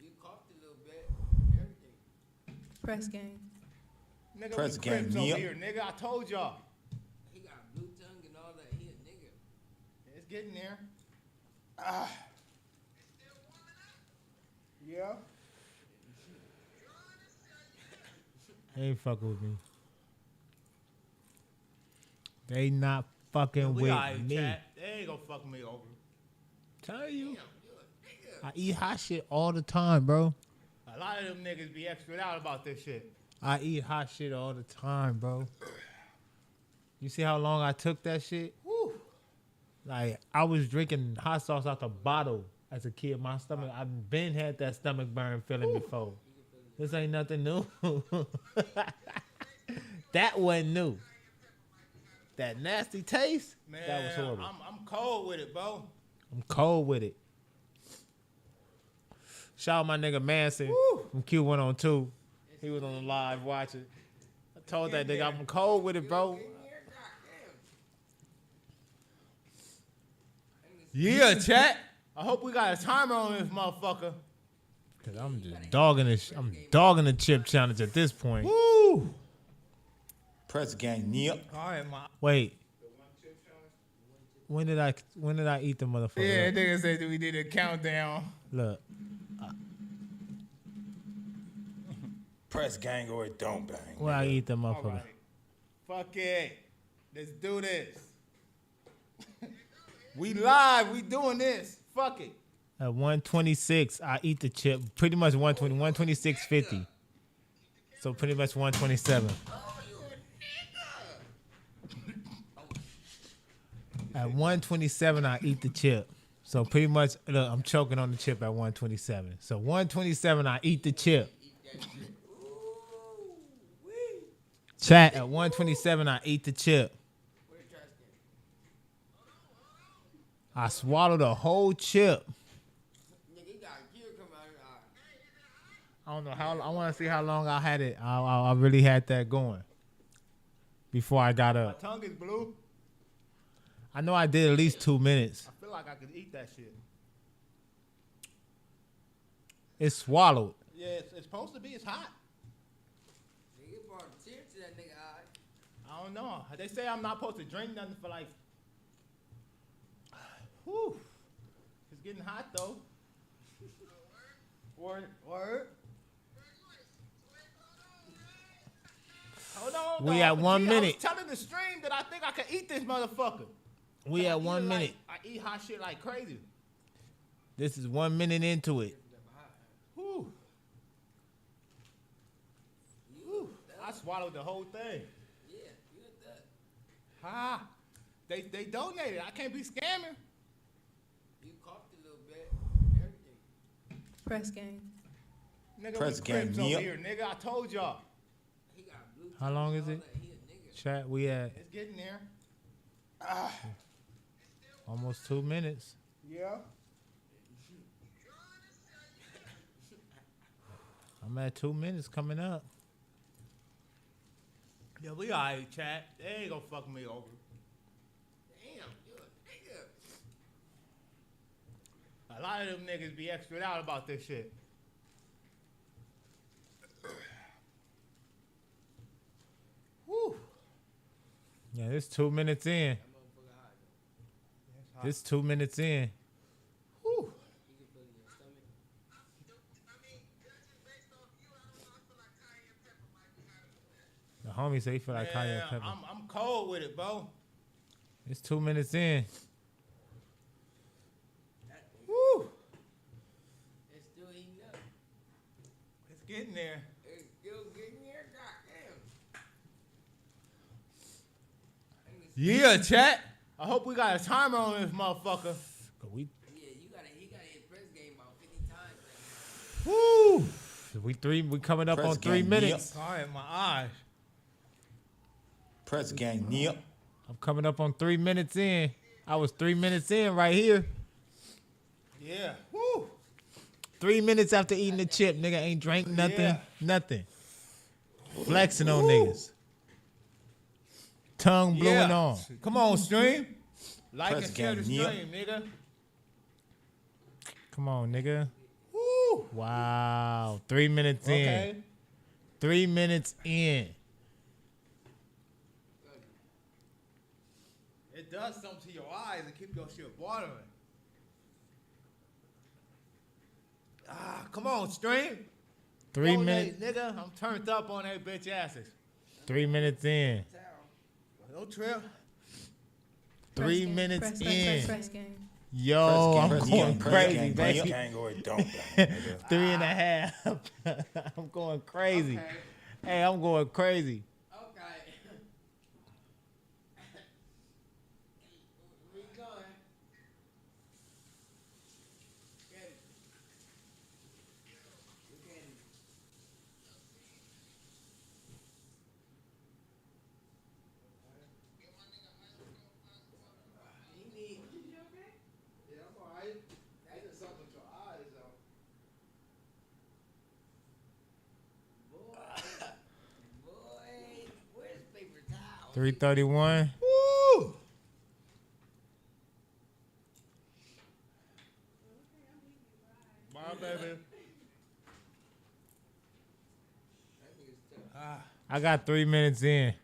You coughed a little bit. Everything. Press gang. Nigga, Press we Crips gang, over yeah. here, nigga. I told y'all. He got blue tongue and all that. He a nigga. It's getting there. Ah. Yeah. They ain't fucking with me. They not fucking We with alright, me. chat. They ain't gonna fuck me over. Tell you. I eat hot shit all the time, bro. A lot of them niggas be extra out about this shit. I eat hot shit all the time, bro. You see how long I took that shit? Woo. Like, I was drinking hot sauce out the bottle as a kid. My stomach, I've been had that stomach burn feeling before. This ain't nothing new. That wasn't new. That nasty taste, Man, that was horrible. I'm cold with it, bro. I'm cold with it. Shout out my nigga Manson from Q102. He was on the live watching. I told that nigga I'm cold with it, bro. Yeah, chat. I hope we got a timer on this motherfucker. Cause I'm just dogging this. I'm dogging the chip challenge at this point. Woo! Press gang, yep. All right, ma. Wait. When did I eat the motherfucker? Yeah, up? nigga said that we did a countdown. Look. Press gang or it don't bang. When I eat the All motherfucker. right. Fuck it. Let's do this. We live. We doing this. Fuck it. At 126, I eat the chip. Pretty much 120, 126.50. So pretty much 127. At 127, I eat the chip. So pretty much, look, I'm choking on the chip at 127. So 127, I eat the chip. Chat, at 127, I eat the chip. I swallowed a whole chip. I don't know how. I want to see how long I had it. I really had that going before I got My up. tongue is blue. I know I did at least 2 minutes. I feel like I could eat that shit. It's swallowed. Yeah, it's supposed to be. It's hot. Nigga brought a tear to that nigga eye. I don't know. They say I'm not supposed to drink nothing for like. Whew. It's getting hot though. Word. Hold on. We though. at 1 minute. I was telling the stream that I think I could eat this motherfucker. We at 1 minute. I eat hot shit like crazy. This is 1 minute into it. Whew. I swallowed the whole thing. Yeah, you at that. Ha! They donated. I can't be scamming. You coughed a little bit. Everything. Press gang. Nigga, Press we gang, Crips over yep. here, nigga. I told y'all. How long is it? Chat, we at It's getting there. almost 2 minutes. Yeah. I'm at 2 minutes coming up. Yeah, we all right, chat. They ain't gonna fuck me over. Damn, you a nigga. A lot of them niggas be extra out about this shit. Woo. Yeah, it's 2 minutes in. It's 2 minutes in. Woo. The homie say he feel like cayenne Man, pepper. I'm cold with it, bro. It's 2 minutes in. Woo. It's still heating up. It's getting there. It's still getting there. Goddamn. Yeah, chat. I hope we got a timer on this motherfucker. We Yeah, he got his press game about 50 times right now. Woo! We coming up Press on 3 gang, minutes. Sorry, my eyes. Press gang, yep. I'm coming up on 3 minutes in. I was 3 minutes in right here. Yeah. Woo. 3 minutes after eating the chip, nigga ain't drank nothing. Yeah. Nothing. Flexing on niggas. Tongue blowing on. Come on, stream. Like Press and share the gang, yep. stream, nigga. Come on, nigga. Woo. Wow. 3 minutes Okay. in. 3 minutes in. It does something to your eyes and keep your shit watering. Come on, stream. 3 Donate, minutes. nigga. I'm turned up on that bitch asses. 3 minutes in. No trip. 3 minutes in. Press gang. Yo, I'm going crazy, Press baby. gang or it don't bang, nigga. 3.5. I'm going crazy. Okay. Hey, I'm going crazy. Okay. Where you going? Get it. Look at it. You okay? Yeah, I'm alright. That is something with your eyes, though. Boy, where's paper towel? 3:31. Woo! Bye, baby. I got 3 minutes in.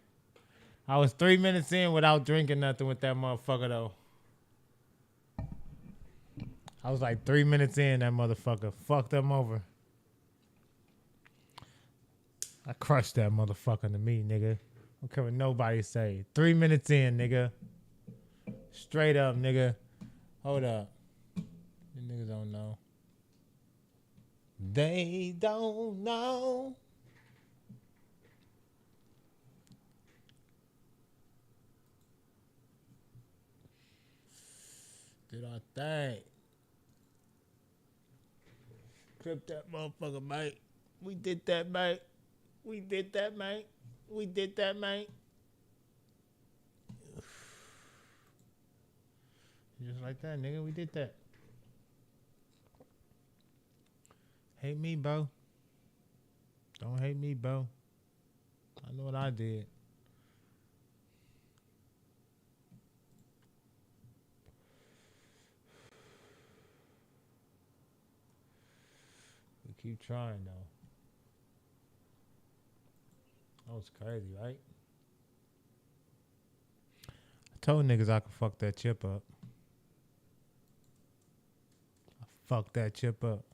I was 3 minutes in without drinking nothing with that motherfucker, though. I was like 3 minutes in, that motherfucker. Fucked them over. I crushed that motherfucker to me, nigga. Don't care what nobody say. 3 minutes in, nigga. Straight up, nigga. Hold up. You niggas don't know. They don't know. Did our thing. Clip that motherfucker, mate. We did that, mate. We did that, mate. We did that, mate. Just like that, nigga. We did that. Hate me, bro. Don't hate me, bro. I know what I did. We keep trying, though. That was crazy, right? I told niggas I could fuck that chip up. I fucked that chip up.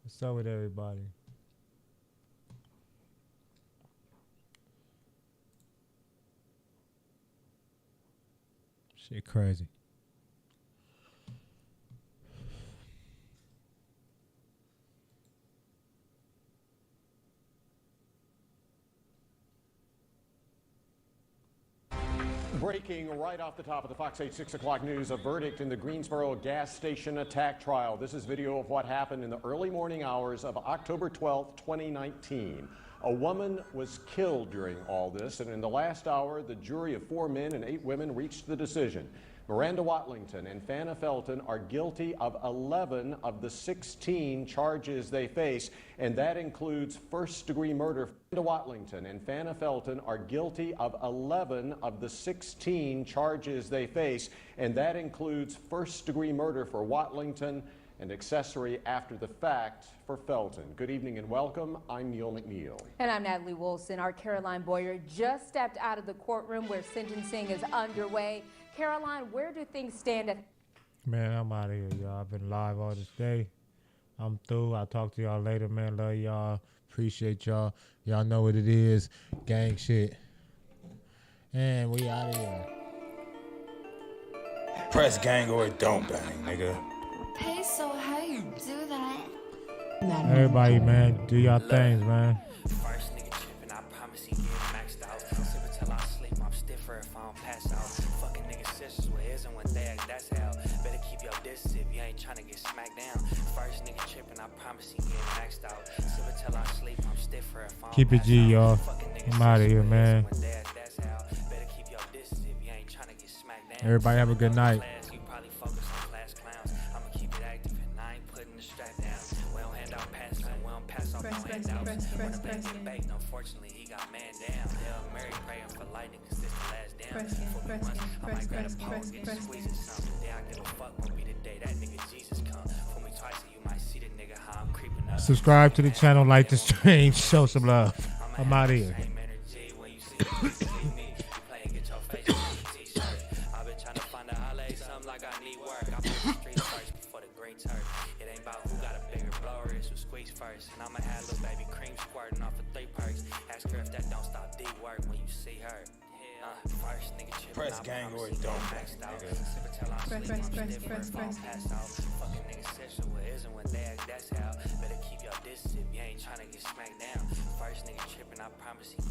What's up with everybody? Shit crazy. Breaking right off the top of the Fox 8 6 o'clock news, a verdict in the Greensboro gas station attack trial. This is video of what happened in the early morning hours of October 12, 2019. A woman was killed during all this, and in the last hour, the jury of 4 men and 8 women reached the decision. Miranda Watlington and Fana Felton are guilty of 11 of the 16 charges they face, and that includes first-degree murder. Miranda Watlington and Fana Felton are guilty of 11 of the 16 charges they face, and that includes first-degree murder for Watlington and accessory after the fact for Felton. Good evening and welcome. I'm Neil McNeil. And I'm Natalie Wilson. Our Caroline Boyer just stepped out of the courtroom where sentencing is underway. Caroline, where do things stand at? Man, I'm out of here, y'all. I've been live all this day. I'm through. I'll talk to y'all later, man. Love y'all. Appreciate y'all. Y'all know what it is. Gang shit. And we out of here. Press gang or don't bang, nigga. Hey, so how you do that? Everybody, man, do y'all things, man. First nigga trippin', I promise he get maxed out. Sip it till I sleep, I'm stiffer if I don't pass out. Fucking niggas sisters with his and when they act, that's how. Better keep your distance if you ain't tryna get smacked down. First nigga trippin', I promise he get maxed out. Sip it till I sleep, I'm stiffer if I don't Keep it G, y'all. I'm out of here, man. Everybody have a good night. Unfortunately, he got man down. They'll marry praying for lightning because this the last damn. I might grab a pole, get squeezing something. They I give a fuck won't be the day that nigga Jesus come. Fool me twice and you might see the nigga how I'm creeping up. Subscribe to the channel, like the stream, show some love. I'm out of here. I've been trying to find a holiday, something like I need work. I put the streets first before the great turf. It ain't about who got a bigger blower, it's who squeeze first. And I'ma have little baby cream squirting off of 3 perks. Ask her if that don't stop D work when you see her. First nigga chippin', Press gang or don't bang, nigga. Fucking nigga sexual isn't when they act, that's how. Better keep your distance if you ain't tryna get smacked down. First nigga trippin', I promise he